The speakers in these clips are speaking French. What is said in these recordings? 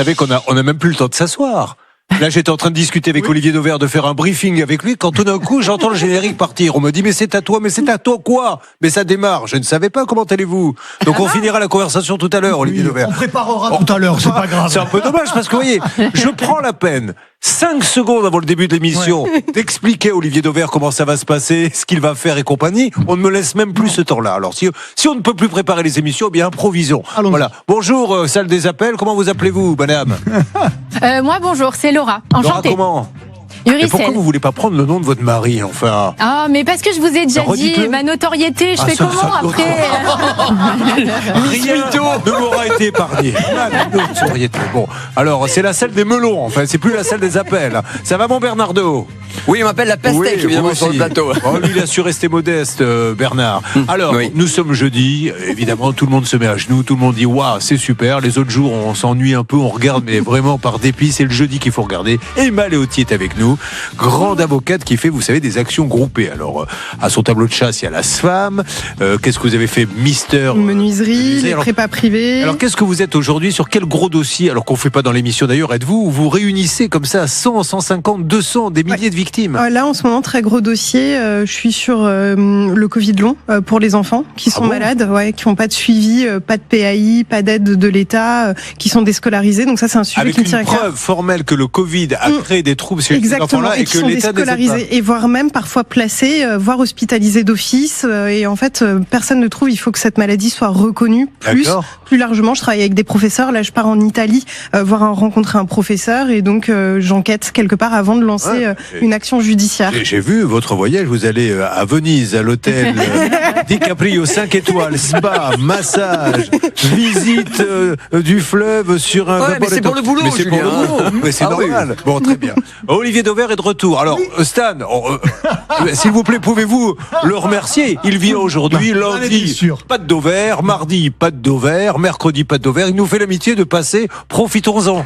savez qu'on a même plus le temps de s'asseoir. Là, j'étais en train de discuter avec Olivier Dauvert, de faire un briefing avec lui, quand tout d'un coup, j'entends le générique partir. On me dit, mais c'est à toi quoi? Mais ça démarre. Je ne savais pas, comment allez-vous? Donc on finira la conversation tout à l'heure, Olivier Dauvert. On préparera tout à l'heure, c'est pas grave. C'est un peu dommage, parce que vous voyez, je prends la peine, 5 secondes avant le début de l'émission, d'expliquer à Olivier Dauvert comment ça va se passer, ce qu'il va faire et compagnie. On ne me laisse même plus ce temps-là. Alors, si on ne peut plus préparer les émissions, eh bien, improvisons. Allons-y. Voilà. Bonjour, salle des appels. Comment vous appelez-vous, madame? Moi, bonjour, c'est Laura. Laura, Enchantée. comment? Uricel. Et pourquoi vous voulez pas prendre le nom de votre mari, enfin? Ah, mais parce que je vous ai déjà dit, Redites-le. ma notoriété, je fais ça, comment après Rien ne m'aura été épargné. Ma notoriété. Bon, alors, c'est la salle des melons, enfin, c'est plus la salle des appels. Ça va, mon Bernardo? Oui, on m'appelle la pastèque, évidemment, vous sur le aussi. plateau. Oh, lui, il a su rester modeste, Bernard. Alors, oui. nous sommes jeudi. Évidemment, tout le monde se met à genoux. Tout le monde dit, waouh, c'est super. Les autres jours, on s'ennuie un peu, on regarde, mais vraiment par dépit. C'est le jeudi qu'il faut regarder. Emma Léoty est avec nous. Grande avocate qui fait, vous savez, des actions groupées. Alors, à son tableau de chasse, il y a la SFAM. Qu'est-ce que vous avez fait, Mister Menuiserie, les Alors, prépas privés. alors, qu'est-ce que vous êtes aujourd'hui? Sur quel gros dossier? Alors qu'on ne fait pas dans l'émission d'ailleurs, êtes-vous? Où vous réunissez comme ça 100, 150, 200, des milliers de victimes? Là, en ce moment, très gros dossier. Je suis sur le Covid long pour les enfants qui sont malades, qui n'ont pas de suivi, pas de PAI, pas d'aide de l'État, qui sont déscolarisés. Donc ça, c'est un sujet Avec qui me tient à une cœur. preuve formelle que le Covid a créé des troubles chez ces enfants-là et et qui que sont l'État ne les aide pas. déscolarisés et voire même parfois placés, voire hospitalisés d'office. Et en fait, personne ne trouve. Il faut que cette maladie soit reconnue plus largement. Je travaille avec des professeurs. Là, je pars en Italie rencontrer un professeur et donc j'enquête quelque part avant de lancer une action judiciaire. J'ai vu votre voyage, vous allez à Venise, à l'hôtel DiCaprio 5 étoiles, spa, massage, visite du fleuve sur un... Ouais, mais c'est pour le boulot, Mais c'est pour le Julien. boulot, mais c'est normal. Bon, très bien. Olivier Dauvert est de retour. Alors, Stan, s'il vous plaît, pouvez-vous le remercier? Il vient aujourd'hui, lundi, pas de Dauvert, mardi, pas de Dauvert, mercredi, pas de Dauvert. Il nous fait l'amitié de passer, profitons-en.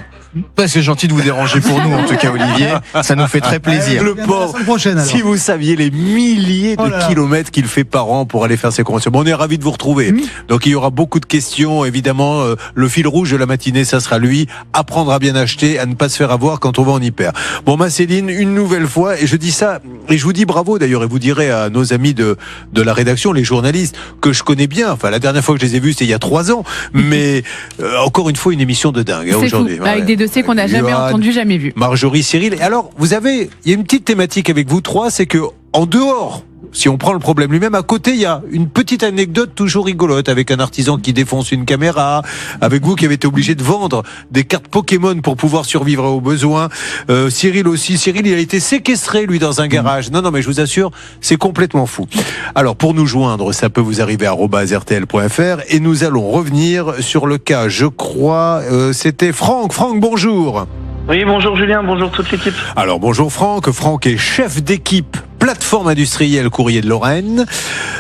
C'est gentil de vous déranger pour nous, en tout cas, Olivier. Ça nous fait très plaisir. Le pauvre. Prochaine, alors. Si vous saviez les milliers de kilomètres qu'il fait par an pour aller faire ses conventions. Bon, on est ravis de vous retrouver. Donc il y aura beaucoup de questions. Évidemment, le fil rouge de la matinée, ça sera lui. Apprendre à bien acheter, à ne pas se faire avoir quand on va en hyper. Bon, ma Céline, une nouvelle fois, et je dis ça, et je vous dis bravo d'ailleurs, et vous direz à nos amis de la rédaction, les journalistes, que je connais bien. Enfin, la dernière fois que je les ai vus, c'était il y a 3 ans. Mais encore une fois, une émission de dingue C'est aujourd'hui. fou, avec des dossiers qu'on n'a jamais entendus, jamais vus. Marjorie, Cyril. Et alors, il y a une petite thématique avec vous trois, c'est que en dehors, si on prend le problème lui-même, à côté, il y a une petite anecdote toujours rigolote avec un artisan qui défonce une caméra, avec vous qui avez été obligé de vendre des cartes Pokémon pour pouvoir survivre aux besoins. Cyril aussi. Cyril, il a été séquestré, lui, dans un garage. Non, mais je vous assure, c'est complètement fou. Alors, pour nous joindre, ça peut vous arriver à @rtl.fr et nous allons revenir sur le cas, je crois, c'était Franck. Franck, bonjour. Oui, bonjour Julien, bonjour toute l'équipe. Alors bonjour Franck. Franck est chef d'équipe plateforme industrielle Courrier de Lorraine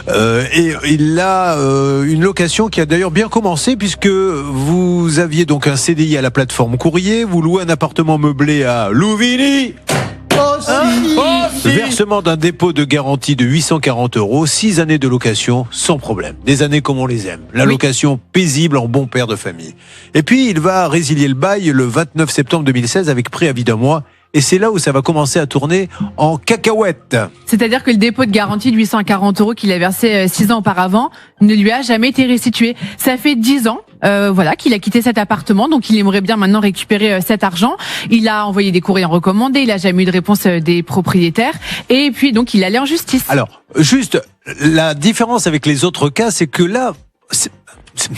et il a une location qui a d'ailleurs bien commencé puisque vous aviez donc un CDI à la plateforme Courrier, vous louez un appartement meublé à Louvigny. Versement d'un dépôt de garantie de 840 €, 6 années de location sans problème. Des années comme on les aime. La location paisible en bon père de famille. Et puis il va résilier le bail le 29 septembre 2016 avec préavis d'1 mois. Et c'est là où ça va commencer à tourner en cacahuète. C'est-à-dire que le dépôt de garantie de 840 € qu'il a versé 6 ans auparavant ne lui a jamais été restitué. Ça fait 10 ans qu'il a quitté cet appartement, donc il aimerait bien maintenant récupérer cet argent. Il a envoyé des courriers en recommandé, il a jamais eu de réponse des propriétaires, et puis donc il allait en justice. Alors, juste, la différence avec les autres cas, c'est que là,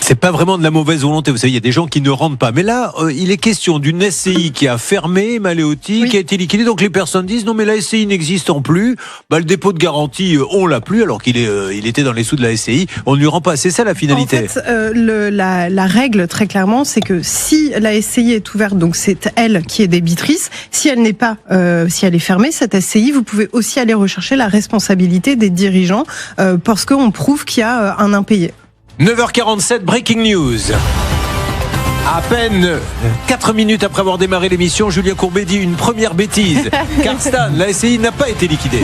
c'est pas vraiment de la mauvaise volonté. Vous savez, il y a des gens qui ne rendent pas. Mais là, il est question d'une SCI qui a fermé, Maléoty, qui a été liquidée. Donc les personnes disent non, mais la SCI n'existant plus. Le dépôt de garantie, on l'a plus, alors qu'il était dans les sous de la SCI. On ne lui rend pas. C'est ça la finalité. En fait, la règle très clairement, c'est que si la SCI est ouverte, donc c'est elle qui est débitrice. Si elle n'est pas, si elle est fermée, cette SCI, vous pouvez aussi aller rechercher la responsabilité des dirigeants parce qu'on prouve qu'il y a un impayé. 9h47, breaking news. À peine 4 minutes après avoir démarré l'émission, Julien Courbet dit une première bêtise. Car Stan, la SCI n'a pas été liquidée.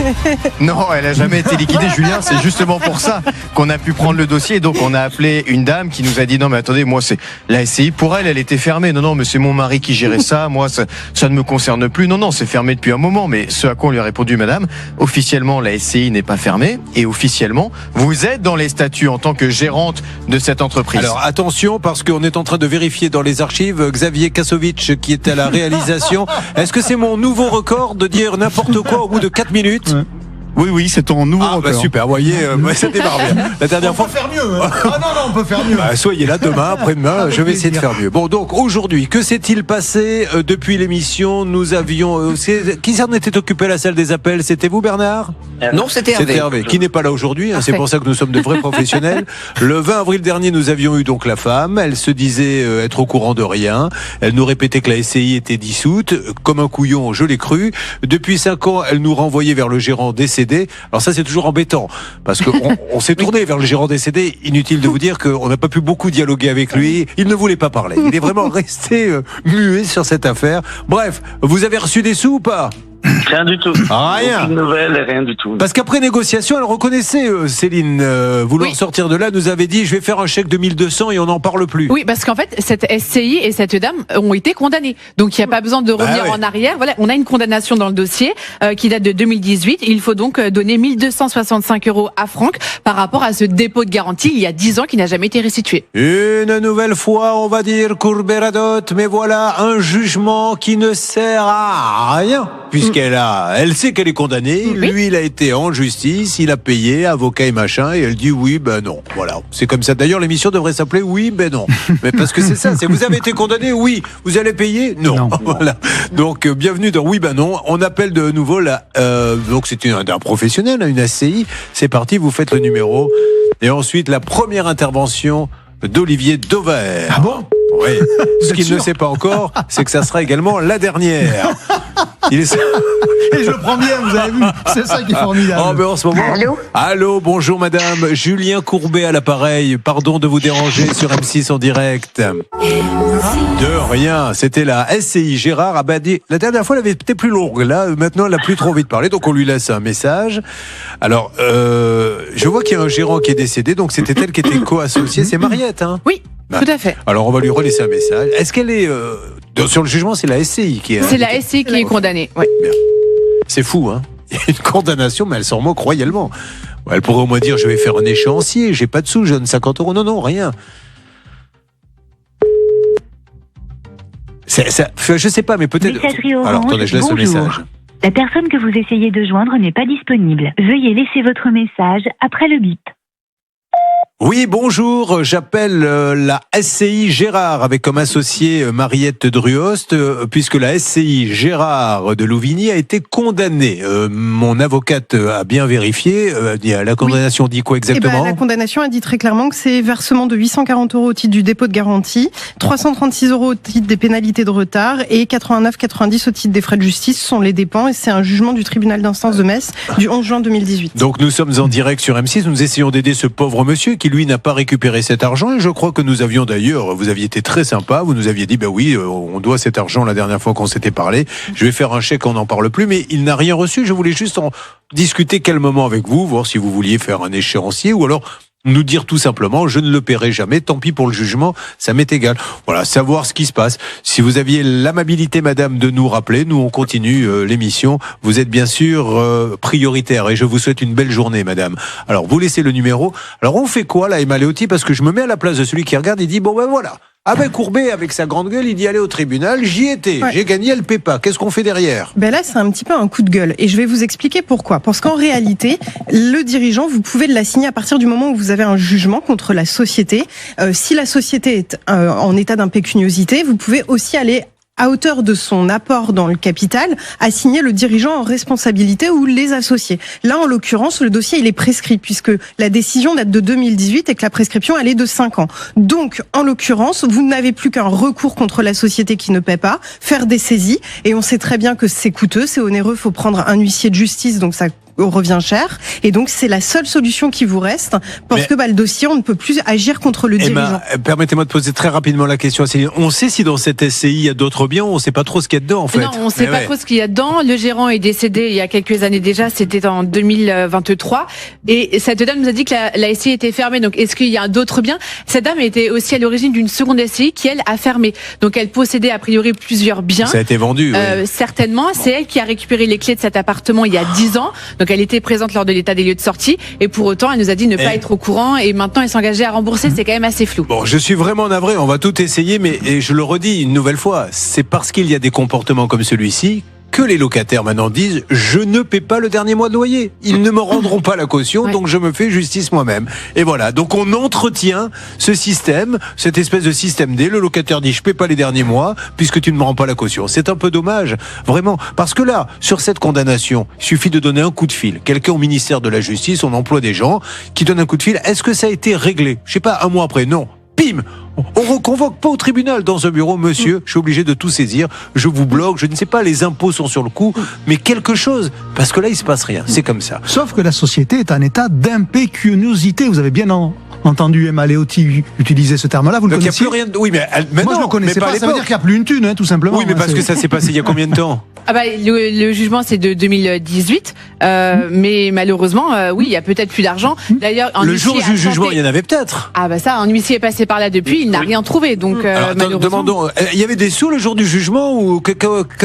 Non, elle a jamais été liquidée, Julien. C'est justement pour ça qu'on a pu prendre le dossier. Donc, on a appelé une dame qui nous a dit non, mais attendez, moi, c'est la SCI. Pour elle, elle était fermée. Non, mais c'est mon mari qui gérait ça. Moi, ça ne me concerne plus. Non, c'est fermé depuis un moment. Mais ce à quoi on lui a répondu, madame, officiellement, la SCI n'est pas fermée. Et officiellement, vous êtes dans les statuts en tant que gérante de cette entreprise. Alors, attention, parce qu'on est en train de vérifier dans les archives Xavier Kasovic qui est à la réalisation. Est-ce que c'est mon nouveau record de dire n'importe quoi au bout de 4 minutes ? Oui, c'est ton nouveau record. Bah super, vous voyez, ça démarre bien. La dernière fois. On peut faire mieux. On peut faire mieux. Soyez là demain, après-demain, je vais essayer de faire mieux. Bon, donc aujourd'hui, que s'est-il passé depuis l'émission ? Nous avions. Qui s'en était occupé à la salle des appels ? C'était vous, Bernard ? Non, c'était Hervé. C'était Hervé, qui n'est pas là aujourd'hui. C'est pour ça que nous sommes de vrais professionnels. Le 20 avril dernier, nous avions eu donc la femme. Elle se disait être au courant de rien. Elle nous répétait que la SCI était dissoute. Comme un couillon, je l'ai cru. Depuis 5 ans, elle nous renvoyait vers le gérant décédé. Alors ça, c'est toujours embêtant parce qu'on s'est tourné vers le gérant décédé. Inutile de vous dire qu'on n'a pas pu beaucoup dialoguer avec lui. Il ne voulait pas parler. Il est vraiment resté muet sur cette affaire. Bref, vous avez reçu des sous ou pas ? Rien du tout. Rien. Aucune nouvelle, rien du tout. Parce qu'après négociation, elle reconnaissait, Céline, vouloir sortir de là, nous avait dit, je vais faire un chèque de 1200 et on n'en parle plus. Oui, parce qu'en fait, cette SCI et cette dame ont été condamnées. Donc, il n'y a pas besoin de revenir en arrière. Voilà, on a une condamnation dans le dossier qui date de 2018. Il faut donc donner 1265 € à Franck par rapport à ce dépôt de garantie il y a 10 ans qui n'a jamais été restitué. Une nouvelle fois, on va dire Courbet-Radotte, mais voilà un jugement qui ne sert à rien, elle sait qu'elle est condamnée, lui il a été en justice, il a payé, avocat et machin, et elle dit oui, ben non, voilà, c'est comme ça. D'ailleurs l'émission devrait s'appeler oui, ben non, mais parce que c'est ça, c'est vous avez été condamné, oui, vous allez payer, non. Voilà. Donc bienvenue dans oui, ben non, on appelle de nouveau là, donc c'est un professionnel, une SCI, c'est parti, vous faites le numéro, et ensuite la première intervention d'Olivier Dauvert. Ah bon ? Oui. Ce qu'il ne sait pas encore, c'est que ça sera également la dernière. Et je le prends bien, vous avez vu. C'est ça qui est formidable. Oh, mais en ce moment. Allô, bonjour madame. Julien Courbet à l'appareil. Pardon de vous déranger sur M6 en direct. De rien. C'était la SCI Gérard. La dernière fois, elle avait été plus longue. Là, maintenant, elle n'a plus trop envie de parler. Donc, on lui laisse un message. Alors, je vois qu'il y a un gérant qui est décédé. Donc, c'était elle qui était co-associée. C'est Mariette, hein ? Oui. Tout à fait. Alors, on va lui relaisser un message. Est-ce qu'elle est... sur le jugement, c'est la SCI qui est... C'est la SCI qui est condamnée, oui. C'est fou, hein. Il y a une condamnation, mais elle s'en moque royalement. Elle pourrait au moins dire, je vais faire un échéancier, j'ai pas de sous, je donne 50 €. Non, rien. Je sais pas, mais peut-être... Alors, attendez, je laisse le message. La personne que vous essayez de joindre n'est pas disponible. Veuillez laisser votre message après le bip. Oui, bonjour, j'appelle la SCI Gérard avec comme associé Mariette Druost, puisque la SCI Gérard de Louvigny a été condamnée. Mon avocate a bien vérifié. La condamnation dit quoi exactement ? La condamnation a dit très clairement que c'est versement de 840 € au titre du dépôt de garantie, 336 € au titre des pénalités de retard et 89,90 € au titre des frais de justice sont les dépenses. Et c'est un jugement du tribunal d'instance de Metz du 11 juin 2018. Donc nous sommes en direct sur M6, nous essayons d'aider ce pauvre monsieur qui lui n'a pas récupéré cet argent, et je crois que nous avions d'ailleurs, vous aviez été très sympa, vous nous aviez dit oui, on doit cet argent la dernière fois qu'on s'était parlé, je vais faire un chèque, on n'en parle plus, mais il n'a rien reçu. Je voulais juste en discuter calmement avec vous, voir si vous vouliez faire un échéancier ou alors nous dire tout simplement je ne le paierai jamais, tant pis pour le jugement, ça m'est égal. Voilà, savoir ce qui se passe. Si vous aviez l'amabilité, madame, de nous rappeler, nous on continue l'émission. Vous êtes bien sûr prioritaire et je vous souhaite une belle journée, madame. Alors vous laissez le numéro. Alors on fait quoi là, Emma Léoty, parce que je me mets à la place de celui qui regarde et dit bon ben voilà. Courbet, avec sa grande gueule, il dit aller au tribunal, j'y étais, j'ai gagné, elle paie pas. Qu'est-ce qu'on fait derrière ? Là, c'est un petit peu un coup de gueule. Et je vais vous expliquer pourquoi. Parce qu'en réalité, le dirigeant, vous pouvez l'assigner à partir du moment où vous avez un jugement contre la société. Si la société est en état d'impécuniosité, vous pouvez aussi aller à hauteur de son apport dans le capital, assigner le dirigeant en responsabilité ou les associés. Là, en l'occurrence, le dossier, il est prescrit puisque la décision date de 2018 et que la prescription, elle est de 5 ans. Donc, en l'occurrence, vous n'avez plus qu'un recours contre la société qui ne paie pas, faire des saisies, et on sait très bien que c'est coûteux, c'est onéreux, faut prendre un huissier de justice, donc ça revient cher. Et donc, c'est la seule solution qui vous reste parce que le dossier, on ne peut plus agir contre le dirigeant. Permettez-moi de poser très rapidement la question à Céline. On sait si dans cette SCI, il y a d'autres biens, on ne sait pas trop ce qu'il y a dedans, en fait. Non, on ne sait pas trop ce qu'il y a dedans. Le gérant est décédé il y a quelques années déjà, c'était en 2023. Et cette dame nous a dit que la SCI était fermée. Donc, est-ce qu'il y a d'autres biens? Cette dame était aussi à l'origine d'une seconde SCI qui, elle, a fermé. Donc, elle possédait a priori plusieurs biens. Ça a été vendu, oui. Certainement. C'est elle qui a récupéré les clés de cet appartement il y a 10 ans. Donc, elle était présente lors de l'état des lieux de sortie. Et pour autant, elle nous a dit ne pas être au courant. Et maintenant, elle s'engageait à rembourser. C'est quand même assez flou. Bon, je suis vraiment navré. On va tout essayer, mais et je le redis une nouvelle fois, c'est parce qu'il y a des comportements comme celui-ci que les locataires maintenant disent « je ne paie pas le dernier mois de loyer ». Ils ne me rendront pas la caution, donc je me fais justice moi-même. Et voilà, donc on entretient ce système, cette espèce de système D. Le locataire dit « je paie pas les derniers mois puisque tu ne me rends pas la caution ». C'est un peu dommage, vraiment. Parce que là, sur cette condamnation, il suffit de donner un coup de fil. Quelqu'un au ministère de la Justice, on emploie des gens qui donnent un coup de fil. Est-ce que ça a été réglé? Je sais pas, un mois après, non. Pim! On reconvoque pas au tribunal dans un bureau, monsieur, je suis obligé de tout saisir, je vous bloque, je ne sais pas, les impôts sont sur le coup, mais quelque chose, parce que là il se passe rien, c'est comme ça. Sauf que la société est en état d'impécuniosité, vous avez bien entendu Emma Léoty utiliser ce terme-là, vous le connaissez? Il n'y a plus rien, oui, mais moi je ne le connaissais pas, ça veut dire qu'il n'y a plus une thune, tout simplement. Oui, mais parce que ça s'est passé il y a combien de temps? Le jugement c'est de 2018, mais malheureusement, oui, il y a peut-être plus d'argent. D'ailleurs, le jour du jugement, il y en avait peut-être. Ah bah ça, un huissier est passé par là depuis, il n'a rien trouvé, donc malheureusement. Demandons, il y avait des sous le jour du jugement ou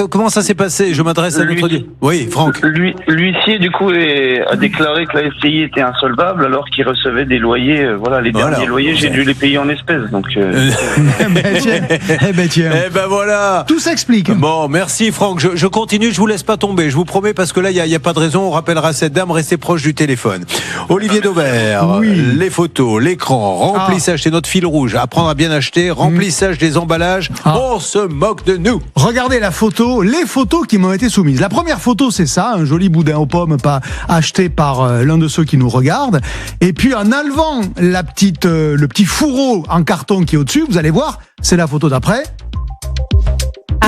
comment ça s'est passé? Je m'adresse à notre. Oui, Franck. L'huissier du coup a déclaré que la SCI était insolvable alors qu'il recevait des loyers. Les derniers loyers, j'ai dû les payer en espèces. Donc. Eh ben voilà. Tout s'explique. Bon, merci Franck. Je continue, je vous laisse pas tomber, je vous promets, parce que là, il y a pas de raison. On rappellera cette dame, restez proche du téléphone. Olivier Dauvert, les photos, l'écran, remplissage, c'est notre fil rouge. Apprendre à bien acheter, remplissage des emballages. On se moque de nous. Regardez la photo, les photos qui m'ont été soumises. La première photo, c'est ça, un joli boudin aux pommes pas acheté par l'un de ceux qui nous regardent. Et puis en enlevant le petit fourreau en carton qui est au-dessus, vous allez voir, c'est la photo d'après.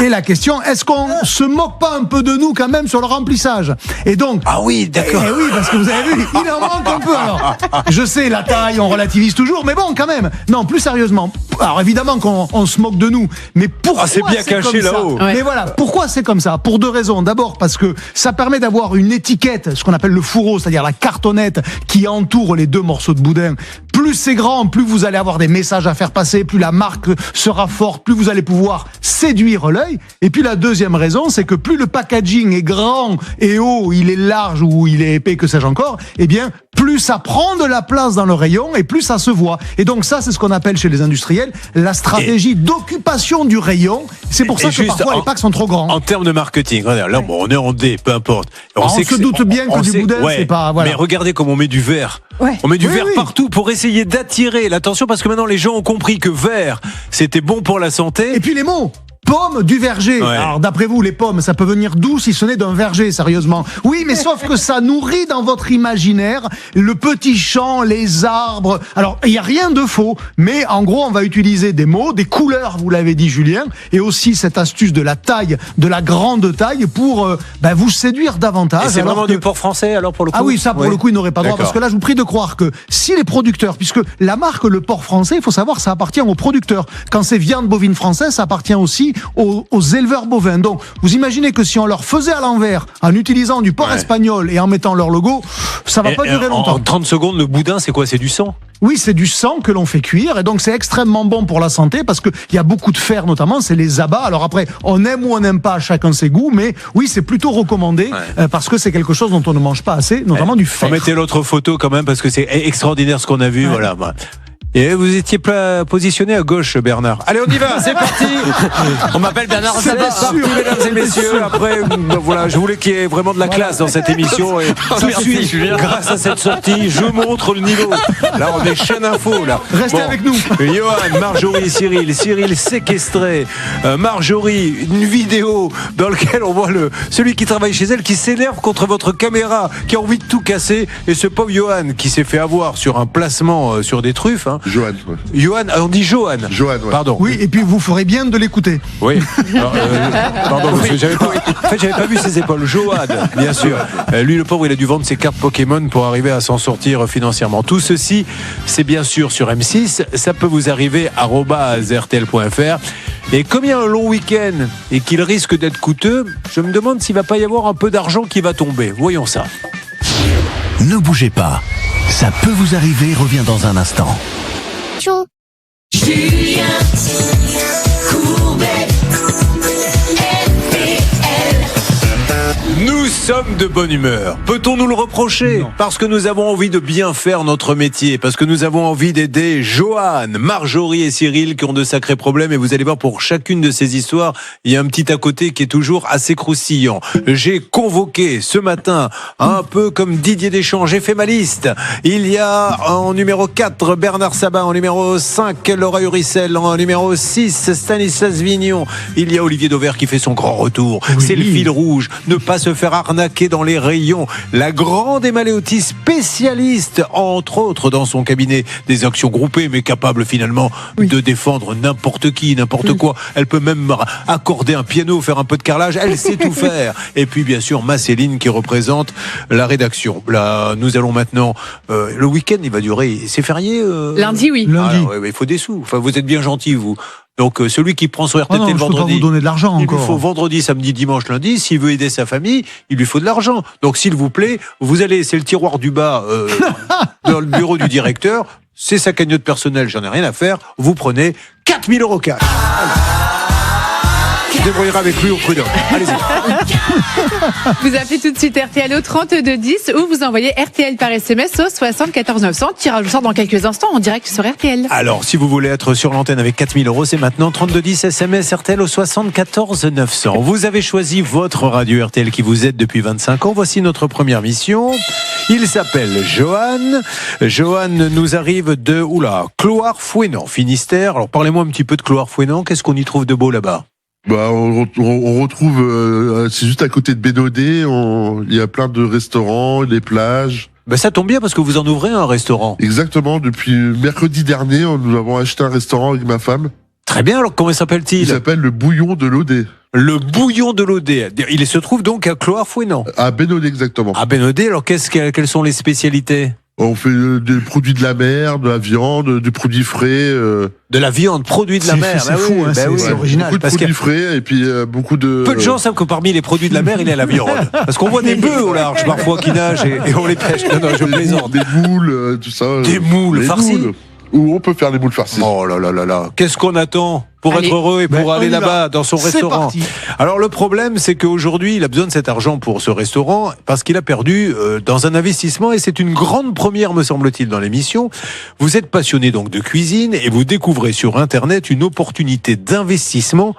Et la question, est-ce qu'on se moque pas un peu de nous quand même sur le remplissage? Et donc, ah oui, d'accord. Oui, parce que vous avez vu, il en manque un peu. Alors, je sais, la taille, on relativise toujours, mais bon, quand même. Non, plus sérieusement. Alors évidemment qu'on se moque de nous, mais pourquoi c'est bien caché là-haut. Mais voilà, pourquoi c'est comme ça? Pour deux raisons. D'abord parce que ça permet d'avoir une étiquette, ce qu'on appelle le fourreau, c'est-à-dire la cartonnette qui entoure les deux morceaux de boudin. Plus c'est grand, plus vous allez avoir des messages à faire passer, plus la marque sera forte, plus vous allez pouvoir séduire l'œil. Et puis la deuxième raison, c'est que plus le packaging est grand et haut, il est large ou il est épais, que sais-je encore, eh bien, plus ça prend de la place dans le rayon et plus ça se voit. Et donc ça, c'est ce qu'on appelle chez les industriels la stratégie d'occupation du rayon. C'est pour ça que parfois les packs sont trop grands. En termes de marketing, là, bon, on est en D, peu importe. On se doute bien que du boudin, c'est pas... Voilà. Mais regardez comme on met du verre. Ouais. On met du verre partout pour essayer d'attirer l'attention, parce que maintenant les gens ont compris que vert, c'était bon pour la santé. Et puis les mots pommes du verger. Ouais. Alors d'après vous, les pommes, ça peut venir d'où si ce n'est d'un verger, sérieusement? Oui, mais sauf que ça nourrit dans votre imaginaire le petit champ, les arbres. Alors, il n'y a rien de faux, mais en gros, on va utiliser des mots, des couleurs, vous l'avez dit Julien, et aussi cette astuce de la taille, de la grande taille pour vous séduire davantage. Et c'est vraiment du porc français alors pour le coup? Ah oui, ça pour le coup, il n'aurait pas droit, parce que là, je vous prie de croire que si les producteurs, puisque la marque le porc français, il faut savoir, ça appartient aux producteurs. Quand c'est viande bovine française, ça appartient aussi aux éleveurs bovins. Donc, vous imaginez que si on leur faisait à l'envers, en utilisant du porc espagnol et en mettant leur logo, ça va pas durer longtemps. En 30 secondes, le boudin, c'est quoi? C'est du sang? Oui, c'est du sang que l'on fait cuire et donc c'est extrêmement bon pour la santé parce qu'il y a beaucoup de fer notamment, c'est les abats. Alors après, on aime ou on n'aime pas, chacun ses goûts, mais oui, c'est plutôt recommandé parce que c'est quelque chose dont on ne mange pas assez, notamment du fer. Mettez l'autre photo quand même parce que c'est extraordinaire ce qu'on a vu. Voilà. Et vous étiez positionné à gauche, Bernard. Allez, on y va, c'est parti. On m'appelle Bernard C'est parti, mesdames et messieurs. Après, voilà, je voulais qu'il y ait vraiment de la classe dans cette émission. Et tout de suite, grâce à cette sortie, je montre le niveau. Là, on est chaîne info, là. Restez avec nous. Johan, Marjorie, Cyril séquestré. Marjorie, une vidéo dans laquelle on voit celui qui travaille chez elle qui s'énerve contre votre caméra, qui a envie de tout casser. Et ce pauvre Johan qui s'est fait avoir sur un placement sur des truffes, hein. Johan. Ouais. Johan, on dit Johan. Johan, ouais. Pardon. Oui, et puis vous ferez bien de l'écouter. Oui. Alors, pardon, parce que j'avais pas vu ses épaules. Johan, bien sûr. Lui, le pauvre, il a dû vendre ses cartes Pokémon pour arriver à s'en sortir financièrement. Tout ceci, c'est bien sûr sur M6. Ça peut vous arriver @rtl.fr. Et comme il y a un long week-end et qu'il risque d'être coûteux, je me demande s'il va pas y avoir un peu d'argent qui va tomber. Voyons ça. Ne bougez pas. Ça peut vous arriver, revient dans un instant. Julien Courbet, Nous sommes de bonne humeur. Peut-on nous le reprocher ? Non. Parce que nous avons envie de bien faire notre métier, parce que nous avons envie d'aider Johan, Marjorie et Cyril qui ont de sacrés problèmes. Et vous allez voir, pour chacune de ces histoires, il y a un petit à côté qui est toujours assez croustillant. J'ai convoqué ce matin, un peu comme Didier Deschamps, j'ai fait ma liste. Il y a en numéro 4 Bernard Sabat, en numéro 5 Laura Uricel, en numéro 6 Stanislas Vignon. Il y a Olivier Dauvert qui fait son grand retour. Oui. C'est le fil rouge. Ne pas se faire arnaquer dans les rayons. La grande Emma Léoty, spécialiste, entre autres, dans son cabinet des actions groupées, mais capable finalement de défendre n'importe qui, n'importe quoi. Elle peut même accorder un piano, faire un peu de carrelage. Elle sait tout faire. Et puis, bien sûr, ma Céline qui représente la rédaction. Là, nous allons maintenant... le week-end, il va durer... C'est férié Lundi, oui. Lundi. Ah, ouais, il faut des sous. Enfin, vous êtes bien gentil, vous. Donc celui qui prend son RTT le vendredi, je peux pas vous donner de l'argent il encore. lui faut vendredi, samedi, dimanche, lundi. S'il veut aider sa famille, il lui faut de l'argent. Donc s'il vous plaît, vous allez, c'est le tiroir du bas dans le bureau du directeur. C'est sa cagnotte personnelle, j'en ai rien à faire. Vous prenez 4 000 € cash. Je débrouillerai avec lui au prud'homme. Allez-y. Vous appelez tout de suite RTL au 3210 ou vous envoyez RTL par SMS au 74 900. Tirage au sort dans quelques instants en direct sur RTL. Alors, si vous voulez être sur l'antenne avec 4 000 €, c'est maintenant 3210 SMS RTL au 74 900. Vous avez choisi votre radio RTL qui vous aide depuis 25 ans. Voici notre première mission. Il s'appelle Johan. Johan nous arrive de Cloire-Fouesnant, Finistère. Alors, parlez-moi un petit peu de Cloire-Fouesnant. Qu'est-ce qu'on y trouve de beau là-bas ? On retrouve, c'est juste à côté de Bénodet, il y a plein de restaurants, des plages. Ça tombe bien parce que vous en ouvrez un restaurant. Exactement, depuis mercredi dernier, nous avons acheté un restaurant avec ma femme. Très bien, alors comment s'appelle-t-il ? Il s'appelle le Bouillon de l'Audet. Le Bouillon de l'Audet. Il se trouve donc à Cloire-Fouesnant. À Bénodet, exactement. À Bénodet, alors quelles sont les spécialités ? On fait des produits de la mer, de la viande, du produit frais. De la viande, produits de la mer. C'est fou, hein, c'est original. Beaucoup de produits frais et puis beaucoup de... Peu de gens savent que parmi les produits de la mer, il y a la viande. Parce qu'on voit des bœufs au large parfois qui nagent et on les pêche. Non, je plaisante. Des moules, tout ça. Des moules farcis. Ou on peut faire des moules farcis. Oh là là là là. Qu'est-ce qu'on attend pour être heureux et pour aller là-bas dans son restaurant. Parti. Alors le problème, c'est qu'aujourd'hui, il a besoin de cet argent pour ce restaurant parce qu'il a perdu dans un investissement et c'est une grande première, me semble-t-il, dans l'émission. Vous êtes passionné donc de cuisine et vous découvrez sur Internet une opportunité d'investissement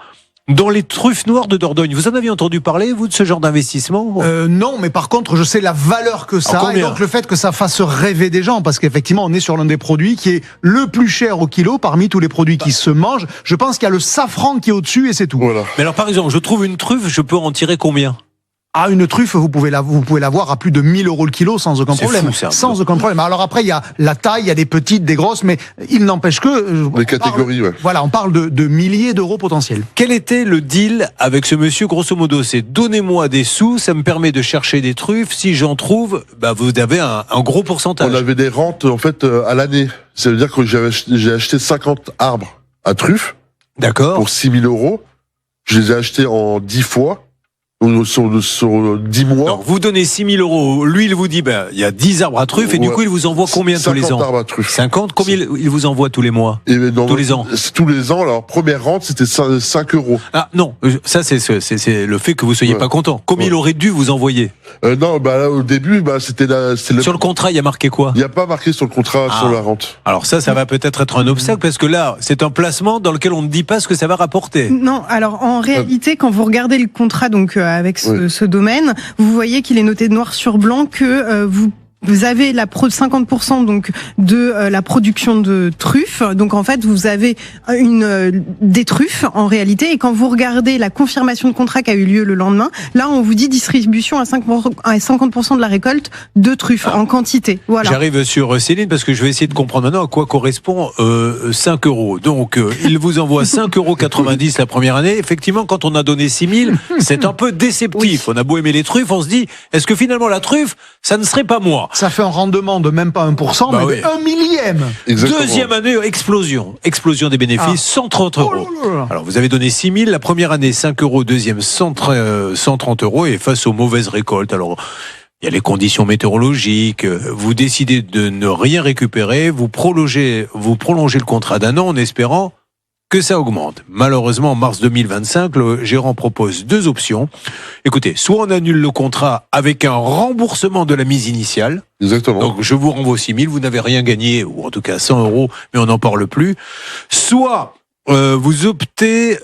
dans les truffes noires de Dordogne. Vous en aviez entendu parler, vous, de ce genre d'investissement ? Non, mais par contre, je sais la valeur que ça a et donc le fait que ça fasse rêver des gens, parce qu'effectivement, on est sur l'un des produits qui est le plus cher au kilo parmi tous les produits qui se mangent. Je pense qu'il y a le safran qui est au-dessus et c'est tout. Voilà. Mais alors, par exemple, je trouve une truffe, je peux en tirer combien ? Ah, une truffe, vous pouvez l'avoir à plus de 1 000 € le kilo sans aucun problème. Fou, sans aucun problème. Alors après, il y a la taille, il y a des petites, des grosses, mais il n'empêche que... Les catégories, ouais. Voilà, on parle de milliers d'euros potentiels. Quel était le deal avec ce monsieur, grosso modo ? C'est donnez-moi des sous, ça me permet de chercher des truffes. Si j'en trouve, vous avez un gros pourcentage. On avait des rentes, en fait, à l'année. Ça veut dire que j'ai acheté 50 arbres à truffes. D'accord. Pour 6 000 €. Je les ai achetés en 10 fois. Sur 10 mois. Donc, vous donnez 6 000 €. Lui, il vous dit, il y a 10 arbres à truffes, et du coup, il vous envoie combien tous les ans ? 50 arbres à truffes. 50 ? Combien il vous envoie tous les mois ? Tous les ans ? Tous les ans. Alors, première rente, c'était 5 €. Ah, non. Ça, c'est le fait que vous soyez pas content. Combien il aurait dû vous envoyer ? Non, là, au début, c'était Sur le contrat, il y a marqué quoi ? Il n'y a pas marqué sur le contrat, sur la rente. Alors ça va peut-être être un obstacle, parce que là, c'est un placement dans lequel on ne dit pas ce que ça va rapporter. Non, alors en réalité, quand vous regardez le contrat donc avec ce domaine, vous voyez qu'il est noté noir sur blanc que vous vous avez 50% donc de la production de truffes. Donc en fait, vous avez des truffes en réalité. Et quand vous regardez la confirmation de contrat qui a eu lieu le lendemain, là on vous dit distribution à 50% de la récolte de truffes en quantité. Voilà. J'arrive sur Céline parce que je vais essayer de comprendre maintenant à quoi correspond 5 euros. Donc il vous envoie 5,90 € la première année. Effectivement, quand on a donné 6 000, c'est un peu déceptif. On a beau aimer les truffes, on se dit, est-ce que finalement la truffe, ça ne serait pas moi? Ça fait un rendement de même pas 1%, mais de 1 millième. Exactement. Deuxième année, explosion des bénéfices, 130 €. Alors vous avez donné 6 000, la première année 5 €, deuxième 130 € et face aux mauvaises récoltes. Alors il y a les conditions météorologiques, vous décidez de ne rien récupérer, vous prolongez le contrat d'1 an en espérant que ça augmente. Malheureusement, en mars 2025, le gérant propose 2 options. Écoutez, soit on annule le contrat avec un remboursement de la mise initiale. Exactement. Donc je vous renvoie 6 000, vous n'avez rien gagné, ou en tout cas 100 €, mais on n'en parle plus. Soit vous optez,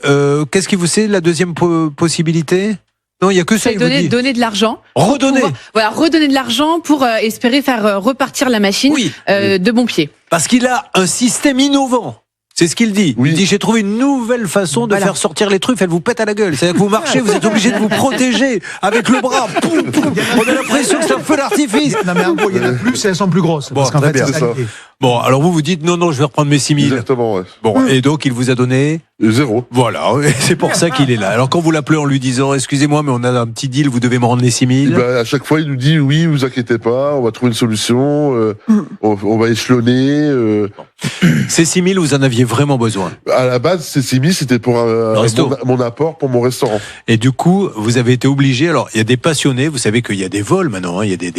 qu'est-ce qui vous c'est la deuxième possibilité? Non, il y a que ça. C'est donner de l'argent. Redonner. Redonner de l'argent pour espérer faire repartir la machine de bon pied. Parce qu'il a un système innovant. C'est ce qu'il dit. Oui. Il dit, j'ai trouvé une nouvelle façon de faire sortir les truffes, elle vous pète à la gueule. C'est-à-dire que vous marchez, vous êtes obligé de vous protéger avec le bras. Poum, poum. On a l'impression que c'est un feu d'artifice. Non mais en gros, il y en a plus et elles sont plus grosses. Bon, parce qu'en très fait, bien. c'est ça. Bon, alors vous dites, non, je vais reprendre mes 6 000. Exactement, ouais. Bon, et donc il vous a donné 0. Voilà, c'est pour ça qu'il est là. Alors quand vous l'appelez en lui disant, excusez-moi, mais on a un petit deal, vous devez me rendre les 6 000. À chaque fois, il nous dit, oui, vous inquiétez pas, on va trouver une solution, on va échelonner. Ces 6 000, vous en aviez vraiment besoin? À la base, ces 6 000, c'était pour mon apport pour mon restaurant. Et du coup, vous avez été obligé, alors il y a des passionnés, vous savez qu'il y a des vols maintenant, il y a des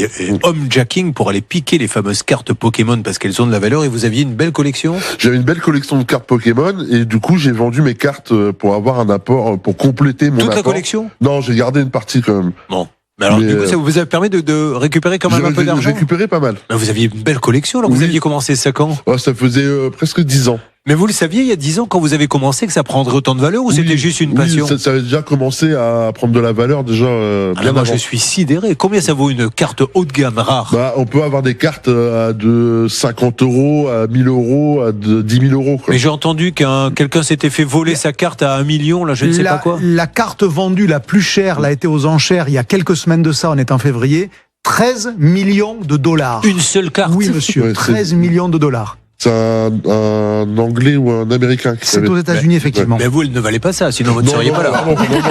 homejacking pour aller piquer les fameuses cartes Pokémon parce qu'elles ont de la valeur, et vous aviez une belle collection? J'avais une belle collection de cartes Pokémon, et du coup, j'ai vendu mes cartes pour avoir un apport, pour compléter mon apport. Toute la collection? Non, j'ai gardé une partie quand même. Bon. Mais alors, du coup, ça vous a permis de récupérer quand même un peu d'argent? J'ai récupéré pas mal. Vous aviez une belle collection, alors vous aviez commencé ça quand? Ça faisait presque 10 ans. Mais vous le saviez il y a 10 ans quand vous avez commencé que ça prendrait autant de valeur, ou c'était juste une passion? Ça avait déjà commencé à prendre de la valeur déjà bien moi avant. je suis sidéré. Combien ça vaut une carte haut de gamme rare? On peut avoir des cartes de 50 €, à 1 000 €, à 10 000 €. Quoi. Mais j'ai entendu quelqu'un s'était fait voler sa carte à 1 million, là je ne sais pas quoi. La carte vendue la plus chère l'a été aux enchères il y a quelques semaines de ça, on est en février, 13 millions de dollars. Une seule carte? Oui monsieur, Ouais, 13 millions de dollars. C'est un Anglais ou un Américain qui C'est aux États-Unis, effectivement. Mais vous, elle ne valait pas ça, sinon vous ne seriez pas là.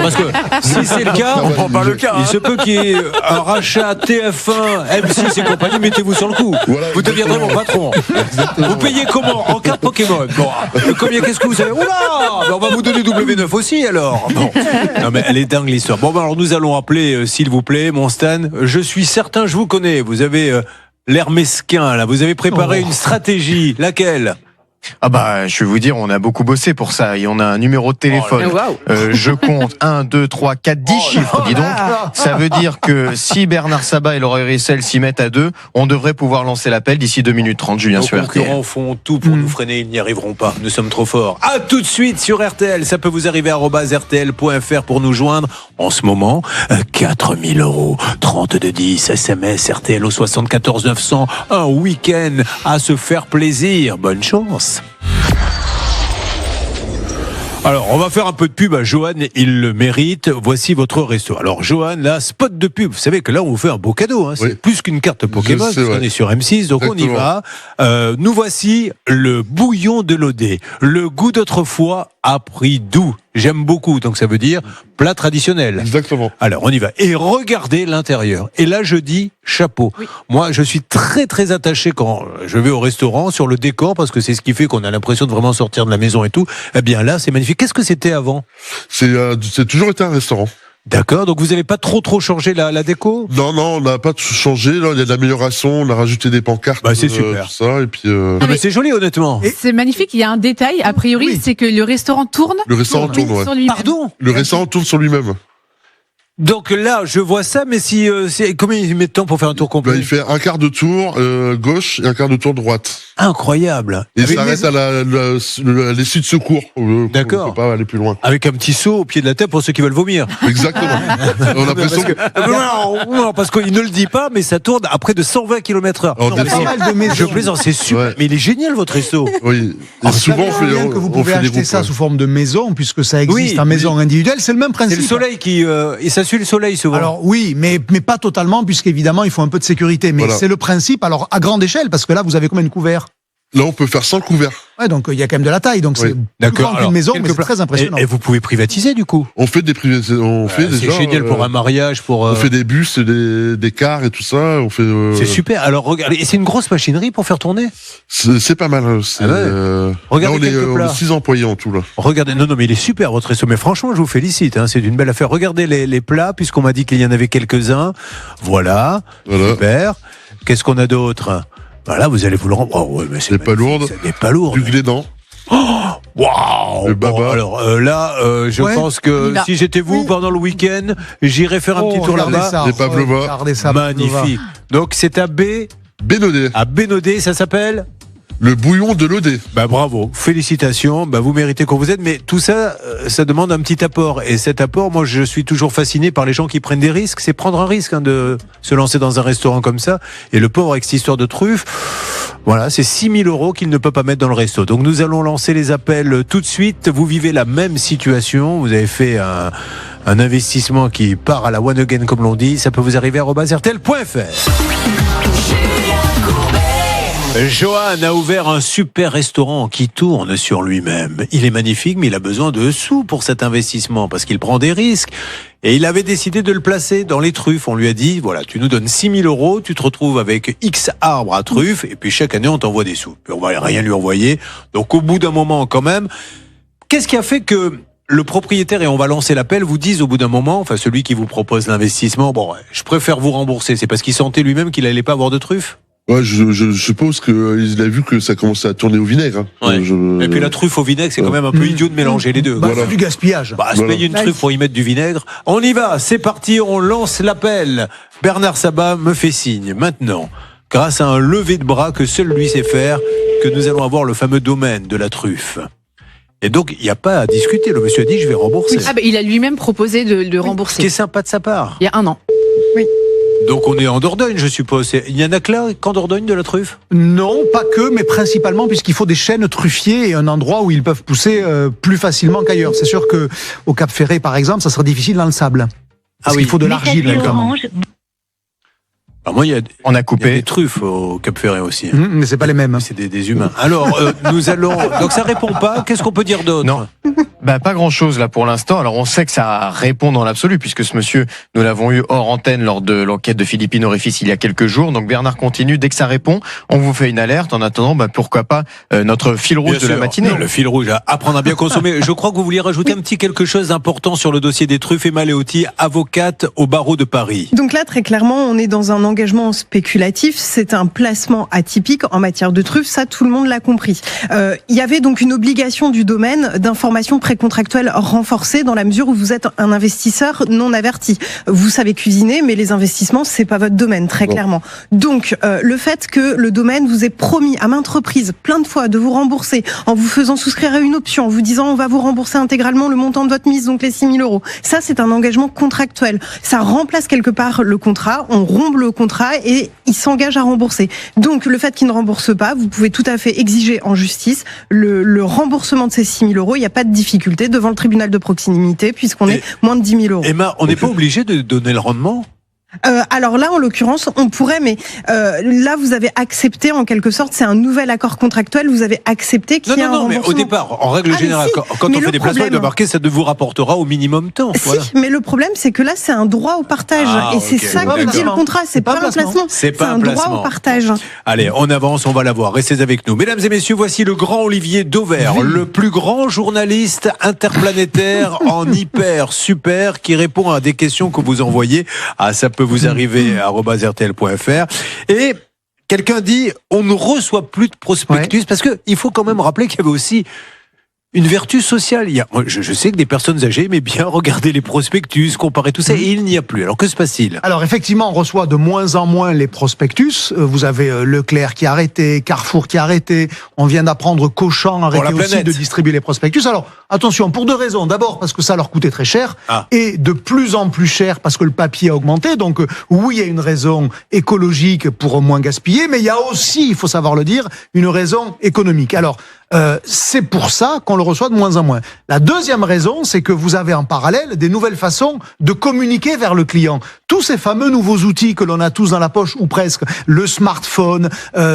Parce que si c'est le cas, on prend pas le cas. Il se peut qu'il y ait un rachat TF1, M6 et compagnie, mettez-vous sur le coup. Voilà, vous deviendrez mon patron. Vous payez comment? En carte Pokémon. Bon, combien, qu'est-ce que vous avez? Oula, on va vous donner W9 aussi alors. Bon. Non mais elle est dingue l'histoire. Bon, alors nous allons appeler, s'il vous plaît, mon Stan. Je suis certain, je vous connais. Vous avez l'air mesquin là. Vous avez préparé une stratégie. Laquelle? Je vais vous dire, on a beaucoup bossé pour ça et on a un numéro de téléphone. Je compte 1, 2, 3, 4, 10 chiffres, dis donc. Ça veut dire que si Bernard Sabat et Laura Rissel s'y mettent à 2, on devrait pouvoir lancer l'appel d'ici 2 minutes 30, Julien, sur RTL. Les concurrents font tout pour nous freiner, ils n'y arriveront pas. Nous sommes trop forts. À tout de suite sur RTL. Ça peut vous arriver à @rtl.fr pour nous joindre. En ce moment, 4 000 €, 3210 SMS RTL au 74 900. Un week-end à se faire plaisir. Bonne chance. Alors, on va faire un peu de pub à Johan, il le mérite. Voici votre resto. Alors, Johan, là, spot de pub. Vous savez que là, on vous fait un beau cadeau. Hein. C'est plus qu'une carte Pokémon, parce qu'on est sur M6, donc exactement. On y va. Nous voici le bouillon de Lodé. Le goût d'autrefois à prix doux. J'aime beaucoup, donc ça veut dire plat traditionnel. Exactement. Alors, on y va. Et regardez l'intérieur. Et là, je dis chapeau. Oui. Moi, je suis très, très attaché quand je vais au restaurant sur le décor, parce que c'est ce qui fait qu'on a l'impression de vraiment sortir de la maison et tout. Eh bien là, c'est magnifique. Qu'est-ce que c'était avant? C'est toujours été un restaurant. D'accord, donc vous n'avez pas trop changé la déco? Non, on n'a pas changé. Là, il y a de l'amélioration, on a rajouté des pancartes. C'est super. Tout ça, et puis. Mais c'est joli, honnêtement. C'est magnifique. Il y a un détail, a priori, c'est que le restaurant tourne. Le restaurant tourne, ouais. Sur lui-même. Pardon? Le restaurant tourne sur lui-même. Donc là, je vois ça, mais si combien il met de temps pour faire un tour complet? Il fait un quart de tour gauche et un quart de tour droite. Incroyable. Et ça arrête à l'issue de secours. D'accord. On peut pas aller plus loin. Avec un petit seau au pied de la table pour ceux qui veulent vomir. Exactement. On a l'impression non, parce qu'il ne le dit pas, mais ça tourne à près de 120 km/h. Je plaisante, c'est super. Ouais. Mais il est génial votre resto. Oui. Et souvent, que vous pouvez acheter ça sous forme de maison, puisque ça existe en maison individuelle. C'est le même principe. C'est le soleil qui, et ça suit le soleil souvent. Alors oui, mais pas totalement, puisqu'évidemment il faut un peu de sécurité. Mais c'est le principe. Alors à grande échelle, parce que là vous avez combien de couverts? Là, on peut faire 100 couverts. Ouais, donc il y a quand même de la taille, donc c'est plus grand qu'une maison, mais c'est très impressionnant. Et vous pouvez privatiser du coup? On fait des privatisations. C'est génial pour un mariage, On fait des bus, des cars et tout ça. On fait. C'est super. Alors regardez, et c'est une grosse machinerie pour faire tourner? C'est pas mal. Regardez là, on est 6 employés en tout là. Regardez, non, mais il est super votre resto. Mais franchement, je vous félicite. C'est une belle affaire. Regardez les plats, puisqu'on m'a dit qu'il y en avait quelques-uns. Voilà. Super. Qu'est-ce qu'on a d'autre? Voilà, vous allez vous le rendre. Oh, ouais, mais c'est pas lourd. C'est pas lourd. Du glédan. Waouh! Bon, alors là, je pense que si j'étais vous pendant le week-end, j'irais faire un petit tour là-bas. Des pavlovas. Magnifique. Donc c'est à Bénodet. À Bénodet, ça s'appelle? Le bouillon de l'Odé. Bravo, félicitations, vous méritez qu'on vous aide, mais tout ça, ça demande un petit apport. Et cet apport, moi je suis toujours fasciné par les gens qui prennent des risques. C'est prendre un risque de se lancer dans un restaurant comme ça. Et le pauvre avec cette histoire de truffe, voilà, c'est 6 000 € qu'il ne peut pas mettre dans le resto. Donc nous allons lancer les appels tout de suite. Vous vivez la même situation, vous avez fait un investissement qui part à la one again comme l'on dit. Ça peut vous arriver à @rtl.fr. Johan a ouvert un super restaurant qui tourne sur lui-même. Il est magnifique, mais il a besoin de sous pour cet investissement parce qu'il prend des risques. Et il avait décidé de le placer dans les truffes. On lui a dit, voilà, tu nous donnes 6 000 €, tu te retrouves avec X arbres à truffes, et puis chaque année on t'envoie des sous. Puis on va rien lui envoyer. Donc au bout d'un moment quand même, qu'est-ce qui a fait que le propriétaire, et on va lancer l'appel, vous dise au bout d'un moment, enfin celui qui vous propose l'investissement, je préfère vous rembourser. C'est parce qu'il sentait lui-même qu'il allait pas avoir de truffes? Ouais, je suppose qu'il a vu que ça commençait à tourner au vinaigre. Ouais. Et puis la truffe au vinaigre, c'est quand même un peu idiot de mélanger les deux. C'est du gaspillage. Se payer une truffe pour y mettre du vinaigre. On y va, c'est parti, on lance l'appel. Bernard Sabat me fait signe maintenant, grâce à un lever de bras que seul lui sait faire, que nous allons avoir le fameux domaine de la truffe. Et donc, il n'y a pas à discuter. Le monsieur a dit, je vais rembourser. Il a lui-même proposé de rembourser. Ce qui est sympa de sa part. Il y a 1 an. Oui. Donc on est en Dordogne, je suppose. Il y en a que là, qu'en Dordogne, de la truffe? Non, pas que, mais principalement puisqu'il faut des chênes truffiers et un endroit où ils peuvent pousser plus facilement qu'ailleurs. C'est sûr que au Cap Ferré, par exemple, ça sera difficile dans le sable. Parce qu'il faut de l'argile. On a coupé des truffes au Cap Ferré aussi. Mais c'est pas les mêmes. C'est des humains. Alors, nous allons. Donc ça répond pas. Qu'est-ce qu'on peut dire d'autre? Non. Pas grand-chose là pour l'instant. Alors on sait que ça répond dans l'absolu puisque ce monsieur, nous l'avons eu hors antenne lors de l'enquête de Philippine Orifice il y a quelques jours. Donc Bernard continue. Dès que ça répond, on vous fait une alerte. En attendant, pourquoi pas notre fil rouge de la matinée. Le fil rouge, apprendre à bien consommer. Je crois que vous vouliez rajouter un petit quelque chose d'important sur le dossier des truffes. Emma Leotti, avocate au barreau de Paris. Donc là, très clairement, on est dans un engagement spéculatif. C'est un placement atypique en matière de truffes. Ça, tout le monde l'a compris. Il y avait donc une obligation du domaine d'information précontractuelle renforcée dans la mesure où vous êtes un investisseur non averti. Vous savez cuisiner, mais les investissements, c'est pas votre domaine, très clairement. Donc, le fait que le domaine vous ait promis à maintes reprises, plein de fois, de vous rembourser en vous faisant souscrire à une option, en vous disant on va vous rembourser intégralement le montant de votre mise, donc les 6 000 €. Ça, c'est un engagement contractuel. Ça remplace quelque part le contrat, on rompt le contrat et il s'engage à rembourser. Donc, le fait qu'il ne rembourse pas, vous pouvez tout à fait exiger en justice le remboursement de ces 6 000 €. Il n'y a pas de difficulté devant le tribunal de proximité puisqu'on est moins de 10 000 €. Emma, on n'est pas obligé de donner le rendement? Alors là, en l'occurrence, on pourrait, mais là, vous avez accepté en quelque sorte, c'est un nouvel accord contractuel, vous avez accepté qu'il y ait un remboursement. Mais au départ, en règle générale, quand on fait des placements, il doit marquer, ça vous rapportera au minimum temps. Voilà. Si, mais le problème, c'est que là, c'est un droit au partage. Et c'est ça que dit le contrat, c'est pas un placement. C'est un droit au partage. Allez, on avance, on va la voir. Restez avec nous. Mesdames et messieurs, voici le grand Olivier Dauvert, le plus grand journaliste interplanétaire en hyper super, qui répond à des questions que vous envoyez à ça peut vous arriver à @rtl.fr. Et quelqu'un dit, on ne reçoit plus de prospectus, parce que il faut quand même rappeler qu'il y avait aussi une vertu sociale. Moi, je sais que des personnes âgées aimaient bien regarder les prospectus, comparer tout ça, et il n'y a plus. Alors que se passe-t-il ? Alors effectivement, on reçoit de moins en moins les prospectus. Vous avez Leclerc qui a arrêté, Carrefour qui a arrêté. On vient d'apprendre qu'Auchan a arrêté aussi de distribuer les prospectus. Alors attention, pour deux raisons. D'abord parce que ça leur coûtait très cher, et de plus en plus cher parce que le papier a augmenté. Donc oui, il y a une raison écologique pour moins gaspiller, mais il y a aussi, il faut savoir le dire, une raison économique. Alors c'est pour ça qu'on le reçoit de moins en moins. La deuxième raison, c'est que vous avez en parallèle des nouvelles façons de communiquer vers le client. Tous ces fameux nouveaux outils que l'on a tous dans la poche, ou presque, le smartphone,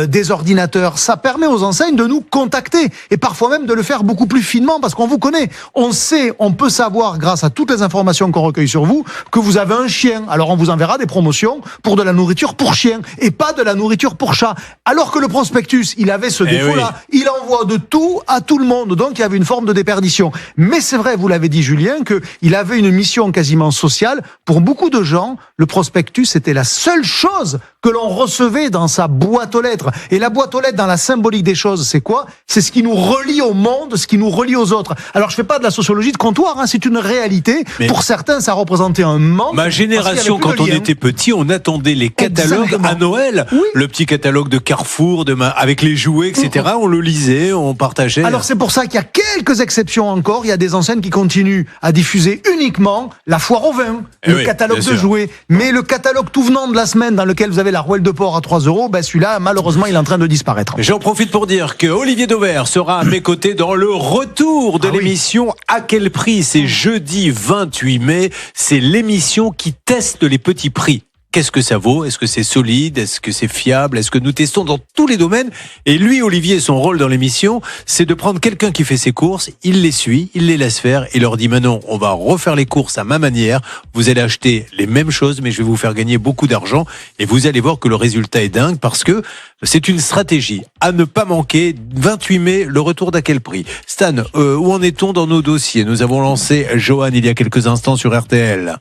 des ordinateurs, ça permet aux enseignes de nous contacter, et parfois même de le faire beaucoup plus finement, parce qu'on vous connaît. On sait, on peut savoir, grâce à toutes les informations qu'on recueille sur vous, que vous avez un chien. Alors on vous enverra des promotions pour de la nourriture pour chien, et pas de la nourriture pour chat. Alors que le prospectus, il avait ce défaut-là. Il envoie de tout à tout le monde, donc il y avait une forme de déperdition. Mais c'est vrai, vous l'avez dit Julien, qu'il avait une mission quasiment sociale. Pour beaucoup de gens, le prospectus était la seule chose que l'on recevait dans sa boîte aux lettres. Et la boîte aux lettres, dans la symbolique des choses, c'est quoi ? C'est ce qui nous relie au monde, ce qui nous relie aux autres. Alors je fais pas de la sociologie de comptoir, c'est une réalité. Mais pour certains, ça représentait un manque. Ma génération, quand on était petit, on attendait les catalogues à Noël. Oui. Le petit catalogue de Carrefour, avec les jouets, etc. On le lisait, on partageait. Alors c'est pour ça qu'il y a quelques exceptions encore. Il y a des enseignes qui continuent à diffuser uniquement la foire au vin, le catalogue de jouets. Mais le catalogue tout venant de la semaine dans lequel vous avez la rouelle de porc à 3 €, celui-là, malheureusement, il est en train de disparaître. J'en profite pour dire que Olivier Dauvert sera à mes côtés dans le retour de l'émission À quel prix ? C'est jeudi 28 mai. C'est l'émission qui teste les petits prix. Qu'est-ce que ça vaut ? Est-ce que c'est solide ? Est-ce que c'est fiable ? Est-ce que nous testons dans tous les domaines ? Et lui, Olivier, son rôle dans l'émission, c'est de prendre quelqu'un qui fait ses courses, il les suit, il les laisse faire et leur dit maintenant, on va refaire les courses à ma manière. Vous allez acheter les mêmes choses, mais je vais vous faire gagner beaucoup d'argent. Et vous allez voir que le résultat est dingue parce que c'est une stratégie à ne pas manquer. 28 mai, le retour d'À quel prix ? Stan, où en est-on dans nos dossiers ? Nous avons lancé Johan il y a quelques instants sur RTL.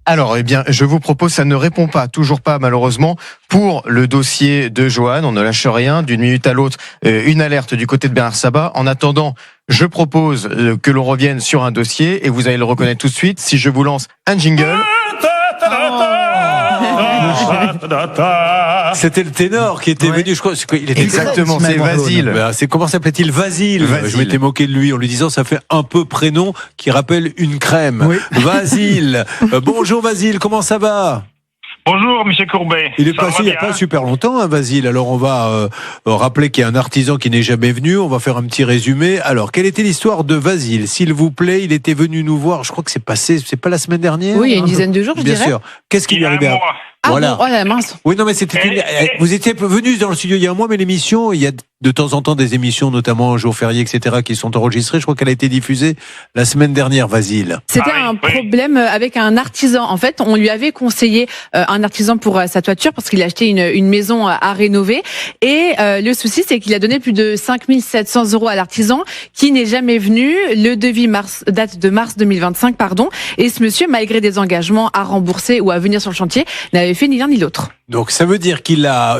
Alors, je vous propose, ça ne répond pas, toujours pas malheureusement, pour le dossier de Johan. On ne lâche rien, d'une minute à l'autre, une alerte du côté de Bernard Sabat. En attendant, je propose que l'on revienne sur un dossier et vous allez le reconnaître tout de suite si je vous lance un jingle. C'était le ténor qui était venu, je crois. Exactement, c'est Vasile. Comment s'appelait-il ? Vasile. Je m'étais moqué de lui en lui disant ça fait un peu prénom qui rappelle une crème. Oui. Vasile. Bonjour Vasile, comment ça va ? Bonjour, monsieur Courbet. Il est passé il n'y a pas super longtemps, Vasile. Alors, on va rappeler qu'il y a un artisan qui n'est jamais venu. On va faire un petit résumé. Alors, quelle était l'histoire de Vasile ? S'il vous plaît, il était venu nous voir. Je crois que c'est pas la semaine dernière. Oui, il y a une dizaine de jours, je dirais. Bien sûr. Qu'est-ce qui lui est arrivé ? Voilà. Bon, oh la mince. Oui, non, mais vous étiez venu dans le studio il y a un mois, mais l'émission, il y a de temps en temps des émissions, notamment jour férié, etc., qui sont enregistrées. Je crois qu'elle a été diffusée la semaine dernière, Vasile. C'était un problème avec un artisan. En fait, on lui avait conseillé un artisan pour sa toiture parce qu'il a acheté une maison à rénover. Et le souci, c'est qu'il a donné plus de 5 700 € à l'artisan qui n'est jamais venu. Le devis date de mars 2025, pardon. Et ce monsieur, malgré des engagements à rembourser ou à venir sur le chantier, n'avait fait ni l'un ni l'autre. Donc ça veut dire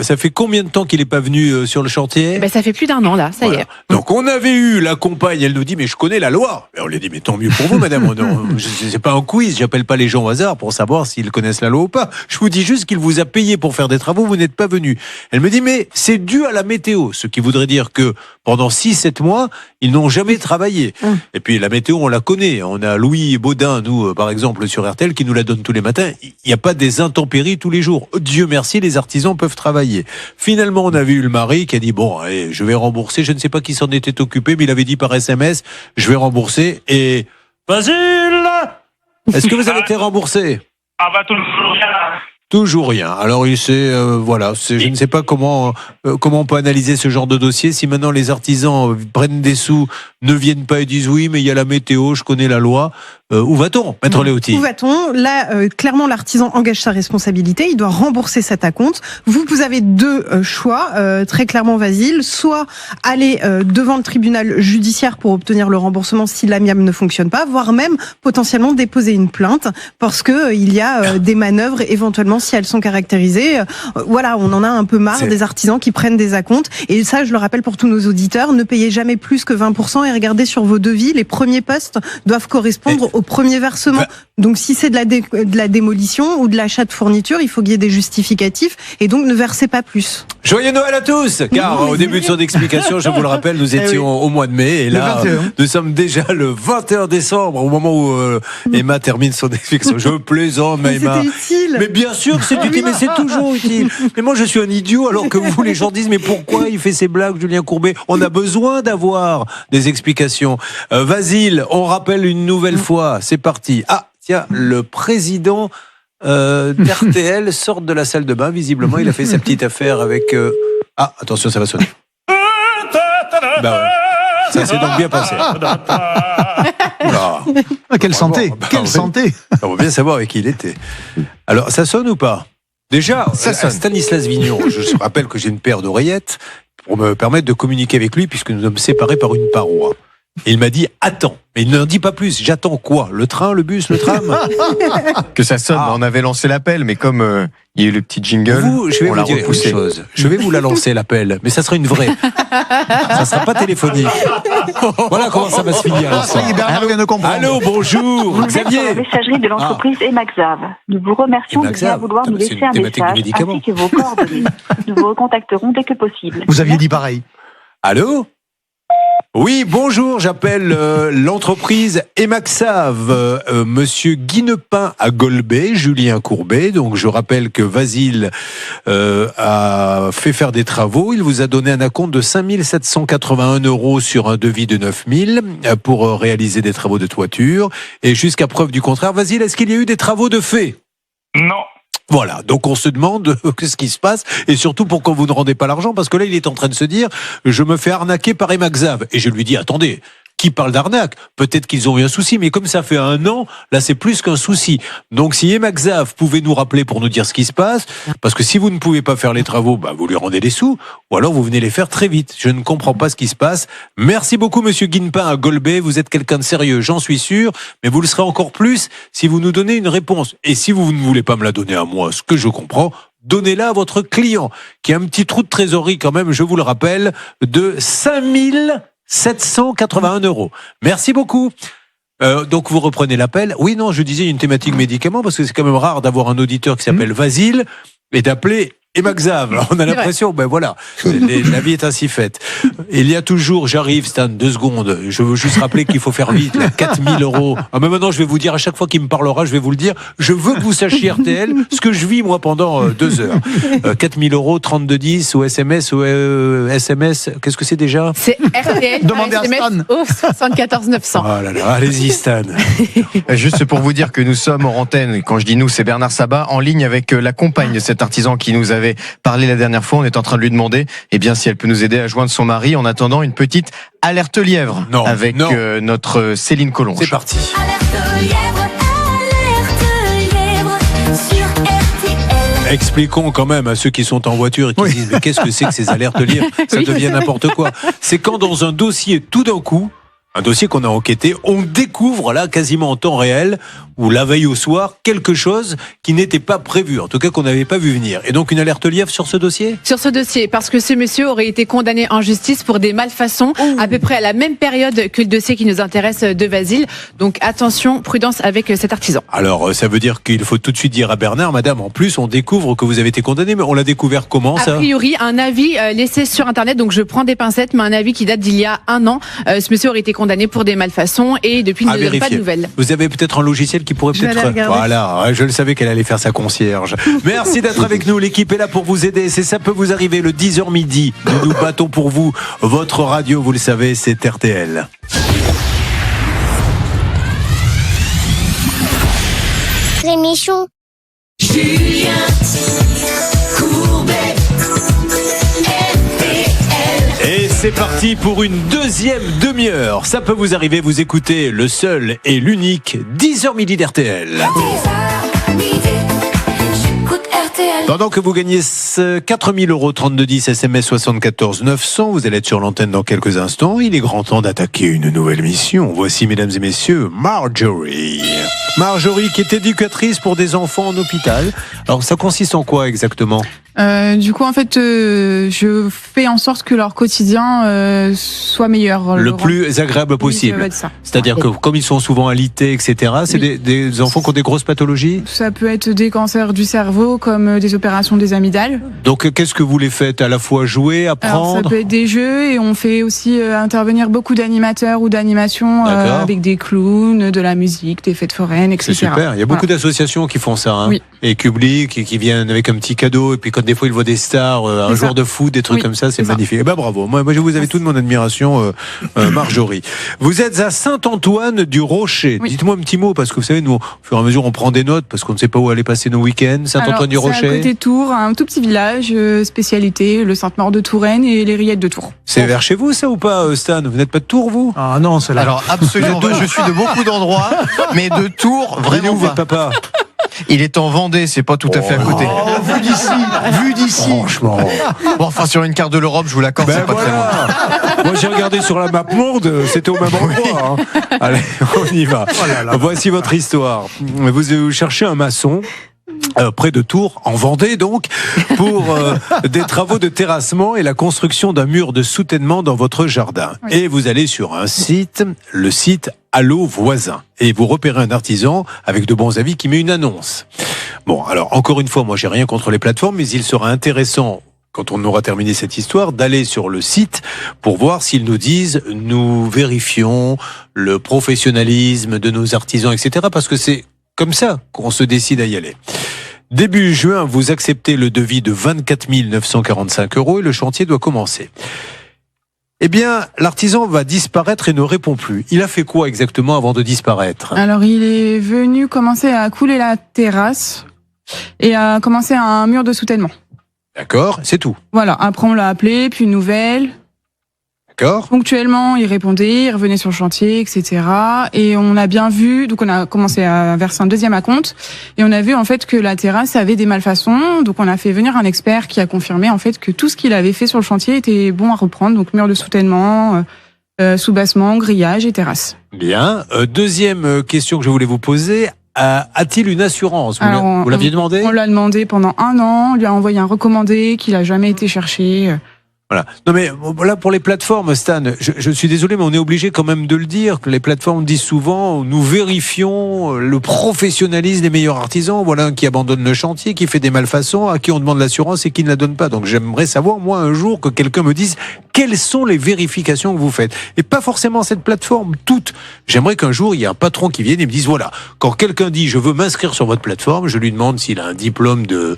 ça fait combien de temps qu'il n'est pas venu sur le chantier ? Ça fait plus d'1 an là, ça y est. Donc on avait eu la compagne, elle nous dit mais je connais la loi. Et on lui a dit mais tant mieux pour vous madame, c'est pas un quiz, j'appelle pas les gens au hasard pour savoir s'ils connaissent la loi ou pas. Je vous dis juste qu'il vous a payé pour faire des travaux, vous n'êtes pas venu. Elle me dit mais c'est dû à la météo, ce qui voudrait dire que pendant 6-7 mois, ils n'ont jamais travaillé. Et puis la météo, on la connaît. On a Louis Baudin, nous par exemple sur RTL, qui nous la donne tous les matins. Il n'y a pas des intempéries tous les jours. Dieu merci, les artisans peuvent travailler. Finalement, on a vu le mari qui a dit bon, allez, je vais rembourser. Je ne sais pas qui s'en était occupé, mais il avait dit par SMS, je vais rembourser. Et Vasile, est-ce que vous avez été remboursé ? Toujours rien. Toujours rien. Alors il sait, je ne sais pas comment on peut analyser ce genre de dossier. Si maintenant les artisans prennent des sous, ne viennent pas et disent oui, mais il y a la météo, je connais la loi. Où va-t-on, Maître Léoty ? Où va-t-on ? Là, clairement, l'artisan engage sa responsabilité. Il doit rembourser cet acompte. Vous avez deux choix, très clairement, Vasile. Soit aller devant le tribunal judiciaire pour obtenir le remboursement si l'amiable ne fonctionne pas, voire même potentiellement déposer une plainte parce que il y a des manœuvres éventuellement si elles sont caractérisées. Voilà, on en a un peu marre des artisans qui prennent des acomptes. Et ça, je le rappelle pour tous nos auditeurs, ne payez jamais plus que 20% et regardez sur vos devis, les premiers postes doivent correspondre au premier versement. Donc si c'est de la démolition ou de l'achat de fourniture, il faut qu'il y ait des justificatifs et donc ne versez pas plus. Joyeux Noël à tous, car au début de son explication, je vous le rappelle, nous étions au mois de mai et là, nous sommes déjà le 21 décembre, au moment où Emma termine son explication. Je plaisante, Emma. C'était utile. Mais bien sûr que c'est utile, mais c'est toujours utile. Mais moi, je suis un idiot, alors que vous, les gens disent, mais pourquoi il fait ces blagues, Julien Courbet? On a besoin d'avoir des explications. Vasile, on rappelle une nouvelle fois, c'est parti. Ah, tiens, le président d'RTL sort de la salle de bain, visiblement, il a fait sa petite affaire avec... Ah, attention, ça va sonner. Bah ouais. Ça s'est donc bien passé. Quelle santé, quelle santé. On va bien savoir avec qui il était. Alors, ça sonne ou pas? Déjà, ça sonne. Stanislas Vignon, je rappelle que j'ai une paire d'oreillettes pour me permettre de communiquer avec lui puisque nous sommes séparés par une paroi. Et il m'a dit, attends. Mais il ne dit pas plus. J'attends quoi? Le train, le bus, le tram? Que ça sonne. On avait lancé l'appel, mais comme il y a eu le petit jingle, je vais on vous l'a dire repoussé. une chose. Je vais vous la lancer, l'appel. Mais ça sera une vraie. Ça sera pas téléphonique. Voilà comment ça va se finir. Ça y est, Bernard vient de comprendre. Allô, bonjour. Vous êtes sur Xavier. la messagerie de l'entreprise Emaxav. Nous vous remercions de bien vouloir nous c'est laisser une un thématique message médicament. ainsi que vos coordonnées. Nous vous recontacterons dès que possible. Vous aviez dit pareil. Allô? Oui, bonjour, j'appelle l'entreprise Emaxav, monsieur Guinepin à Golbet, Julien Courbet. Donc je rappelle que Vasile a fait faire des travaux. Il vous a donné un acompte de 5 781 € sur un devis de 9 000 pour réaliser des travaux de toiture. Et jusqu'à preuve du contraire, Vasile, est-ce qu'il y a eu des travaux de fait? Non. Voilà, donc on se demande qu'est-ce qui se passe et surtout pourquoi vous ne rendez pas l'argent, parce que là il est en train de se dire je me fais arnaquer par Emaxav et je lui dis attendez, qui parle d'arnaque? Peut-être qu'ils ont eu un souci, mais comme ça fait 1 an, là c'est plus qu'un souci. Donc si Emaxav pouvait nous rappeler pour nous dire ce qui se passe, parce que si vous ne pouvez pas faire les travaux, bah vous lui rendez les sous, ou alors vous venez les faire très vite. Je ne comprends pas ce qui se passe. Merci beaucoup monsieur Guinepin à Golbet, vous êtes quelqu'un de sérieux, j'en suis sûr, mais vous le serez encore plus si vous nous donnez une réponse. Et si vous ne voulez pas me la donner à moi, ce que je comprends, donnez-la à votre client, qui a un petit trou de trésorerie quand même, je vous le rappelle, de 5 781 €. Merci beaucoup. Donc vous reprenez l'appel. Oui, non, je disais une thématique médicament parce que c'est quand même rare d'avoir un auditeur qui s'appelle Vasile et d'appeler Emaxav. On a l'impression, ben voilà, la vie est ainsi faite. Il y a toujours, j'arrive Stan, 2 secondes, je veux juste rappeler qu'il faut faire vite, là, 4 000 €. Ah, mais maintenant je vais vous dire, à chaque fois qu'il me parlera, je vais vous le dire, je veux que vous sachiez RTL, ce que je vis moi pendant 2 heures. 4 000 €, 3210 ou SMS, ou SMS, qu'est-ce que c'est déjà? C'est RTL, Demandez à SMS Stan. au 74 900. Oh là là, allez-y Stan. Juste pour vous dire que nous sommes en antenne, quand je dis nous, c'est Bernard Sabat, en ligne avec la compagne de cet artisan qui nous avait parlé la dernière fois. On est en train de lui demander si elle peut nous aider à joindre son mari. En attendant, une petite alerte lièvre avec notre Céline Collonge. C'est parti. Alerte lièvre sur RTL. Expliquons quand même à ceux qui sont en voiture et qui disent mais qu'est-ce que c'est que ces alertes lièvres? Ça devient n'importe quoi. C'est quand dans un dossier, tout d'un coup, un dossier qu'on a enquêté, on découvre là quasiment en temps réel ou la veille au soir quelque chose qui n'était pas prévu, en tout cas qu'on n'avait pas vu venir. Et donc une alerte lièvre sur ce dossier? Sur ce dossier, parce que ce monsieur aurait été condamné en justice pour des malfaçons à peu près à la même période que le dossier qui nous intéresse de Vasile. Donc attention, prudence avec cet artisan. Alors ça veut dire qu'il faut tout de suite dire à Bernard, madame, en plus on découvre que vous avez été condamné, mais on l'a découvert comment ça? A priori, un avis laissé sur Internet, donc je prends des pincettes, mais un avis qui date d'il y a 1 an. Ce monsieur aurait été condamné pour des malfaçons et depuis il ne donne pas de nouvelles. Vous avez peut-être un logiciel qui pourrait peut-être... Voilà, je le savais qu'elle allait faire sa concierge. Merci d'être avec nous, l'équipe est là pour vous aider. C'est Ça peut vous arriver le 10h midi. Nous nous battons pour vous. Votre radio, vous le savez, c'est RTL. Rémichon. Julien Courbet. Et c'est parti pour une deuxième demi-heure. Ça peut vous arriver, vous écoutez le seul et l'unique 10h midi d'RTL. 10h midi, j'écoute RTL. Pendant que vous gagnez 4 000 €, 3210 SMS 74 900, vous allez être sur l'antenne dans quelques instants. Il est grand temps d'attaquer une nouvelle mission. Voici, mesdames et messieurs, Marjorie. Marjorie, qui est éducatrice pour des enfants en hôpital. Alors, ça consiste en quoi exactement ? Du coup, en fait, je fais en sorte que leur quotidien soit meilleur. Le plus agréable possible. Oui, ça va être ça. C'est-à-dire que comme ils sont souvent alités, etc., c'est des enfants qui ont des grosses pathologies ? Ça peut être des cancers du cerveau, comme des opérations des amygdales. Donc, qu'est-ce que vous les faites ? À la fois jouer, apprendre ? Alors, ça peut être des jeux, et on fait aussi intervenir beaucoup d'animateurs ou d'animations avec des clowns, de la musique, des fêtes foraines, etc. C'est super. Il y a beaucoup d'associations qui font ça. Hein. Oui. Et Public, qui viennent avec un petit cadeau, et puis quand des fois ils voient des stars, un joueur de foot, des trucs comme ça, c'est magnifique. Eh ben bravo. Moi, je vous avez toute mon admiration, Marjorie. Vous êtes à Saint-Antoine du Rocher. Oui. Dites-moi un petit mot, parce que vous savez, nous, au fur et à mesure, on prend des notes, parce qu'on ne sait pas où aller passer nos week-ends. Saint-Antoine du Rocher. C'est à côté de Tours, un tout petit village, spécialité, le Sainte-Maure de Touraine et les Rillettes de Tours. C'est vers chez vous, ça, ou pas, Stan ? Vous n'êtes pas de Tours, vous ? Ah non, c'est là. Alors, absolument. Je suis de beaucoup d'endroits, mais de Tours, vraiment pas. Papa. Il est en Vendée, c'est pas tout à fait à côté. Oh, vu d'ici. Franchement. Bon, enfin, sur une carte de l'Europe, je vous l'accorde, c'est pas très loin. Moi, j'ai regardé sur la map monde, c'était au même endroit. Hein. Allez, on y va. Voici votre histoire. Vous cherchez un maçon. Près de Tours, en Vendée donc, pour des travaux de terrassement et la construction d'un mur de soutènement dans votre jardin. Oui. Et vous allez sur un site, le site Allo Voisin, et vous repérez un artisan avec de bons avis qui met une annonce. Bon, alors encore une fois, moi j'ai rien contre les plateformes, mais il sera intéressant, quand on aura terminé cette histoire, d'aller sur le site pour voir s'ils nous disent « nous vérifions le professionnalisme de nos artisans », etc. Parce que c'est comme ça qu'on se décide à y aller. Début juin, vous acceptez le devis de 24 945 € et le chantier doit commencer. Eh bien, l'artisan va disparaître et ne répond plus. Il a fait quoi exactement avant de disparaître ? Alors, il est venu commencer à couler la terrasse et à commencer un mur de soutènement. D'accord, c'est tout. Voilà, après on l'a appelé, puis une nouvelle. D'accord. Ponctuellement, il répondait, il revenait sur le chantier, etc. Et on a bien vu, donc on a commencé à verser un deuxième acompte, et on a vu en fait que la terrasse avait des malfaçons. Donc on a fait venir un expert qui a confirmé en fait que tout ce qu'il avait fait sur le chantier était bon à reprendre. Donc mur de soutènement, soubassement, grillage et terrasse. Bien. Deuxième question que je voulais vous poser. A-t-il une assurance ? Vous l'aviez demandé ? On l'a demandé pendant 1 an. On lui a envoyé un recommandé qui n'a jamais été cherché. Voilà. Non mais là pour les plateformes, Stan, je suis désolé, mais on est obligé quand même de le dire, que les plateformes disent souvent, nous vérifions le professionnalisme des meilleurs artisans. Voilà un qui abandonne le chantier, qui fait des malfaçons, à qui on demande l'assurance et qui ne la donne pas. Donc j'aimerais savoir, moi, un jour, que quelqu'un me dise quelles sont les vérifications que vous faites. Et pas forcément cette plateforme, toutes. J'aimerais qu'un jour, il y ait un patron qui vienne et me dise, voilà, quand quelqu'un dit, je veux m'inscrire sur votre plateforme, je lui demande s'il a un diplôme de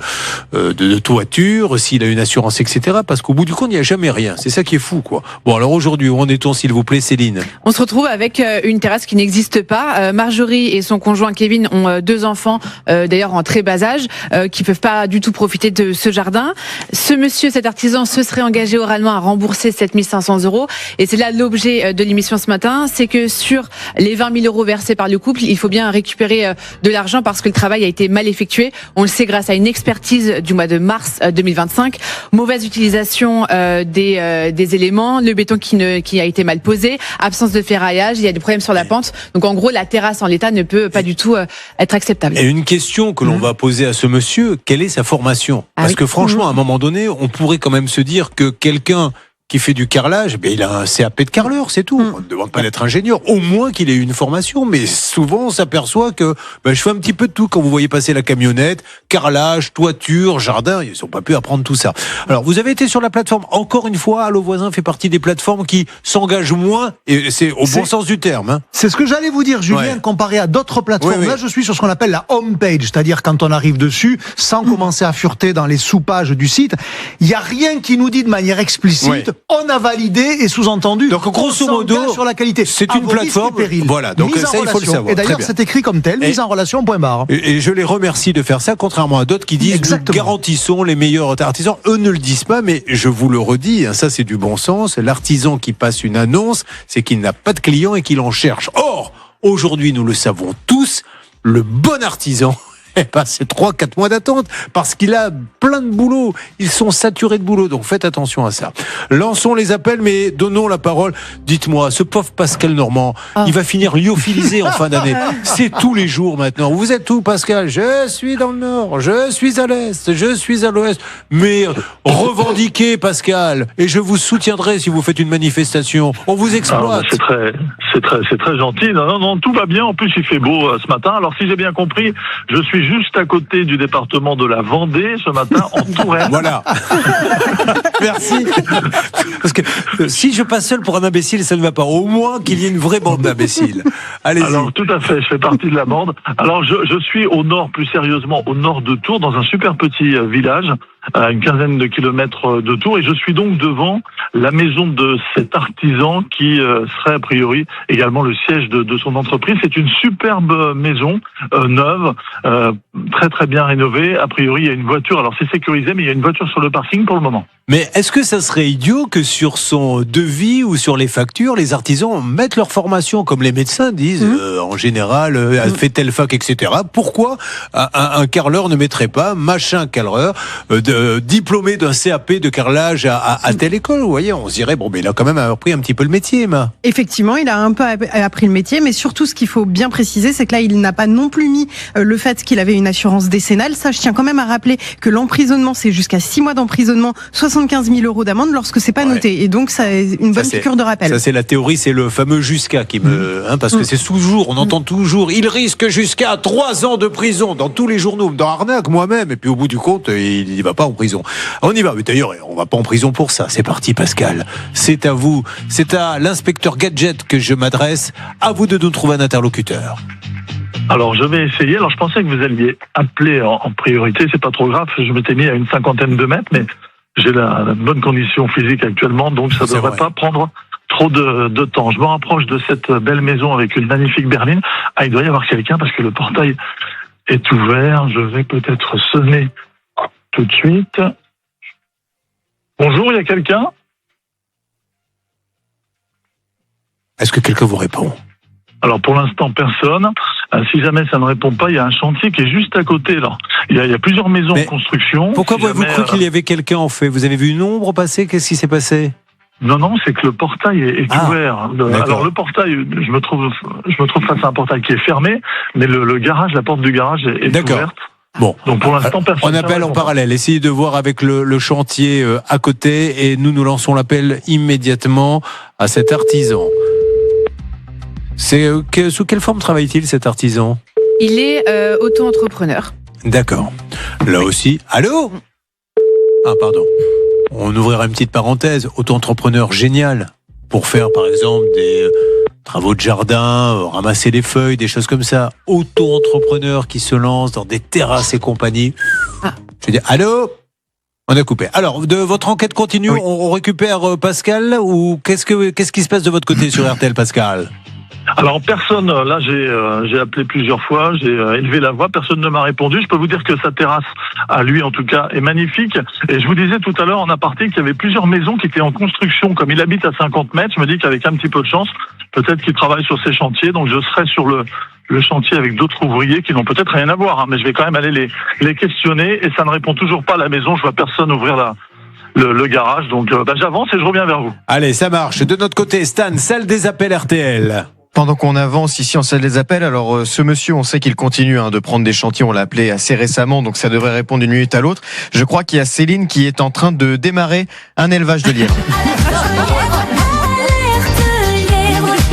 toiture, s'il a une assurance, etc. Parce qu'au bout du compte, il n'y a jamais rien. C'est ça qui est fou, quoi. Bon, alors aujourd'hui, où en est-on, s'il vous plaît, Céline ? On se retrouve avec une terrasse qui n'existe pas. Marjorie et son conjoint Kevin ont 2 enfants, d'ailleurs en très bas âge, qui peuvent pas du tout profiter de ce jardin. Ce monsieur, cet artisan, se serait engagé oralement à rembourser 7 500 €. Et c'est là l'objet de l'émission ce matin, c'est que sur les 20 000 € versés par le couple, il faut bien récupérer de l'argent parce que le travail a été mal effectué. On le sait grâce à une expertise du mois de mars 2025. Mauvaise utilisation des éléments, le béton qui a été mal posé, absence de ferraillage, il y a des problèmes sur la pente. Donc en gros, la terrasse en l'état ne peut pas du tout être acceptable. Et une question que l'on va poser à ce monsieur, quelle est sa formation ? Parce que franchement, à un moment donné, on pourrait quand même se dire que quelqu'un qui fait du carrelage, ben il a un CAP de carreleur, c'est tout. On ne demande pas d'être ingénieur, au moins qu'il ait une formation. Mais souvent, on s'aperçoit que je fais un petit peu de tout. Quand vous voyez passer la camionnette, carrelage, toiture, jardin, ils n'ont pas pu apprendre tout ça. Alors, vous avez été sur la plateforme. Encore une fois, Allo Voisin fait partie des plateformes qui s'engagent moins, et c'est au bon sens du terme. Hein. C'est ce que j'allais vous dire, Julien, comparé à d'autres plateformes. Oui. Là, je suis sur ce qu'on appelle la home page, c'est-à-dire quand on arrive dessus, sans commencer à fureter dans les sous-pages du site, il n'y a rien qui nous dit de manière explicite. On a validé et sous-entendu. Donc grosso modo, sur la qualité. C'est une plateforme. Voilà. Donc ça, il faut le savoir. Et d'ailleurs, c'est écrit comme tel, mise en relation. .barre. Et je les remercie de faire ça, contrairement à d'autres qui disent nous garantissons les meilleurs artisans. Eux ne le disent pas, mais je vous le redis. Ça, c'est du bon sens. L'artisan qui passe une annonce, c'est qu'il n'a pas de clients et qu'il en cherche. Or, aujourd'hui, nous le savons tous, le bon artisan, c'est 3-4 mois d'attente parce qu'il a plein de boulot. Ils sont saturés de boulot, donc faites attention à ça. Lançons les appels, mais donnons la parole. Dites-moi, ce pauvre Pascal Normand, il va finir lyophilisé en fin d'année. C'est tous les jours maintenant. Vous êtes où, Pascal? Je suis dans le Nord, je suis à l'Est, je suis à l'Ouest. Mais revendiquez, Pascal, et je vous soutiendrai si vous faites une manifestation. On vous exploite. C'est très gentil. Non, tout va bien. En plus, il fait beau ce matin. Alors, si j'ai bien compris, je suis juste à côté du département de la Vendée ce matin, en Touraine. Voilà. Merci. Parce que si je passe seul pour un imbécile, ça ne va pas. Au moins qu'il y ait une vraie bande d'imbéciles. Allez-y. Alors, tout à fait. Je fais partie de la bande. Alors, je suis au nord, plus sérieusement, au nord de Tours, dans un super petit village, à une quinzaine de kilomètres de Tours, et je suis donc devant la maison de cet artisan qui serait a priori également le siège de son entreprise. C'est une superbe maison neuve, très très bien rénovée. A priori, il y a une voiture, alors c'est sécurisé, mais il y a une voiture sur le parking pour le moment. Mais est-ce que ça serait idiot que sur son devis ou sur les factures, les artisans mettent leur formation, comme les médecins disent, en général, fait telle fac, etc. Pourquoi un carreleur ne mettrait pas machin carreleur diplômé d'un CAP de carrelage à telle école? Vous voyez, on se dirait, bon, mais il a quand même appris un petit peu le métier, Effectivement, il a un peu appris le métier, mais surtout, ce qu'il faut bien préciser, c'est que là, il n'a pas non plus mis le fait qu'il avait une assurance décennale. Ça, je tiens quand même à rappeler que l'emprisonnement, c'est jusqu'à 6 mois d'emprisonnement, 75 000 € d'amende lorsque c'est pas noté. Et donc, ça est une bonne piqûre de rappel. Ça, c'est la théorie, c'est le fameux jusqu'à qui me, parce que c'est toujours, on entend toujours, il risque jusqu'à 3 ans de prison dans tous les journaux, dans Arnaque, moi-même, et puis au bout du compte, il n'y va pas en prison. On y va, mais d'ailleurs, on va pas en prison pour ça. C'est parti, Pascal. C'est à vous, c'est à l'inspecteur Gadget que je m'adresse. À vous de nous trouver un interlocuteur. Alors, je vais essayer. Alors, je pensais que vous alliez appeler en priorité. C'est pas trop grave. Je m'étais mis à une 50aine de mètres, mais j'ai la bonne condition physique actuellement, donc ça devrait pas prendre trop de temps. Je me rapproche de cette belle maison avec une magnifique berline. Ah, il doit y avoir quelqu'un parce que le portail est ouvert. Je vais peut-être sonner tout de suite. Bonjour, il y a quelqu'un? Est-ce que quelqu'un vous répond? Alors pour l'instant personne. Si jamais ça ne répond pas, il y a un chantier qui est juste à côté là. Il y a plusieurs maisons en construction. Pourquoi avez-vous cru qu'il y avait quelqu'un en fait? Vous avez vu une ombre passer? Qu'est-ce qui s'est passé? Non, c'est que le portail est ouvert. Alors le portail, je me trouve face à un portail qui est fermé, mais le garage, la porte du garage est ouverte. Bon, donc pour l'instant personne. On appelle en parallèle. Essayez de voir avec le chantier à côté et nous lançons l'appel immédiatement à cet artisan. Sous quelle forme travaille-t-il cet artisan? Il est auto-entrepreneur. D'accord. Là aussi. Allô? Ah pardon. On ouvrira une petite parenthèse. Auto-entrepreneur génial pour faire par exemple des travaux de jardin, ramasser des feuilles, des choses comme ça. Auto-entrepreneur qui se lance dans des terrasses et compagnie. Je dis allô? On a coupé. Alors, de votre enquête continue, on récupère Pascal ou qu'est-ce qui se passe de votre côté sur RTL, Pascal? Alors personne, là j'ai appelé plusieurs fois, j'ai élevé la voix, personne ne m'a répondu. Je peux vous dire que sa terrasse, à lui en tout cas, est magnifique. Et je vous disais tout à l'heure en aparté qu'il y avait plusieurs maisons qui étaient en construction. Comme il habite à 50 mètres, je me dis qu'avec un petit peu de chance, peut-être qu'il travaille sur ces chantiers. Donc je serai sur le chantier avec d'autres ouvriers qui n'ont peut-être rien à voir. Mais je vais quand même aller les questionner. Et ça ne répond toujours pas à la maison. Je vois personne ouvrir le garage. Donc j'avance et je reviens vers vous. Allez, ça marche. De notre côté, Stan, salle des appels RTL. Pendant qu'on avance ici en salle des appels, alors ce monsieur, on sait qu'il continue de prendre des chantiers, on l'a appelé assez récemment, donc ça devrait répondre d'une minute à l'autre. Je crois qu'il y a Céline qui est en train de démarrer un élevage de lièvres.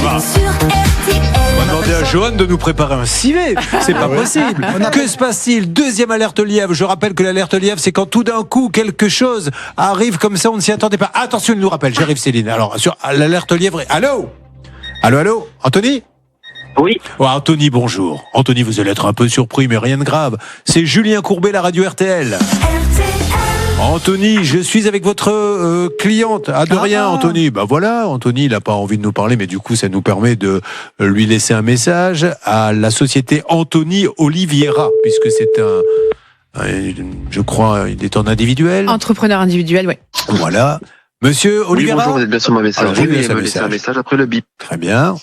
On va demander à Johan de nous préparer un civet, c'est pas possible. Que se passe-t-il? Deuxième alerte lièvre. Je rappelle que l'alerte lièvre, c'est quand tout d'un coup quelque chose arrive comme ça, on ne s'y attendait pas. Attention, il nous rappelle, j'arrive Céline. Alors sur l'alerte lièvre, allô? Allô, Anthony? Oui. Oh, Anthony, bonjour. Anthony, vous allez être un peu surpris, mais rien de grave. C'est Julien Courbet, la radio RTL. Anthony, je suis avec votre cliente. Ah, de rien, Anthony. Bah voilà, Anthony, il n'a pas envie de nous parler, mais du coup, ça nous permet de lui laisser un message à la société Anthony Oliveira, puisque c'est je crois, il est en individuel. Entrepreneur individuel, oui. Voilà. Monsieur Oliveira. Oui, bonjour, vous êtes bien sur mon message. Alors, Veuillez me laisser un message après le bip. Très bien.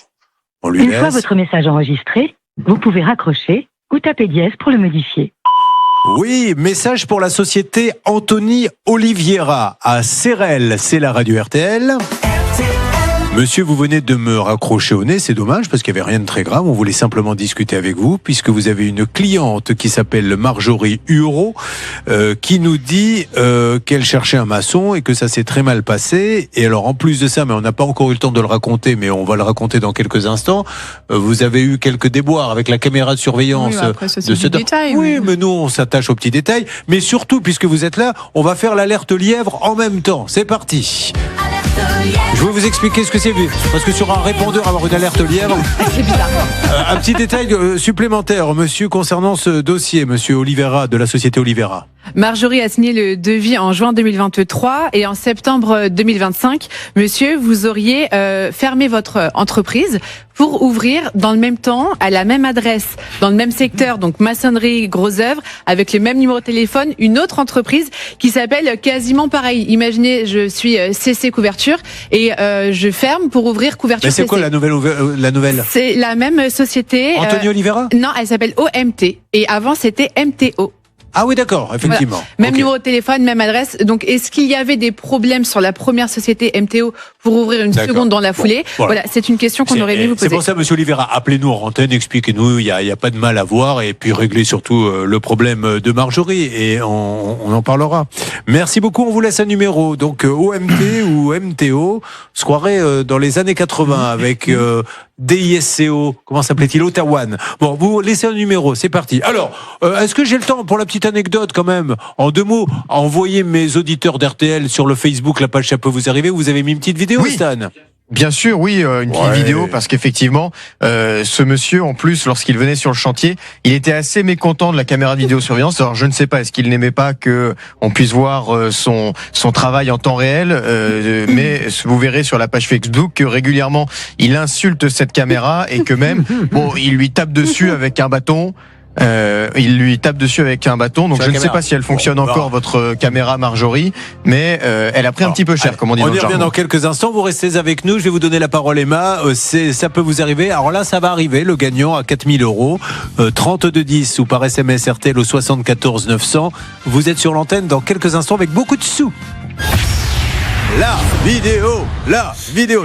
On lui Une laisse. fois votre message enregistré, vous pouvez raccrocher ou tapez dièse pour le modifier. Oui, message pour la société Anthony Oliveira à Sérel, c'est la radio RTL. Monsieur, vous venez de me raccrocher au nez, c'est dommage parce qu'il n'y avait rien de très grave, on voulait simplement discuter avec vous puisque vous avez une cliente qui s'appelle Marjorie Hureau qui nous dit qu'elle cherchait un maçon et que ça s'est très mal passé. Et alors en plus de ça, mais on n'a pas encore eu le temps de le raconter, mais on va le raconter dans quelques instants, vous avez eu quelques déboires avec la caméra de surveillance après, ça, c'est de du ce détail, Oui, mais nous on s'attache aux petits détails, mais surtout puisque vous êtes là, on va faire l'alerte lièvre en même temps. C'est parti. Je vais vous expliquer ce que c'est, parce que sur un répondeur, avoir une alerte lièvre, C'est bizarre. un petit détail supplémentaire, monsieur, concernant ce dossier, monsieur Oliveira, de la société Oliveira. Marjorie a signé le devis en juin 2023 et en septembre 2025, monsieur, vous auriez fermé votre entreprise pour ouvrir dans le même temps, à la même adresse, dans le même secteur, donc maçonnerie, gros œuvres, avec le même numéro de téléphone, une autre entreprise qui s'appelle quasiment pareil. Imaginez, je suis CC Couverture et je ferme pour ouvrir Couverture Mais c'est CC. quoi la nouvelle C'est la même société. Anthony Oliveira ? Non, elle s'appelle OMT et avant c'était MTO. Ah oui, d'accord, effectivement. Voilà. Même numéro de téléphone, même adresse. Donc, est-ce qu'il y avait des problèmes sur la première société MTO pour ouvrir une seconde dans la foulée ? Voilà, c'est une question qu'on aurait dû vous poser. C'est pour ça, monsieur Oliveira, appelez-nous en antenne, expliquez-nous, il y a pas de mal à voir, et puis réglez surtout le problème de Marjorie, et on en parlera. Merci beaucoup, on vous laisse un numéro. Donc, OMT ou MTO, se croirait dans les années 80 avec DISCO, comment s'appelait-il, Otawan. Bon, vous laissez un numéro, c'est parti. Alors, est-ce que j'ai le temps pour la petite anecdote quand même, en 2 mots, à envoyer mes auditeurs d'RTL sur le Facebook, la page Ça peut vous arriver, vous avez mis une petite vidéo, Stan ? Bien sûr, oui, une petite vidéo, parce qu'effectivement, ce monsieur, en plus, lorsqu'il venait sur le chantier, il était assez mécontent de la caméra de vidéosurveillance. Alors, je ne sais pas, est-ce qu'il n'aimait pas que on puisse voir son travail en temps réel, mais vous verrez sur la page Facebook que régulièrement, il insulte cette caméra et que même, bon, il lui tape dessus avec un bâton. Donc je ne sais pas si elle fonctionne encore, votre caméra Marjorie, mais elle a pris un petit peu cher, comme on dit dans le jargon. On y revient dans quelques instants, vous restez avec nous, je vais vous donner la parole, Emma. Ça peut vous arriver. Alors là, ça va arriver, le gagnant à 4 000 €, 3210 ou par SMS RTL au 74 900. Vous êtes sur l'antenne dans quelques instants avec beaucoup de sous. La vidéo.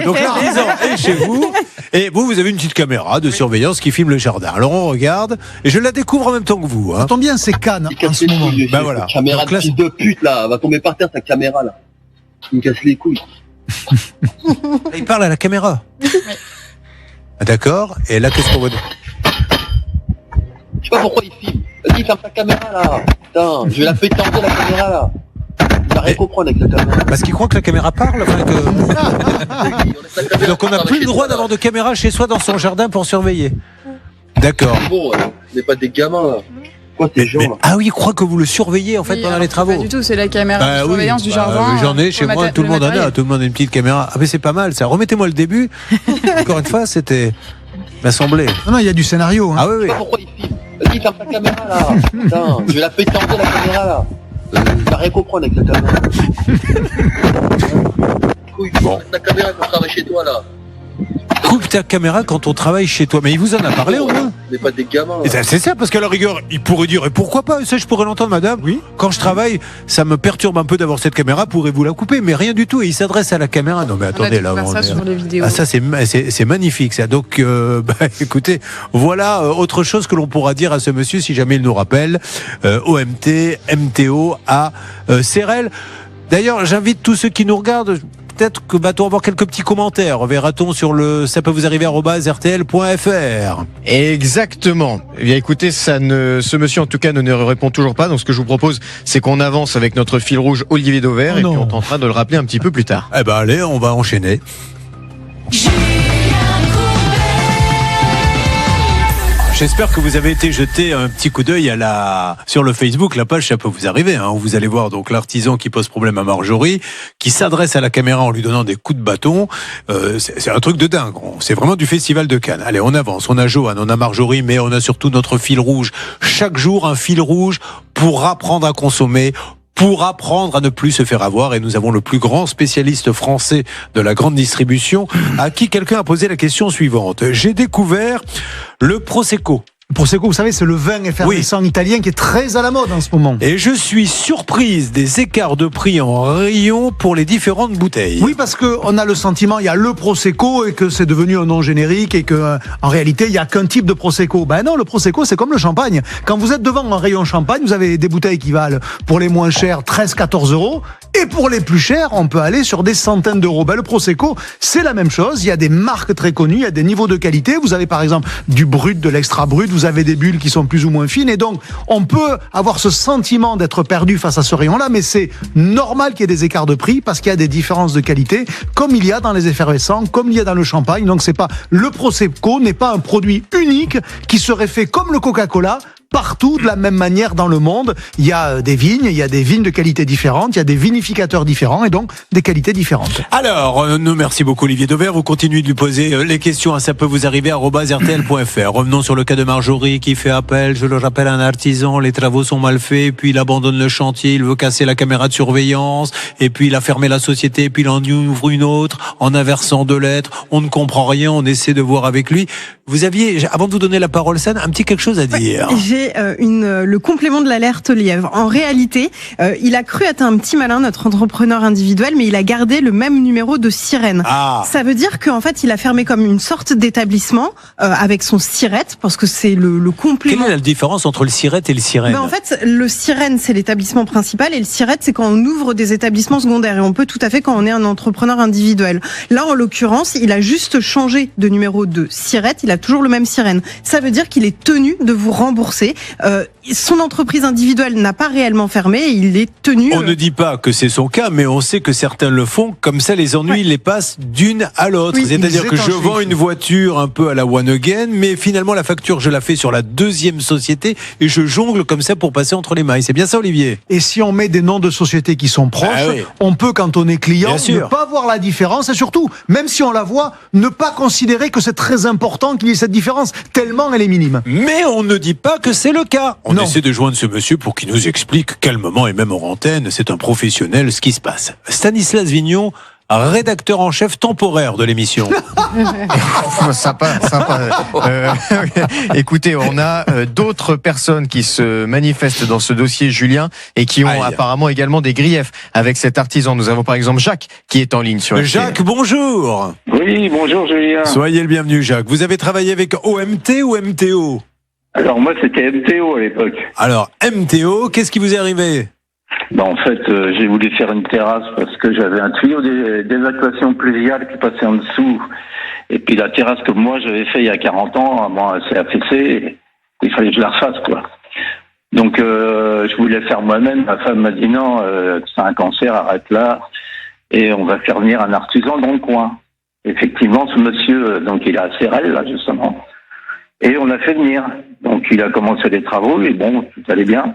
Donc l'artisan est chez vous et vous avez une petite caméra de surveillance qui filme le jardin. Alors on regarde et je la découvre en même temps que vous. Ça tombe bien, c'est Cannes en ce moment. Ben voilà. Caméra de fils de pute là, va tomber par terre ta caméra là. Il me casse les couilles. Il parle à la caméra. Ah, d'accord. Et là, qu'est-ce qu'on voit ? Je sais pas pourquoi il filme. Vas-y, ferme ta caméra là. Putain, je vais la péter en deux la caméra là. Il va rien comprendre avec la caméra. Parce qu'il croit que la caméra parle. Enfin, que... Donc on n'a plus le droit d'avoir de caméra chez soi dans son jardin pour surveiller. D'accord. Bon, on n'est pas des gamins là. Quoi ces gens là ? Ah oui, il croit que vous le surveillez en fait pendant les travaux. Pas du tout, c'est la caméra de surveillance du jardin. J'en ai chez moi, tout le monde en a. Tout le monde a une petite caméra. Ah mais c'est pas mal ça. Remettez-moi le début. Encore une fois, c'était... m'a semblé. Non, il y a du scénario. Hein. Ah oui, oui. Je sais pas pourquoi il filme. Vas-y, ferme ta caméra là. Putain, je vais la péter en deux la caméra là. Il va rien comprendre avec la caméra. Coupe ta caméra quand on travaille chez toi là. Coupe ta caméra quand on travaille chez toi. Mais il vous en a parlé au moins. On n'est pas des gamins. C'est ça, parce qu'à la rigueur, il pourrait dire, et pourquoi pas, ça je pourrais l'entendre madame, oui. Quand je travaille, ça me perturbe un peu d'avoir cette caméra, pourrez-vous la couper? Mais rien du tout, et il s'adresse à la caméra. Non mais attendez, là, ça sur les vidéos. Ah ça c'est magnifique ça. Donc écoutez, voilà autre chose que l'on pourra dire à ce monsieur si jamais il nous rappelle. OMT, MTO à Sérel. D'ailleurs, j'invite tous ceux qui nous regardent, peut-être que va-t-on avoir quelques petits commentaires. Verra-t-on sur le ça peut vous arriver @rtl.fr. Exactement. Eh bien, écoutez, ce monsieur en tout cas ne répond toujours pas. Donc ce que je vous propose, c'est qu'on avance avec notre fil rouge Olivier Dauvert et puis on tentera de le rappeler un petit peu plus tard. Eh ben allez, on va enchaîner. J'espère que vous avez été jeté un petit coup d'œil sur le Facebook, la page ça peut vous arriver. Hein, où vous allez voir donc l'artisan qui pose problème à Marjorie, qui s'adresse à la caméra en lui donnant des coups de bâton. C'est un truc de dingue. C'est vraiment du festival de Cannes. Allez, on avance. On a Johan, on a Marjorie, mais on a surtout notre fil rouge. Chaque jour, un fil rouge pour apprendre à consommer, pour apprendre à ne plus se faire avoir. Et nous avons le plus grand spécialiste français de la grande distribution, à qui quelqu'un a posé la question suivante. J'ai découvert le Prosecco. Prosecco, vous savez, c'est le vin effervescent italien qui est très à la mode en ce moment. Et je suis surprise des écarts de prix en rayon pour les différentes bouteilles. Oui, parce qu'on a le sentiment, il y a le Prosecco et que c'est devenu un nom générique et que en réalité, il n'y a qu'un type de Prosecco. Ben non, le Prosecco, c'est comme le champagne. Quand vous êtes devant un rayon champagne, vous avez des bouteilles qui valent, pour les moins chers, 13-14 €. Et pour les plus chers, on peut aller sur des centaines d'euros. Ben, le Prosecco, c'est la même chose. Il y a des marques très connues, il y a des niveaux de qualité. Vous avez par exemple du brut, de l'extra brut, vous avez des bulles qui sont plus ou moins fines. Et donc, on peut avoir ce sentiment d'être perdu face à ce rayon-là, mais c'est normal qu'il y ait des écarts de prix parce qu'il y a des différences de qualité, comme il y a dans les effervescents, comme il y a dans le champagne. Donc, c'est pas, le Prosecco n'est pas un produit unique qui serait fait comme le Coca-Cola, partout de la même manière dans le monde. Il y a des vignes, il y a des vignes de qualité différentes, il y a des vinificateurs différents et donc des qualités différentes. Alors, nous merci beaucoup Olivier Dauvert. Vous continuez de lui poser les questions. Ça peut vous arriver @rtl.fr. Revenons sur le cas de Marjorie qui fait appel. Je le rappelle, un artisan. Les travaux sont mal faits. Puis il abandonne le chantier. Il veut casser la caméra de surveillance. Et puis il a fermé la société. Puis il en ouvre une autre en inversant 2 lettres. On ne comprend rien. On essaie de voir avec lui. Vous aviez, avant de vous donner la parole, San, un petit quelque chose à dire. J'ai le complément de l'alerte lièvre. En réalité, il a cru être un petit malin, notre entrepreneur individuel, mais il a gardé le même numéro de sirène. Ça veut dire qu'en fait, il a fermé comme une sorte d'établissement avec son sirette, parce que c'est le complément. Quelle est la différence entre le sirette et le sirène? En fait, le sirène, c'est l'établissement principal, et le sirette, c'est quand on ouvre des établissements secondaires. Et on peut tout à fait quand on est un entrepreneur individuel. Là, en l'occurrence, il a juste changé de numéro de sirette. Il a toujours le même sirène. Ça veut dire qu'il est tenu de vous rembourser. Son entreprise individuelle n'a pas réellement fermé, il est tenu... On ne dit pas que c'est son cas, mais on sait que certains le font. Comme ça, les ennuis les passent d'une à l'autre. Oui, c'est-à-dire que je vends une voiture un peu à la one again, mais finalement, la facture, je la fais sur la deuxième société et je jongle comme ça pour passer entre les mailles. C'est bien ça, Olivier? Et si on met des noms de sociétés qui sont proches, on peut, quand on est client, ne pas voir la différence et surtout, même si on la voit, ne pas considérer que c'est très important qu'il y ait cette différence, tellement elle est minime. Mais on ne dit pas que c'est le cas. On essaie de joindre ce monsieur pour qu'il nous explique calmement et même en antenne, c'est un professionnel, ce qui se passe. Stanislas Vignon, rédacteur en chef temporaire de l'émission. Sympa. Écoutez, on a d'autres personnes qui se manifestent dans ce dossier, Julien, et qui ont apparemment également des griefs avec cet artisan. Nous avons par exemple Jacques qui est en ligne sur RTL. Jacques, bonjour. Oui, bonjour Julien. Soyez le bienvenu, Jacques. Vous avez travaillé avec OMT ou MTO? Alors moi, c'était MTO à l'époque. Alors, MTO, qu'est-ce qui vous est arrivé? En fait, j'ai voulu faire une terrasse parce que j'avais un tuyau d'évacuation pluviale qui passait en dessous. Et puis la terrasse que moi j'avais fait il y a 40 ans, bon, elle s'est affaissée. Il fallait que je la refasse, quoi. Donc, je voulais faire moi-même. Ma femme m'a dit non, c'est un cancer, arrête là. Et on va faire venir un artisan dans le coin. Effectivement, ce monsieur, donc il est à Sérel, là, justement. Et on l'a fait venir. Donc il a commencé les travaux et bon, tout allait bien.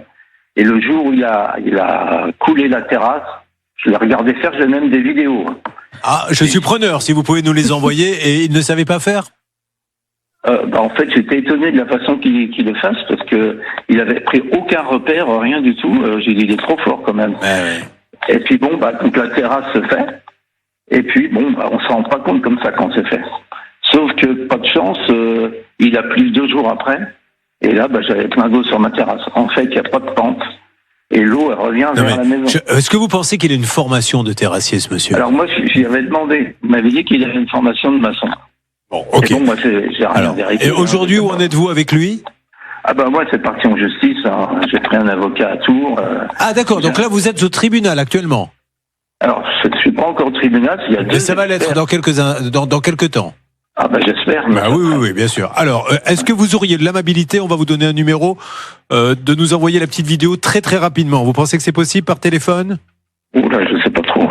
Et le jour où il a coulé la terrasse, je l'ai regardé faire, j'ai même des vidéos. Ah, je suis preneur, si vous pouvez nous les envoyer. Et il ne savait pas faire? En fait, j'étais étonné de la façon qu'il le fasse parce que il avait pris aucun repère, rien du tout. J'ai dit, il est trop fort quand même. Et puis bon, donc la terrasse se fait. Et puis bon, on s'en rend pas compte comme ça quand c'est fait. Sauf que, pas de chance, il a plu 2 jours après. Et là, j'avais plein d'eau sur ma terrasse. En fait, il n'y a pas de pente. Et l'eau, elle revient vers la maison. Est-ce que vous pensez qu'il a une formation de terrassier, ce monsieur? Alors moi, j'y avais demandé. Il m'avait dit qu'il avait une formation de maçon. Bon, ok. Et bon, moi, j'ai rien vérifié. Et aujourd'hui, où en êtes-vous avec lui? Moi, c'est parti en justice. Hein. J'ai pris un avocat à Tours. Ah, d'accord. Donc là, vous êtes au tribunal actuellement? Alors, je ne suis pas encore au tribunal. Mais ça va l'être dans quelques temps. J'espère. Oui, bien sûr. Alors, est-ce que vous auriez de l'amabilité, on va vous donner un numéro, de nous envoyer la petite vidéo très très rapidement? Vous pensez que c'est possible par téléphone? Oula, je sais pas trop.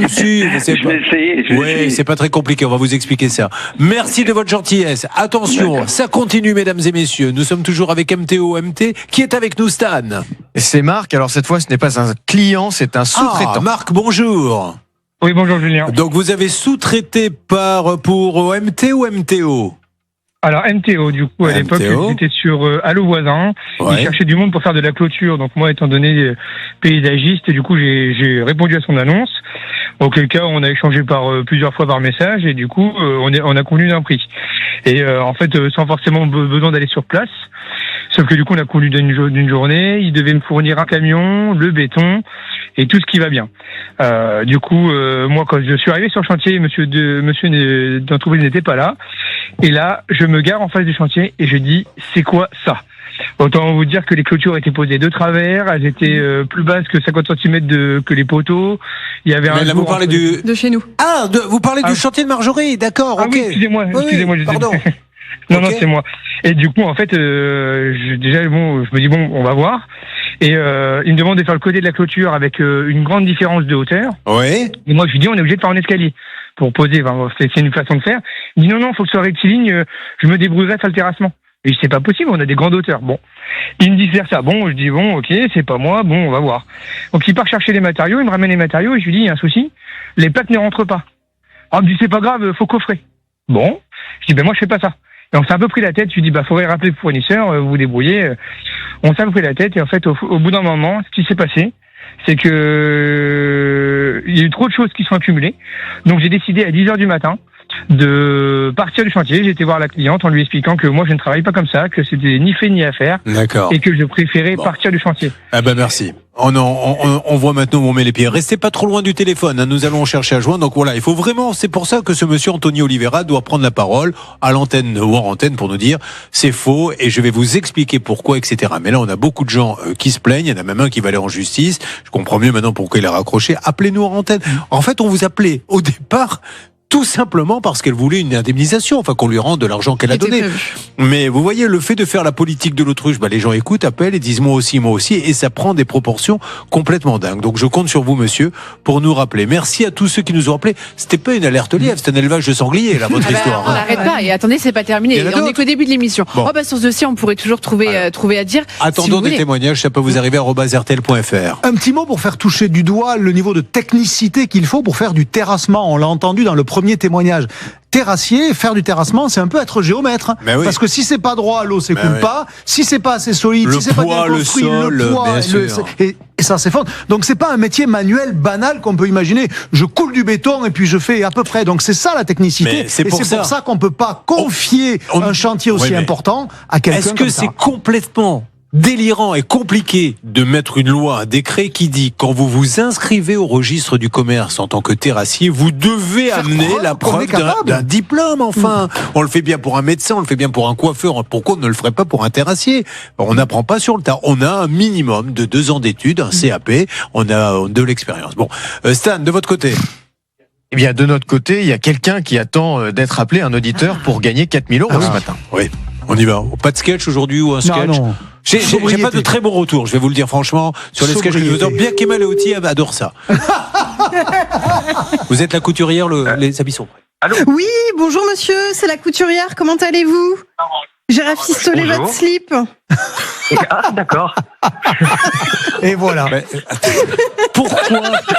Si, je vais essayer. Oui, c'est pas très compliqué, on va vous expliquer ça. Merci de votre gentillesse. Attention, ça continue, mesdames et messieurs. Nous sommes toujours avec MTO-MT. Qui est avec nous, Stan? C'est Marc. Alors cette fois, ce n'est pas un client, c'est un sous-traitant. Marc, bonjour. Oui, bonjour Julien. Donc vous avez sous-traité pour OMT ou MTO? Alors MTO, du coup, à l'époque, j'étais sur Allo Voisin. Il cherchait du monde pour faire de la clôture. Donc moi, étant donné paysagiste, du coup, j'ai répondu à son annonce. Auquel cas, on a échangé plusieurs fois par message et du coup, on a convenu d'un prix. Et en fait, sans forcément besoin d'aller sur place. Sauf que du coup, on a convenu d'une journée. Il devait me fournir un camion, le béton et tout ce qui va bien. Du coup, moi, quand je suis arrivé sur le chantier, monsieur d'entreprise n'était pas là. Et là, je me gare en face du chantier et je dis, c'est quoi ça? Autant vous dire que les clôtures étaient posées de travers, elles étaient plus basses que 50 cm que les poteaux. Il y avait là, vous parlez de chez nous. Ah, vous parlez du chantier de Marjorie, d'accord, ok. Oui, excusez-moi, pardon. Non, c'est moi. Et du coup, en fait, je me dis, on va voir. Et il me demande de faire le côté de la clôture avec une grande différence de hauteur. Oui. Et moi, je lui dis, on est obligé de faire un escalier pour poser. Enfin, c'est une façon de faire. Il dit, non, faut que ce soit rectiligne, je me débrouillerai faire le terrassement. Et c'est pas possible, on a des grandes hauteurs. Bon. Il me dit faire ça. Bon, je dis, bon, ok, c'est pas moi, bon, on va voir. Donc il part chercher les matériaux, il me ramène les matériaux et je lui dis, il y a un souci, les plaques ne rentrent pas. Alors il me dit, c'est pas grave, faut coffrer. Bon. Je dis, moi je fais pas ça. Et on s'est un peu pris la tête, je lui dis, faudrait rappeler le fournisseur, vous vous débrouillez. On s'est un peu pris la tête et en fait, au bout d'un moment, ce qui s'est passé, c'est que il y a eu trop de choses qui sont accumulées. Donc j'ai décidé à 10h du matin de partir du chantier. J'ai été voir la cliente en lui expliquant que moi je ne travaille pas comme ça, que c'était ni fait ni à faire. D'accord. Et que je préférais partir du chantier. Ah ben merci. On voit maintenant où on met les pieds. Restez pas trop loin du téléphone, hein. Nous allons chercher à joindre. Donc voilà, il faut vraiment, c'est pour ça que ce monsieur Anthony Oliveira doit prendre la parole à l'antenne ou en antenne pour nous dire c'est faux et je vais vous expliquer pourquoi, etc. Mais là, on a beaucoup de gens qui se plaignent. Il y en a même un qui va aller en justice. Je comprends mieux maintenant pourquoi il a raccroché. Appelez-nous en antenne. En fait, on vous appelait au départ tout simplement parce qu'elle voulait une indemnisation, enfin qu'on lui rende de l'argent qu'elle a donné. Mais vous voyez, le fait de faire la politique de l'autruche, les gens écoutent, appellent et disent moi aussi, et ça prend des proportions complètement dingues. Donc je compte sur vous, monsieur, pour nous rappeler. Merci à tous ceux qui nous ont appelés. C'était pas une alerte lièvre, c'était un élevage de sangliers, là, votre histoire. On n'arrête pas, et attendez, c'est pas terminé. On est qu'au début de l'émission. Bon. Sur ce dossier, on pourrait toujours trouver à dire. Attendons des témoignages, ça peut vous arriver à @rtl.fr. Un petit mot pour faire toucher du doigt le niveau de technicité qu'il faut pour faire du terrassement. On l'a entendu dans le premier témoignage. Terrassier, faire du terrassement, c'est un peu être géomètre. Oui. Parce que si c'est pas droit, l'eau s'écoule pas. Si c'est pas assez solide, si c'est pas bien construit, le poids, et ça s'effondre. Donc c'est pas un métier manuel banal qu'on peut imaginer. Je coule du béton et puis je fais à peu près. Donc c'est ça la technicité. C'est pour ça qu'on peut pas confier un chantier aussi important à quelqu'un. Est-ce que c'est complètement délirant et compliqué de mettre une loi, un décret qui dit quand vous vous inscrivez au registre du commerce en tant que terrassier, vous devez amener la preuve d'un diplôme, enfin. On le fait bien pour un médecin, on le fait bien pour un coiffeur, pourquoi on ne le ferait pas pour un terrassier? On n'apprend pas sur le tas. On a un minimum de 2 ans d'études, un CAP, on a de l'expérience. Bon, Stan, de votre côté? Eh bien, de notre côté, il y a quelqu'un qui attend d'être appelé, un auditeur, pour gagner 4 000 € ce matin. Oui, on y va. Pas de sketch aujourd'hui ou un sketch? Non. J'ai pas de très bons retours, je vais vous le dire franchement, sur les sketchs que je vous donne. Bien qu'Emma Leotti adore ça. Vous êtes la couturière, les habits sont prêts. Allô? Oui, bonjour monsieur, c'est la couturière, comment allez-vous? J'ai rafistolé votre slip. Ah, d'accord. Et voilà. Pourquoi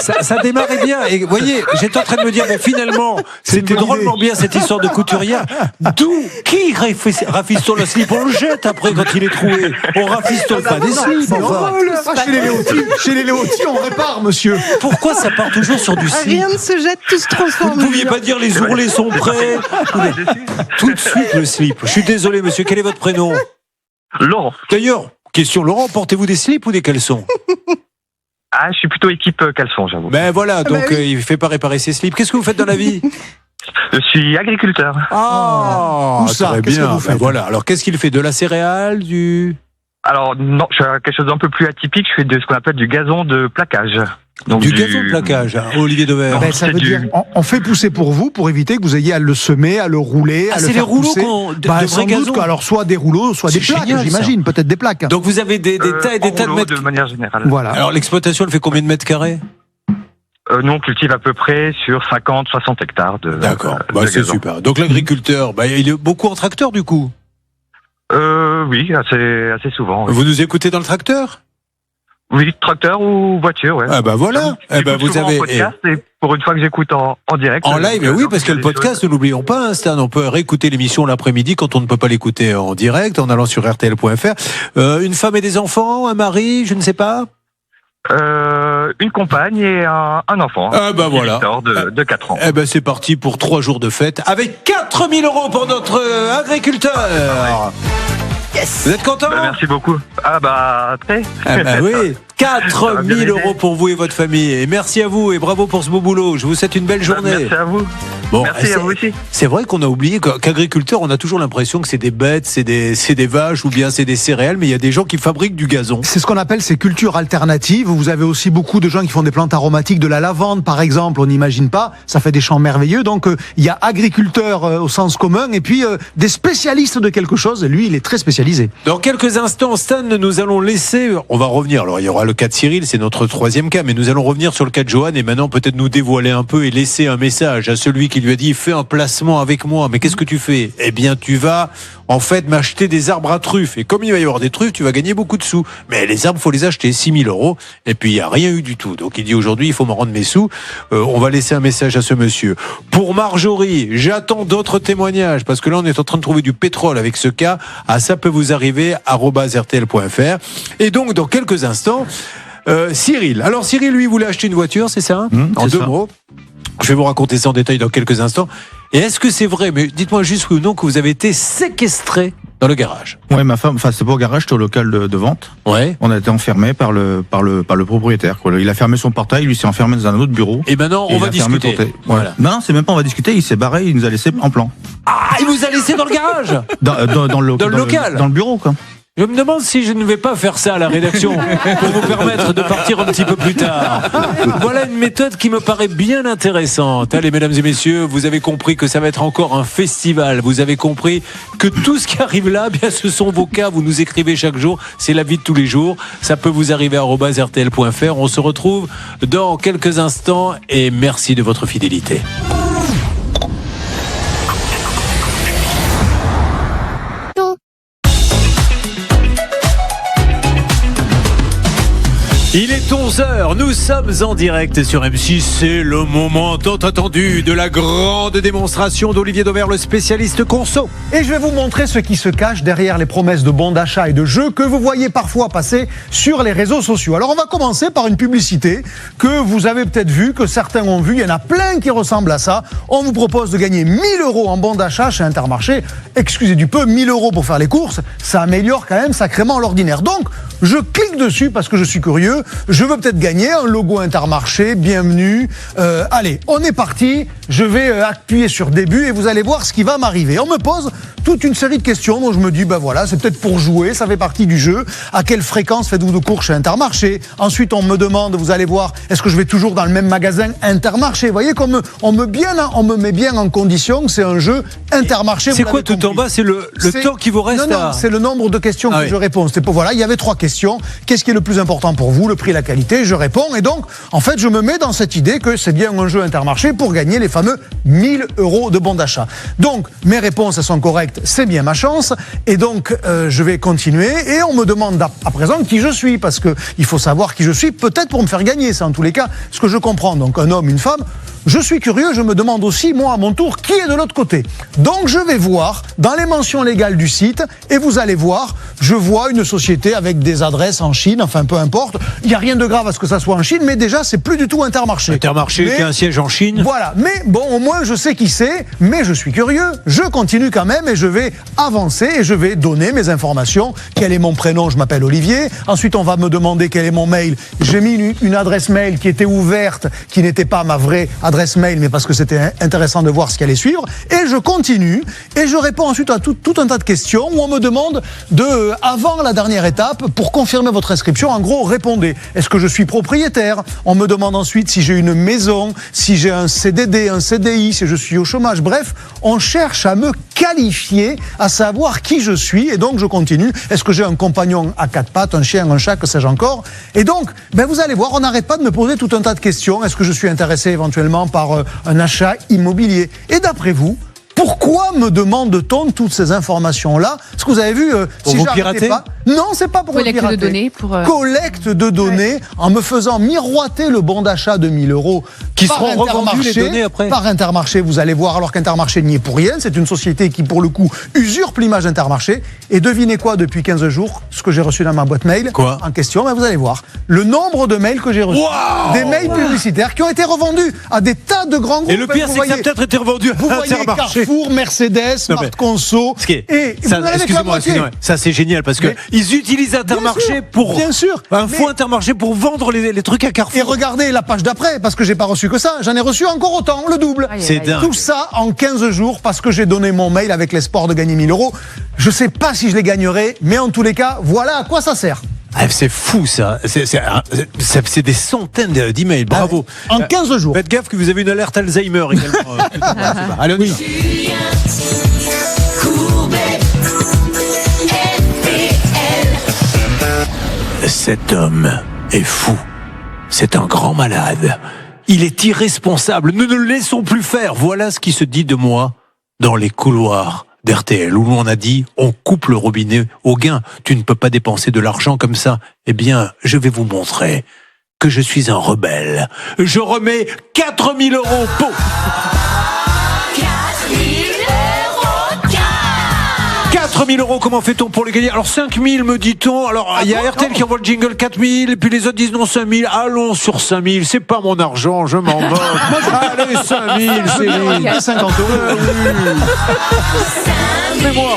ça démarrait bien. Et vous voyez, j'étais en train de me dire, finalement, c'était drôlement bien cette histoire de couturière. Qui rafistole le slip? On le jette après quand il est troué. On rafistole pas des slips. Chez les Léotis, on répare, monsieur. Pourquoi ça part toujours sur du slip? Rien ne se jette, tout se transforme. Vous ne pouviez pas dire les ourlets sont prêts? Tout de suite le slip. Je suis désolé, monsieur. Quel est votre prénom? Laurent. D'ailleurs, question Laurent, portez-vous des slips ou des caleçons? Ah, je suis plutôt équipe caleçon, j'avoue. Ben voilà, donc il fait pas réparer ses slips. Qu'est-ce que vous faites dans la vie? Je suis agriculteur. Ah, où ça? Qu'est-ce que vous faites? Voilà. Alors qu'est-ce qu'il fait? De la céréale, Alors non, je fais quelque chose d'un peu plus atypique. Je fais de ce qu'on appelle du gazon de plaquage. Donc du gazon de plaquage, Olivier Dever. Ça veut dire, on fait pousser pour vous, pour éviter que vous ayez à le semer, à le rouler, à le faire pousser. C'est les rouleaux de sans doute, alors soit des rouleaux, soit des plaques, j'imagine, peut-être des plaques. Donc vous avez des tas et des tas de mètres. De manière générale. Voilà. Alors l'exploitation, elle fait combien de mètres carrés? Nous, on cultive à peu près sur 50-60 hectares de. D'accord, c'est super. Donc l'agriculteur, il est beaucoup en tracteur du coup? Oui, assez souvent. Oui. Vous nous écoutez dans le tracteur? Oui, tracteur ou voiture, ouais. Ah voilà. Vous avez. pour une fois que j'écoute en direct. En live, oui, parce que le podcast, ne l'oublions pas, hein, Stan, on peut réécouter l'émission l'après-midi quand on ne peut pas l'écouter en direct, en allant sur rtl.fr. Une femme et des enfants, un mari, je ne sais pas. Une compagne et un enfant. Ah bah voilà. De 4 ans. Eh ben c'est parti pour 3 jours de fête avec 4 000 € pour notre agriculteur. Yes. Vous êtes content? Merci beaucoup. Ah bah très. Ah bah oui. 4 000 € pour vous et votre famille. Et merci à vous et bravo pour ce beau boulot. Je vous souhaite une belle journée. Merci à vous. Bon, merci à vous aussi. C'est vrai qu'on a oublié qu'agriculteurs, on a toujours l'impression que c'est des bêtes, c'est des vaches ou bien c'est des céréales, mais il y a des gens qui fabriquent du gazon. C'est ce qu'on appelle ces cultures alternatives. Vous avez aussi beaucoup de gens qui font des plantes aromatiques, de la lavande par exemple, on n'imagine pas, ça fait des champs merveilleux. Donc il y a agriculteurs au sens commun et puis des spécialistes de quelque chose, et lui il est très spécialisé. Dans quelques instants, Stan, nous allons laisser, on va revenir, alors il y aura le cas de Cyril, c'est notre 3e cas, mais nous allons revenir sur le cas de Johan et maintenant peut-être nous dévoiler un peu et laisser un message à celui qui lui a dit fais un placement avec moi. Mais qu'est-ce que tu fais? Eh bien tu vas en fait m'acheter des arbres à truffes, et comme il va y avoir des truffes, tu vas gagner beaucoup de sous. Mais les arbres, faut les acheter 6 000 €, et puis il n'y a rien eu du tout. Donc il dit aujourd'hui il faut me rendre mes sous. On va laisser un message à ce monsieur. Pour Marjorie, j'attends d'autres témoignages parce que là on est en train de trouver du pétrole avec ce cas. Ça peut vous arriver @rtl.fr. Et donc dans quelques instants, Cyril. Alors Cyril, lui, voulait acheter une voiture, c'est ça, en 2 mots. Je vais vous raconter ça en détail dans quelques instants. Et est-ce que c'est vrai, mais dites-moi juste oui ou non, que vous avez été séquestré dans le garage? Ouais, ma femme, c'est pas au garage, c'était au local de vente. Ouais. On a été enfermé par le propriétaire, quoi. Il a fermé son portail, lui s'est enfermé dans un autre bureau. Et maintenant, on va discuter. Voilà. Non, c'est même pas on va discuter, il s'est barré, il nous a laissé en plan. Ah, il vous a laissé dans le garage? Dans le local. Dans le bureau, quoi. Je me demande si je ne vais pas faire ça à la rédaction pour vous permettre de partir un petit peu plus tard. Voilà une méthode qui me paraît bien intéressante. Allez, mesdames et messieurs, vous avez compris que ça va être encore un festival. Vous avez compris que tout ce qui arrive là, bien, ce sont vos cas. Vous nous écrivez chaque jour. C'est la vie de tous les jours. Ça peut vous arriver à @rtl.fr. On se retrouve dans quelques instants et merci de votre fidélité. Il est 11h, nous sommes en direct sur M6, c'est le moment tant attendu de la grande démonstration d'Olivier Dauvert, le spécialiste conso. Et je vais vous montrer ce qui se cache derrière les promesses de bons d'achat et de jeux que vous voyez parfois passer sur les réseaux sociaux. Alors on va commencer par une publicité que vous avez peut-être vue, que certains ont vue, il y en a plein qui ressemblent à ça. On vous propose de gagner 1 000 € en bons d'achat chez Intermarché. Excusez du peu, 1 000 € pour faire les courses, ça améliore quand même sacrément l'ordinaire. Donc je clique dessus parce que je suis curieux. Je veux peut-être gagner un logo Intermarché, bienvenue. Allez, on est parti. Je vais appuyer sur début et vous allez voir ce qui va m'arriver. On me pose toute une série de questions dont je me dis, ben voilà, c'est peut-être pour jouer, ça fait partie du jeu. À quelle fréquence faites-vous de cours chez Intermarché? Ensuite, on me demande, vous allez voir, est-ce que je vais toujours dans le même magasin Intermarché? Vous voyez qu'on on me met bien en condition que c'est un jeu Intermarché. C'est quoi tout en bas? C'est le temps qui vous reste? Non, c'est le nombre de questions que je réponds. C'était pour, voilà, il y avait 3 questions. Qu'est-ce qui est le plus important pour vous? Le prix, la qualité, je réponds. Et donc, en fait, je me mets dans cette idée que c'est bien un jeu Intermarché pour gagner les fameux 1 000 € de bons d'achat. Donc, mes réponses, elles sont correctes, c'est bien ma chance. Et donc, je vais continuer. Et on me demande à présent qui je suis, parce que il faut savoir qui je suis, peut-être pour me faire gagner. C'est en tous les cas ce que je comprends. Donc, un homme, une femme. Je suis curieux, je me demande aussi, moi, à mon tour, qui est de l'autre côté. Donc, je vais voir dans les mentions légales du site, et vous allez voir, je vois une société avec des adresses en Chine, enfin, peu importe. Il n'y a rien de grave à ce que ça soit en Chine, mais déjà, c'est plus du tout Intermarché. Intermarché qui a un siège en Chine. Voilà. Mais bon, au moins, je sais qui c'est, mais je suis curieux. Je continue quand même et je vais avancer et je vais donner mes informations. Quel est mon prénom? Je m'appelle Olivier. Ensuite, on va me demander quel est mon mail. J'ai mis une adresse mail qui était ouverte, qui n'était pas ma vraie adresse mail, mais parce que c'était intéressant de voir ce qui allait suivre. Et je continue et je réponds ensuite à tout un tas de questions où on me demande avant la dernière étape, pour confirmer votre inscription, en gros, répondez. Est-ce que je suis propriétaire? On me demande ensuite si j'ai une maison, si j'ai un CDD, un CDI, si je suis au chômage. Bref, on cherche à me qualifier, à savoir qui je suis. Et donc, je continue. Est-ce que j'ai un compagnon à 4 pattes, un chien, un chat, que sais-je encore? Et donc, vous allez voir, on n'arrête pas de me poser tout un tas de questions. Est-ce que je suis intéressé éventuellement par un achat immobilier? Et d'après vous, Pourquoi me demande-t-on toutes ces informations-là? Parce que vous avez vu, pour si vous j'arrêtais pirater pas... Non, c'est pas pour me pirater. Collecte de données pour... Collecte de données en me faisant miroiter le bon d'achat de 1 000 € qui seront revendus les données après. Par Intermarché, vous allez voir, alors qu'Intermarché n'y est pour rien. C'est une société qui, pour le coup, usurpe l'image d'Intermarché. Et devinez quoi, depuis 15 jours, ce que j'ai reçu dans ma boîte mail en question, ben vous allez voir. Le nombre de mails que j'ai reçus. Des mails publicitaires qui ont été revendus à des tas de grands groupes. Et le pire, c'est que ça a peut-être été revendu à Intermarché. Carrefour, Mercedes, Smart Conso. Excusez-moi, ça c'est génial parce que ils utilisent Intermarché pour un faux Intermarché pour vendre les trucs à Carrefour. Et regardez la page d'après, parce que j'ai pas reçu que ça, j'en ai reçu encore autant, le double. C'est dingue. Tout ça en 15 jours parce que j'ai donné mon mail avec l'espoir de gagner 1 000 €. Je sais pas si je les gagnerai, mais en tous les cas, voilà à quoi ça sert. C'est fou ça, c'est des centaines d'emails, bravo. En 15 jours. Faites gaffe que vous avez une alerte Alzheimer également. Allez, on y va. Cet homme est fou. C'est un grand malade. Il est irresponsable. Nous ne le laissons plus faire. Voilà ce qui se dit de moi dans les couloirs d'RTL, où l'on a dit on coupe le robinet au gain. Tu ne peux pas dépenser de l'argent comme ça. Eh bien, je vais vous montrer que je suis un rebelle. Je remets 4 000 € pour... 4 000 €, comment fait-on pour les gagner? Alors 5 000 me dit-on. Alors il y a RTL qui envoie le jingle 4 000, et puis les autres disent non 5 000. Allons sur 5 000, c'est pas mon argent, je m'en moque. Allez 5 000, c'est 50 €. Mais moi,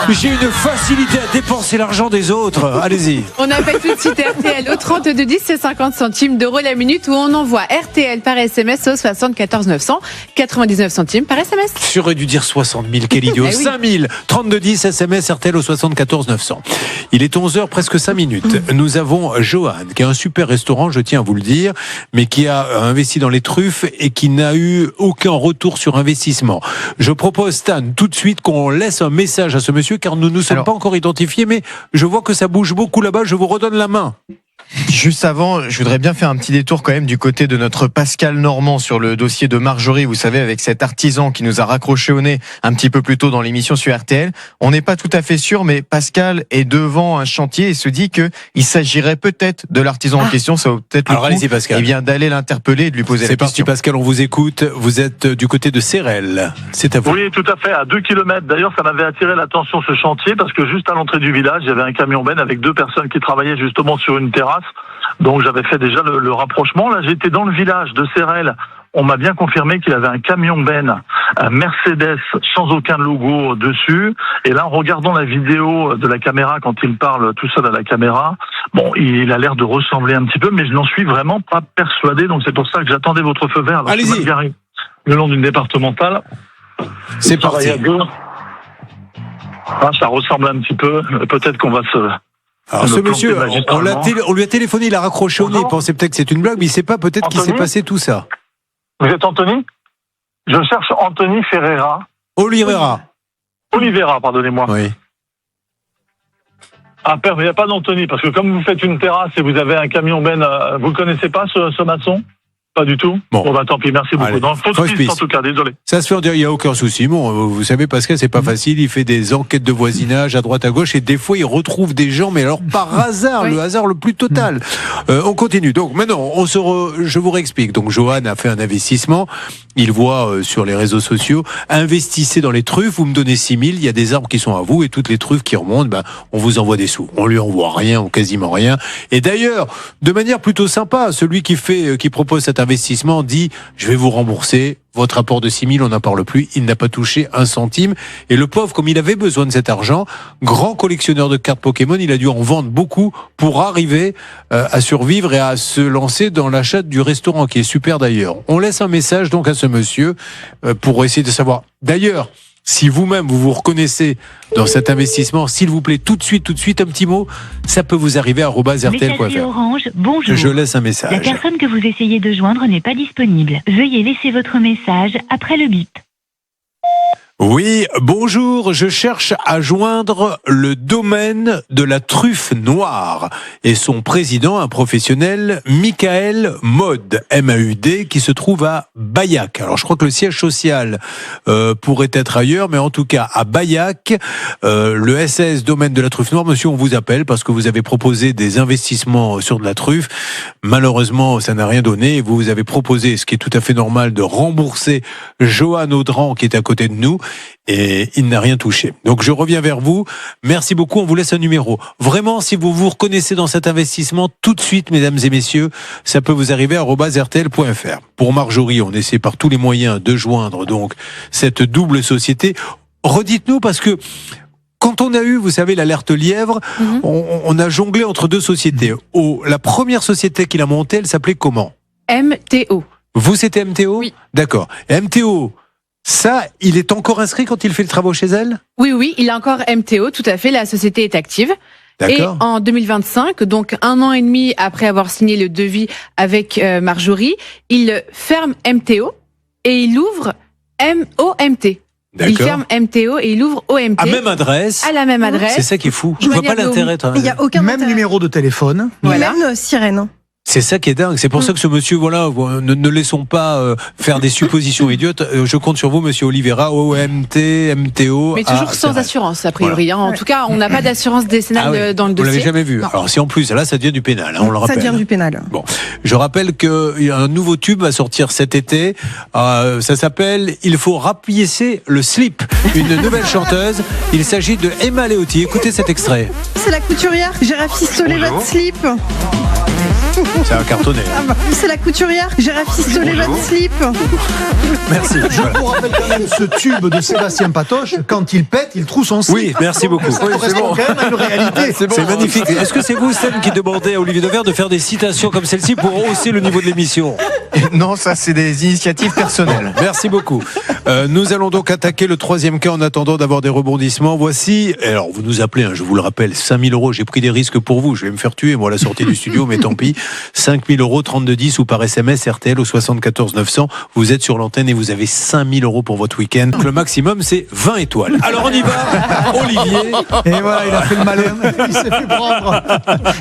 j'ai une facilité à dépenser l'argent des autres. Allez-y. On appelle tout de suite RTL au 32 10, c'est 50 centimes d'euros la minute, où on envoie RTL par SMS au 74 900, 99 centimes par SMS. J'aurais dû dire 60 000, quel idiot. 5 000, 32 10, SMS RTL au 74 900. Il est 11h, presque 5 minutes. Nous avons Johan, qui a un super restaurant, je tiens à vous le dire, mais qui a investi dans les truffes et qui n'a eu aucun retour sur investissement. Je propose, Stan, tout de suite qu'on laisse un message à ce monsieur, car nous ne nous sommes pas encore identifiés, mais je vois que ça bouge beaucoup là-bas, je vous redonne la main. Juste avant, je voudrais bien faire un petit détour quand même du côté de notre Pascal Normand sur le dossier de Marjorie, vous savez, avec cet artisan qui nous a raccroché au nez un petit peu plus tôt dans l'émission sur RTL. On n'est pas tout à fait sûr, mais Pascal est devant un chantier et se dit que il s'agirait peut-être de l'artisan en question. Ça vaut peut-être le coup, allez-y, Pascal. Eh bien, d'aller l'interpeller et de lui poser la question. C'est parti, Pascal, on vous écoute. Vous êtes du côté de Sérel. C'est à vous. Oui, tout à fait, à 2 km. D'ailleurs, ça m'avait attiré l'attention ce chantier parce que juste à l'entrée du village, il y avait un camion-ben avec 2 personnes qui travaillaient justement sur une terrasse. Donc j'avais fait déjà le rapprochement. Là, j'étais dans le village de Sérel. On m'a bien confirmé qu'il avait un camion-ben, un Mercedes sans aucun logo dessus. Et là, en regardant la vidéo de la caméra, quand il parle tout seul à la caméra, bon, il a l'air de ressembler un petit peu, mais je n'en suis vraiment pas persuadé. Donc c'est pour ça que j'attendais votre feu vert. Allez-y. Le long d'une départementale. C'est parti. Ça ressemble un petit peu. Peut-être qu'on va se... Alors ce monsieur, on lui a téléphoné, il a raccroché au nez, il pensait peut-être que c'est une blague, mais il ne sait pas peut-être qu'il s'est passé tout ça. Vous êtes Anthony? Je cherche Anthony Ferreira. Oliveira, pardonnez-moi. Oui. Ah, père, il n'y a pas d'Anthony, parce que comme vous faites une terrasse et vous avez un camion-ben, vous ne connaissez pas ce maçon? Pas du tout. Bon, bah tant pis, merci beaucoup. Dans fausse piste, en tout cas, désolé. Ça se fait, il n'y a aucun souci. Bon, vous savez, Pascal, c'est pas facile. Il fait des enquêtes de voisinage à droite à gauche et des fois, il retrouve des gens, mais alors par hasard, le hasard le plus total. On continue. Donc maintenant, je vous réexplique. Donc Johan a fait un investissement. Il voit sur les réseaux sociaux, investissez dans les truffes, vous me donnez 6 000, il y a des arbres qui sont à vous et toutes les truffes qui remontent, on vous envoie des sous. On lui envoie rien ou quasiment rien. Et d'ailleurs, de manière plutôt sympa, celui qui propose cet investissement dit, je vais vous rembourser votre apport de 6 000, on n'en parle plus, il n'a pas touché un centime. Et le pauvre, comme il avait besoin de cet argent, grand collectionneur de cartes Pokémon, il a dû en vendre beaucoup pour arriver à survivre et à se lancer dans l'achat du restaurant, qui est super d'ailleurs. On laisse un message donc à ce monsieur pour essayer de savoir. D'ailleurs, si vous-même vous reconnaissez dans cet investissement, s'il vous plaît, tout de suite, un petit mot, ça peut vous arriver à @rtl.fr. Orange, bonjour. Je laisse un message. La personne que vous essayez de joindre n'est pas disponible. Veuillez laisser votre message après le bip. Oui, bonjour, je cherche à joindre le domaine de la truffe noire et son président, un professionnel, Michael Maud, M-A-U-D, qui se trouve à Bayac. Alors je crois que le siège social pourrait être ailleurs, mais en tout cas à Bayac, le SAS domaine de la truffe noire, monsieur, on vous appelle parce que vous avez proposé des investissements sur de la truffe. Malheureusement, ça n'a rien donné et vous avez proposé, ce qui est tout à fait normal, de rembourser Johan Audran qui est à côté de nous. Et il n'a rien touché. Donc je reviens vers vous. Merci beaucoup. On vous laisse un numéro. Vraiment, si vous vous reconnaissez dans cet investissement, tout de suite, mesdames et messieurs, ça peut vous arriver à @rtl.fr. Pour Marjorie, on essaie par tous les moyens de joindre donc cette double société. Redites-nous parce que quand on a eu, vous savez, l'alerte lièvre, on a jonglé entre deux sociétés. La première société qu'il a montée, elle s'appelait comment ? MTO. Vous, c'était MTO ? Oui. D'accord. MTO. Ça, il est encore inscrit quand il fait les travaux chez elle ? Oui, il a encore MTO, tout à fait, la société est active. D'accord. Et en 2025, donc 1 an et demi après avoir signé le devis avec Marjorie, il ferme MTO et il ouvre MOMT. D'accord. Il ferme MTO et il ouvre OMT. À même adresse. À la même adresse. C'est ça qui est fou. Je vois pas l'intérêt. Il n'y a aucun Même numéro de téléphone. Voilà. Même sirène. C'est ça qui est dingue. C'est pour ça que ce monsieur, voilà, ne laissons pas faire des suppositions idiotes. Je compte sur vous, monsieur Oliveira, OMT, MTO. Mais toujours sans assurance, a priori. Voilà. En tout cas, on n'a pas d'assurance décennale dans le dossier. Vous l'avez jamais vu. Non. Alors si en plus, là, ça devient du pénal, on le rappelle. Ça devient du pénal. Bon, je rappelle qu'un nouveau tube va sortir cet été. Ça s'appelle « Il faut rapiécer le slip ». Une nouvelle chanteuse. Il s'agit de Emma Leotti. Écoutez cet extrait. C'est la couturière. J'ai rafistolé votre slip. C'est un cartonné. C'est la couturière. J'ai rafistolé votre slip. Merci. Je vous rappelle quand même ce tube de Sébastien Patoche, quand il pète, il trouve son slip. Oui, merci beaucoup. Ça correspond quand même à une réalité. C'est magnifique. Est-ce que c'est vous, Stan, qui demandez à Olivier Devers de faire des citations comme celle-ci pour hausser le niveau de l'émission ? Non, ça c'est des initiatives personnelles. Merci beaucoup. Nous allons donc attaquer le troisième cas en attendant d'avoir des rebondissements. Voici, alors vous nous appelez, je vous le rappelle, 5 000 €, j'ai pris des risques pour vous, je vais me faire tuer moi à la sortie du studio, mais tant pis. 5 000 €, 3210 ou par SMS RTL au 74 900. Vous êtes sur l'antenne et vous avez 5 000 € pour votre week-end. Le maximum c'est 20 étoiles. Alors on y va, Olivier. Et voilà, il a fait le malin, il s'est fait prendre.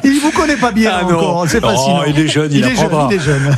Il vous connaît pas bien encore, c'est facile. Il est jeune, il apprendra. Il est jeune.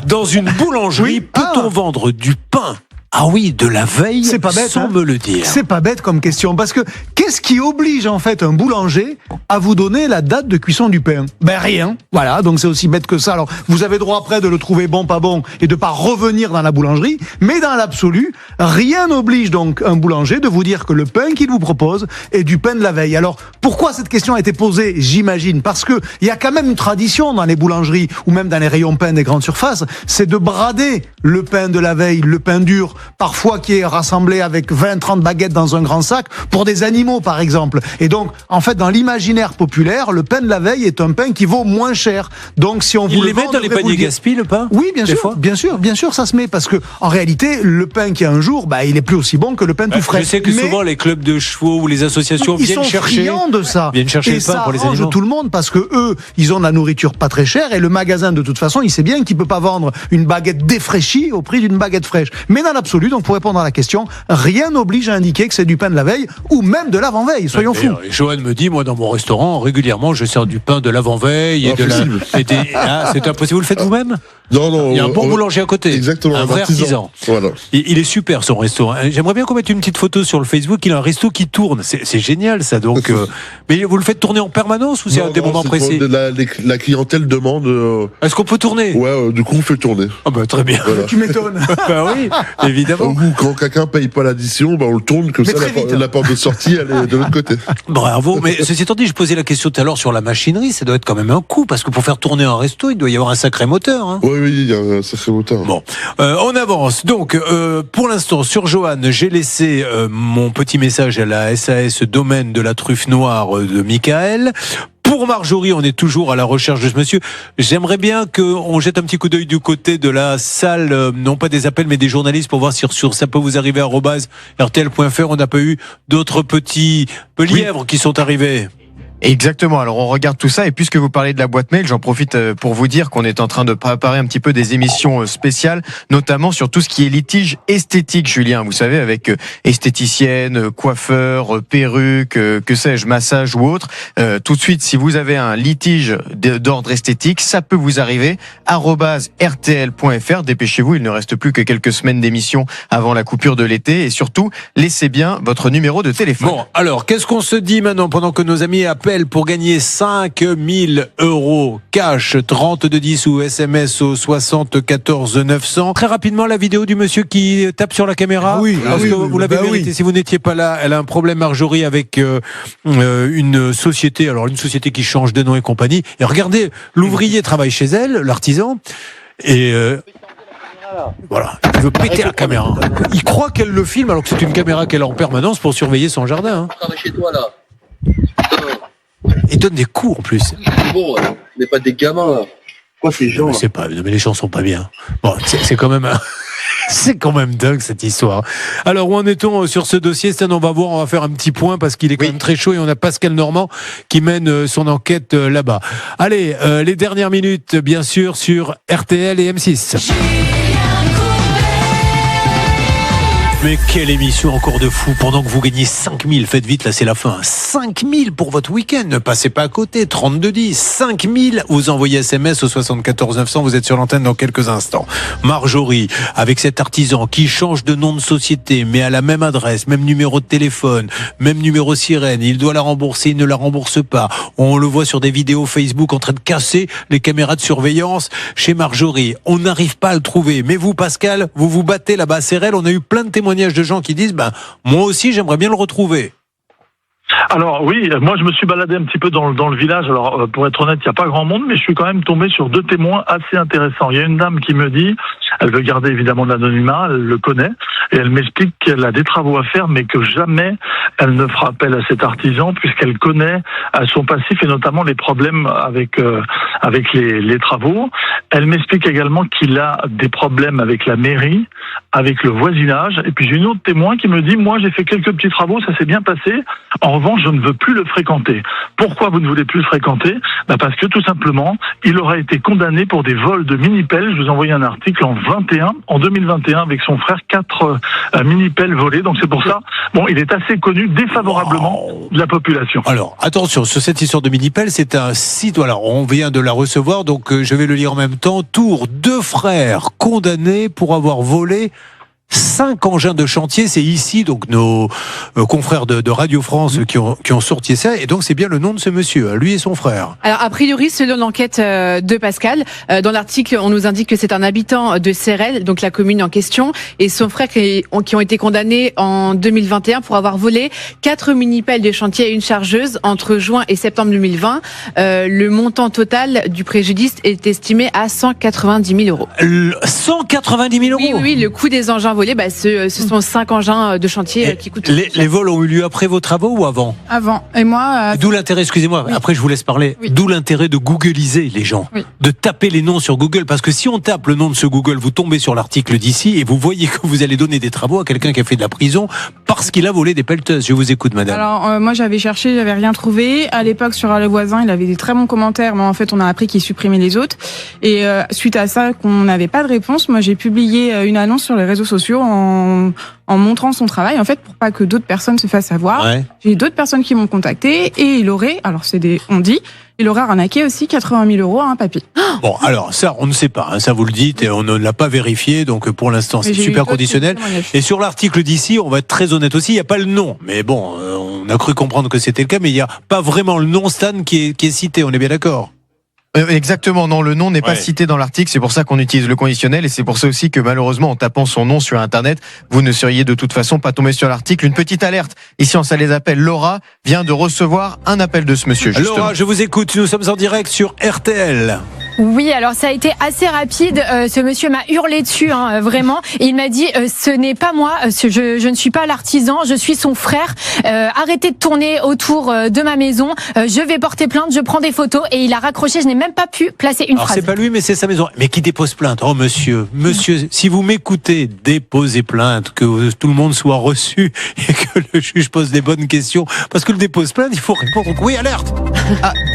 Dans une boulangerie, peut-on vendre du pain? Ah oui, de la veille, c'est pas bête, sans me le dire. C'est pas bête comme question, parce que qu'est-ce qui oblige en fait un boulanger à vous donner la date de cuisson du pain? Ben rien, voilà, donc c'est aussi bête que ça. Alors vous avez droit après de le trouver bon, pas bon, et de pas revenir dans la boulangerie, mais dans l'absolu, rien n'oblige donc un boulanger de vous dire que le pain qu'il vous propose est du pain de la veille. Alors pourquoi cette question a été posée? J'imagine parce que il y a quand même une tradition dans les boulangeries ou même dans les rayons pain des grandes surfaces, c'est de brader le pain de la veille, le pain dur, parfois qui est rassemblé avec 20-30 baguettes dans un grand sac pour des animaux par exemple. Et donc en fait dans l'imaginaire populaire, le pain de la veille est un pain qui vaut moins cher. Donc si on vous le met dans les paniers gaspillés, le pain? Oui, bien sûr, ça se met parce que en réalité le pain qui a un jour, il est plus aussi bon que le pain tout frais. Je sais que souvent les clubs de chevaux ou les associations viennent chercher de ça. Viennent chercher le pain pour les animaux. Ça arrange tout le monde parce que eux, ils ont de la nourriture pas très chère et le magasin de toute façon, il sait bien qu'il peut pas vendre une baguette défraîchie au prix d'une baguette fraîche. Mais dans l'absolu, donc pour répondre à la question, rien n'oblige à indiquer que c'est du pain de la veille ou même de l'avant-veille, soyons fous. Johan me dit, moi dans mon restaurant, régulièrement, je sers du pain de l'avant-veille et c'est impossible. Vous le faites vous-même? Non. Il y a un bon boulanger à côté. Exactement. Un vrai artisan. Voilà. Il est super son restaurant. J'aimerais bien qu'on mette une petite photo sur le Facebook. Il a un resto qui tourne. C'est génial ça. Donc, mais vous le faites tourner en permanence ou c'est à des moments précis? La clientèle demande. Est-ce qu'on peut tourner? Ouais, du coup on fait tourner. Ah bah très bien. Voilà. Tu m'étonnes. Bah oui, évidemment. Ou quand quelqu'un paye pas l'addition, on le tourne comme ça. La porte de sortie, elle est de l'autre côté. Bravo. Mais ceci étant dit, je posais la question tout à l'heure sur la machinerie. Ça doit être quand même un coût parce que pour faire tourner un resto, il doit y avoir un sacré moteur. Hein. Oui, il y a un sacré moteur. Bon, on avance. Donc, pour l'instant, sur Johan, j'ai laissé mon petit message à la SAS domaine de la truffe noire de Michael. Pour Marjorie, on est toujours à la recherche de ce monsieur. J'aimerais bien qu'on jette un petit coup d'œil du côté de la salle, non pas des appels, mais des journalistes pour voir si sur ça peut vous arriver @rtl.fr. On n'a pas eu d'autres petits lièvres qui sont arrivés. Exactement. Alors on regarde tout ça et puisque vous parlez de la boîte mail, j'en profite pour vous dire qu'on est en train de préparer un petit peu des émissions spéciales, notamment sur tout ce qui est litige esthétique, Julien. Vous savez, avec esthéticienne, coiffeur, perruque, que sais-je, massage ou autre. Tout de suite, si vous avez un litige d'ordre esthétique, ça peut vous arriver. @rtl.fr. Dépêchez-vous, il ne reste plus que quelques semaines d'émission avant la coupure de l'été et surtout, laissez bien votre numéro de téléphone. Bon, alors, qu'est-ce qu'on se dit maintenant pendant que nos amis appellent pour gagner 5 000 € cash, 3210 ou SMS au 74 900. Très rapidement, la vidéo du monsieur qui tape sur la caméra. Parce que vous l'avez vérité. Si vous n'étiez pas là, elle a un problème, Marjorie, avec une société. Alors, une société qui change de nom et compagnie. Et regardez, l'ouvrier travaille chez elle, l'artisan. Et voilà, il veut péter la caméra. Il croit qu'elle le filme alors que c'est une caméra qu'elle a en permanence pour surveiller son jardin. Travaille chez toi, là. Il donne des coups en plus. C'est bon, mais pas des gamins, là. Quoi, ces gens? C'est pas, mais les gens sont pas bien. Bon, c'est quand même, c'est quand même dingue cette histoire. Alors, où en est-on sur ce dossier? Stan, on va voir, on va faire un petit point parce qu'il est quand même très chaud et on a Pascal Normand qui mène son enquête là-bas. Allez, les dernières minutes, bien sûr, sur RTL et M6. Mais quelle émission encore de fou pendant que vous gagnez 5 000. Faites vite, là c'est la fin. 5 000 pour votre week-end. Ne passez pas à côté. 3210. 5 000. Vous envoyez SMS au 74 900. Vous êtes sur l'antenne dans quelques instants. Marjorie, avec cet artisan qui change de nom de société, mais à la même adresse, même numéro de téléphone, même numéro sirène. Il doit la rembourser, il ne la rembourse pas. On le voit sur des vidéos Facebook en train de casser les caméras de surveillance chez Marjorie. On n'arrive pas à le trouver. Mais vous, Pascal, vous vous battez là-bas à Sérel. On a eu plein de témoignages de gens qui disent moi aussi j'aimerais bien le retrouver. Alors oui, moi je me suis baladé un petit peu dans le village. Alors pour être honnête, il n'y a pas grand monde, mais je suis quand même tombé sur 2 témoins assez intéressants. Il y a une dame qui me dit, elle veut garder évidemment de l'anonymat, elle le connaît, et elle m'explique qu'elle a des travaux à faire, mais que jamais elle ne fera appel à cet artisan puisqu'elle connaît son passif et notamment les problèmes avec les travaux. Elle m'explique également qu'il a des problèmes avec la mairie, avec le voisinage. Et puis j'ai une autre témoin qui me dit, moi j'ai fait quelques petits travaux, ça s'est bien passé. En revanche, je ne veux plus le fréquenter. Pourquoi vous ne voulez plus le fréquenter? Parce que tout simplement, il aurait été condamné pour des vols de mini-pelles. Je vous ai envoyé un article en 2021 avec son frère, 4 mini-pelles volées. Donc c'est pour ça, il est assez connu défavorablement de la population. Alors, attention, sur cette histoire de mini-pelles, c'est un site, voilà, on vient de la recevoir, donc je vais le lire en même temps. Tours, 2 frères condamnés pour avoir volé 5 engins de chantier. C'est ici donc nos confrères de Radio France qui ont sorti ça, et donc c'est bien le nom de ce monsieur, lui et son frère. Alors a priori, selon l'enquête de Pascal, dans l'article on nous indique que c'est un habitant de Sérel, donc la commune en question, et son frère qui ont été condamnés en 2021 pour avoir volé 4 mini-pelles de chantier et une chargeuse entre juin et septembre 2020. Le montant total du préjudice est estimé à 190 000 €. 190 000 €? Oui, le coût des engins volés, ce sont 5 engins de chantier qui coûtent. Les vols ont eu lieu après vos travaux ou avant? Avant. Et moi. D'où l'intérêt, excusez-moi, après je vous laisse parler. Oui. D'où l'intérêt de googliser les gens, de taper les noms sur Google, parce que si on tape le nom de ce Google, vous tombez sur l'article d'ici et vous voyez que vous allez donner des travaux à quelqu'un qui a fait de la prison parce qu'il a volé des pelleteuses. Je vous écoute, madame. Alors moi j'avais cherché, j'avais rien trouvé. À l'époque sur Le Voisin, il avait des très bons commentaires, mais en fait on a appris qu'il supprimait les autres. Et suite à ça, qu'on n'avait pas de réponse, moi j'ai publié une annonce sur les réseaux sociaux en montrant son travail, en fait, pour pas que d'autres personnes se fassent avoir. Ouais. J'ai d'autres personnes qui m'ont contacté et il aurait, alors il aurait arnaqué aussi 80 000 € à un papy. Bon, alors ça, on ne sait pas, hein, ça vous le dites, et on ne l'a pas vérifié, donc pour l'instant c'est super conditionnel. Et sur l'article d'ici, on va être très honnête aussi, il n'y a pas le nom, mais bon, on a cru comprendre que c'était le cas, mais il n'y a pas vraiment le nom Stan qui est cité, on est bien d'accord? Exactement, non, le nom n'est pas cité dans l'article, c'est pour ça qu'on utilise le conditionnel et c'est pour ça aussi que malheureusement en tapant son nom sur internet, vous ne seriez de toute façon pas tombé sur l'article. Une petite alerte, ici on ça les appelle, Laura vient de recevoir un appel de ce monsieur justement. Laura, je vous écoute, nous sommes en direct sur RTL. Oui, alors ça a été assez rapide. Ce monsieur m'a hurlé dessus, vraiment. Et il m'a dit ce n'est pas moi, je ne suis pas l'artisan, je suis son frère. Arrêtez de tourner autour de ma maison. Je vais porter plainte, je prends des photos. Et il a raccroché, je n'ai même pas pu placer une phrase. C'est pas lui, mais c'est sa maison. Mais qui dépose plainte? Oh monsieur, si vous m'écoutez, déposez plainte, que tout le monde soit reçu et que le juge pose des bonnes questions. Parce que le dépose plainte, il faut répondre. Oui, alerte.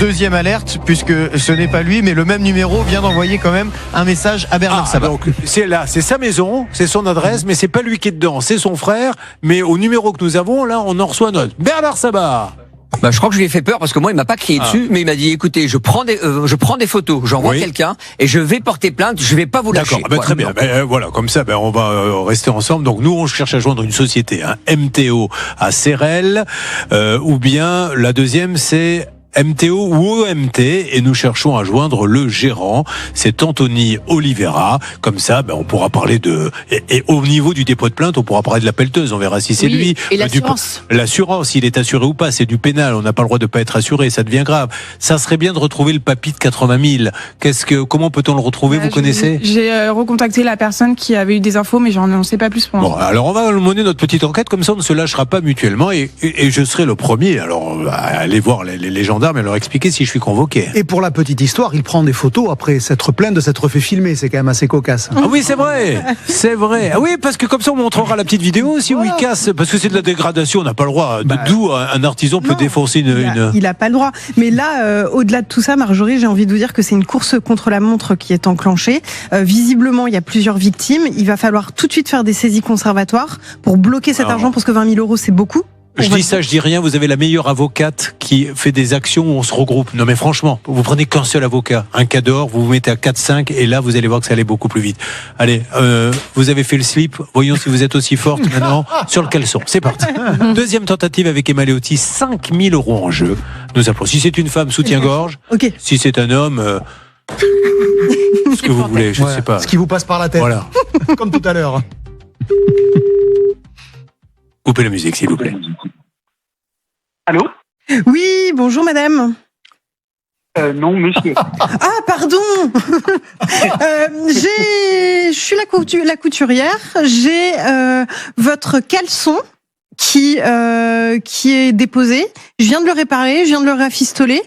Deuxième alerte, puisque ce n'est pas lui, mais le même numéro vient d'envoyer quand même un message à Bernard Sabat. Donc c'est là, c'est sa maison, c'est son adresse, mais c'est pas lui qui est dedans, c'est son frère. Mais au numéro que nous avons, là, on en reçoit un autre. Bernard Sabat. Bah, je crois que je lui ai fait peur parce que moi, il m'a pas crié dessus, mais il m'a dit, écoutez, je prends des photos, j'envoie quelqu'un et je vais porter plainte, je vais pas vous lâcher. D'accord, très bien. Voilà, comme ça, on va rester ensemble. Donc nous, on cherche à joindre une société, MTO à Sérel, ou bien la deuxième, c'est MTO ou OMT, et nous cherchons à joindre le gérant, c'est Anthony Oliveira. Comme ça, on pourra parler et au niveau du dépôt de plainte, on pourra parler de la pelleteuse, on verra si c'est lui. Et l'assurance. L'assurance, il est assuré ou pas, c'est du pénal, on n'a pas le droit de pas être assuré, ça devient grave. Ça serait bien de retrouver le papy de 80 000. Comment peut-on le retrouver, vous connaissez? J'ai recontacté la personne qui avait eu des infos, mais j'en sais pas plus pour l'instant. Bon, alors on va mener notre petite enquête, comme ça on ne se lâchera pas mutuellement, et je serai le premier, alors à aller voir les gendarmes et leur expliquer si je suis convoqué. Et pour la petite histoire, il prend des photos après s'être plaint de s'être fait filmer. C'est quand même assez cocasse. Ah oui, c'est vrai. C'est vrai. Ah oui, parce que comme ça, on montrera la petite vidéo aussi où il casse. Parce que c'est de la dégradation, on n'a pas le droit. D'où un artisan peut défoncer une... Il n'a pas le droit. Mais là, au-delà de tout ça, Marjorie, j'ai envie de vous dire que c'est une course contre la montre qui est enclenchée. Visiblement, il y a plusieurs victimes. Il va falloir tout de suite faire des saisies conservatoires pour bloquer cet argent, parce que 20 000 €, c'est beaucoup. Je dis ça, je dis rien, vous avez la meilleure avocate qui fait des actions où on se regroupe. Non mais franchement, vous prenez qu'un seul avocat, un cas d'or, vous vous mettez à 4-5 et là vous allez voir que ça allait beaucoup plus vite. Allez, vous avez fait le slip, voyons si vous êtes aussi forte maintenant sur le caleçon. C'est parti. Deuxième tentative avec Emma Leotti, 5 000 € en jeu. Nous appelons. Si c'est une femme, soutien-gorge. Okay. Si c'est un homme... ce que vous voulez, je ne sais pas. Ce qui vous passe par la tête. Voilà. Comme tout à l'heure. Coupez la musique, s'il vous plaît. Allô? Oui, bonjour madame. Non, monsieur. Ah, pardon. Je suis la couturière. J'ai votre caleçon qui est déposé. Je viens de le réparer, je viens de le rafistoler.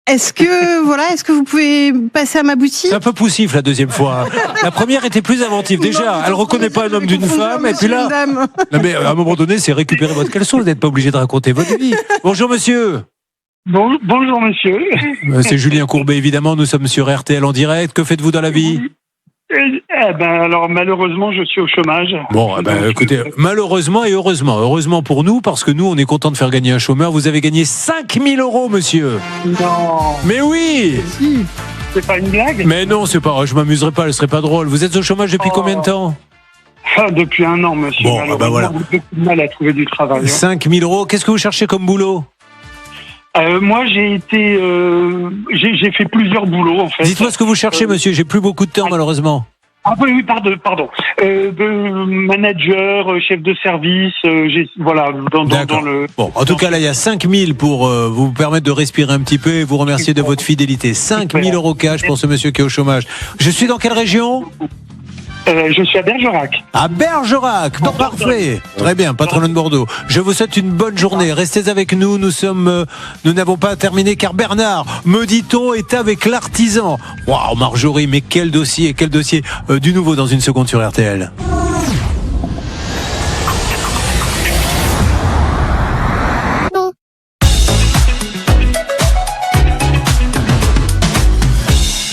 Est-ce que vous pouvez passer à ma boutique? C'est un peu poussif la deuxième fois. La première était plus inventive. Déjà, elle reconnaît pas un homme d'une femme, et puis là, non mais à un moment donné, c'est récupérer votre caleçon. Vous n'êtes pas obligé de raconter votre vie. Bonjour monsieur. Bonjour monsieur. C'est Julien Courbet, évidemment. Nous sommes sur RTL en direct. Que faites-vous dans la vie? Alors malheureusement, je suis au chômage. Bon, écoutez, malheureusement et heureusement. Heureusement pour nous, parce que nous, on est content de faire gagner un chômeur. Vous avez gagné 5 000 €, monsieur. Non. Mais oui. C'est pas une blague? Mais non, c'est pas. Je m'amuserai pas. Ce serait pas drôle. Vous êtes au chômage depuis combien de temps? Depuis 1 an, monsieur. Bon, voilà. J'ai beaucoup de mal à trouver du travail. 5 000 €. Qu'est-ce que vous cherchez comme boulot? Moi, j'ai fait plusieurs boulots, en fait. Dites-moi ce que vous cherchez, monsieur. J'ai plus beaucoup de temps, malheureusement. Ah oui, pardon. Manager, chef de service, dans le... Bon, en tout cas, là, il y a 5 000 pour vous permettre de respirer un petit peu et vous remercier de votre fidélité. 5 000 € cash pour ce monsieur qui est au chômage. Je suis dans quelle région? Je suis à Bergerac. À Bergerac, bon, parfait. Très bien, pas trop loin de Bordeaux. Je vous souhaite une bonne journée. Restez avec nous. Nous n'avons pas terminé car Bernard, me dit-on, est avec l'artisan. Waouh, Marjorie, mais quel dossier. Du nouveau dans une seconde sur RTL.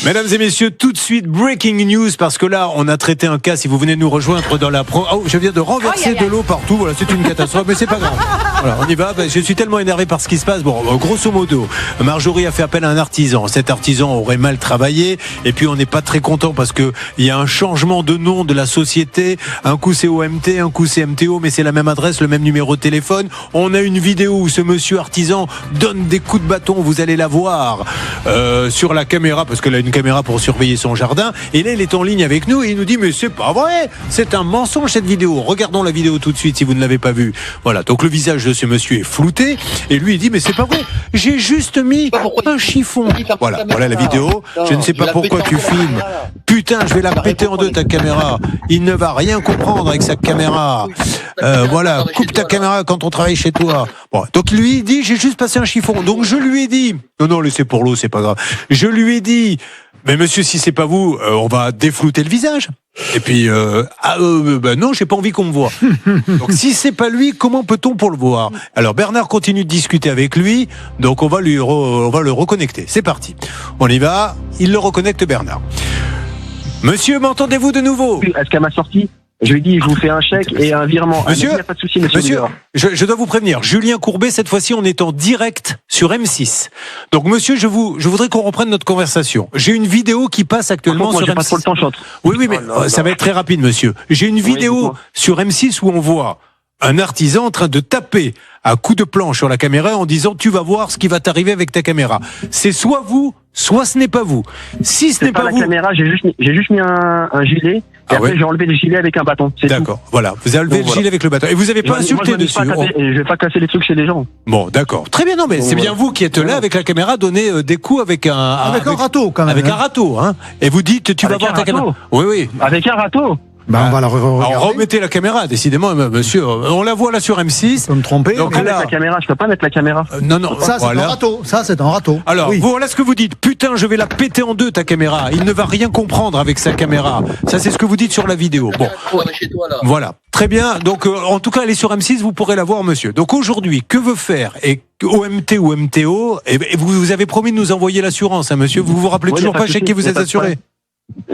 Mesdames et messieurs, tout de suite, breaking news, parce que là, on a traité un cas, si vous venez nous rejoindre dans la je viens de renverser de l'eau partout, voilà, c'est une catastrophe, mais c'est pas grave. Voilà, on y va, je suis tellement énervé par ce qui se passe. Bon, grosso modo, Marjorie a fait appel à un artisan. Cet artisan aurait mal travaillé, et puis on n'est pas très content parce que il y a un changement de nom de la société. Un coup c'est OMT, un coup c'est MTO, mais c'est la même adresse, le même numéro de téléphone. On a une vidéo où ce monsieur artisan donne des coups de bâton, vous allez la voir sur la caméra, parce que là, une caméra pour surveiller son jardin. Et là, il est en ligne avec nous et il nous dit mais c'est pas vrai, c'est un mensonge cette vidéo. Regardons la vidéo tout de suite si vous ne l'avez pas vue. Voilà, donc le visage de ce monsieur est flouté et lui il dit mais c'est pas vrai, j'ai juste mis un chiffon. Voilà la vidéo. Je ne sais pas pourquoi tu filmes. Putain, je vais la péter en deux ta caméra. Il ne va rien comprendre avec sa caméra. Voilà, coupe ta caméra quand on travaille chez toi. Bon, donc lui il dit j'ai juste passé un chiffon. Donc je lui ai dit non laissez pour l'eau, c'est pas grave. Je lui ai dit mais monsieur, si c'est pas vous, on va déflouter le visage. Et puis non, j'ai pas envie qu'on me voie. Donc si c'est pas lui, comment peut-on pour le voir? Alors Bernard continue de discuter avec lui, donc on va le reconnecter. C'est parti. On y va. Il le reconnecte Bernard. Monsieur, m'entendez-vous de nouveau? Est-ce qu'elle m'a sorti? Je lui ai dit, je vous fais un chèque et un virement. Monsieur, il n'y a pas de souci, monsieur. Je dois vous prévenir. Julien Courbet, cette fois-ci, on est en direct sur M6. Donc, monsieur, je voudrais qu'on reprenne notre conversation. J'ai une vidéo qui passe actuellement sur M6. Pas trop le temps, chante. Oui, mais ça va être très rapide, monsieur. J'ai une vidéo sur M6 où on voit un artisan en train de taper à coups de planche sur la caméra en disant tu vas voir ce qui va t'arriver avec ta caméra. C'est soit vous, soit ce n'est pas vous. Si ce n'est pas vous, la caméra, j'ai juste mis un gilet. Et après, j'ai enlevé le gilet avec un bâton. D'accord, voilà. Vous avez enlevé le gilet avec le bâton. Et vous n'avez pas insulté dessus. Je vais pas casser les trucs chez les gens. Bon, d'accord. Très bien, non, mais c'est bien vous qui êtes là avec la caméra, donner des coups avec un râteau, quand même. Avec un râteau, hein. Et vous dites, tu vas voir ta caméra. Oui. Avec un râteau. On va la regarder. Alors, remettez la caméra, décidément, monsieur. On la voit là sur M6. Je peux me tromper. Donc là, la caméra, je peux pas mettre la caméra. Non. Ça, c'est un râteau. Ça, c'est un râteau. Alors, voilà ce que vous dites. Putain, je vais la péter en deux, ta caméra. Il ne va rien comprendre avec sa caméra. Ça, c'est ce que vous dites sur la vidéo. Bon. Voilà. Très bien. Donc, en tout cas, elle est sur M6, vous pourrez la voir, monsieur. Donc, aujourd'hui, que veut faire OMT ou MTO? Et vous avez promis de nous envoyer l'assurance, hein, monsieur. Vous vous rappelez toujours pas chez qui vous êtes assuré?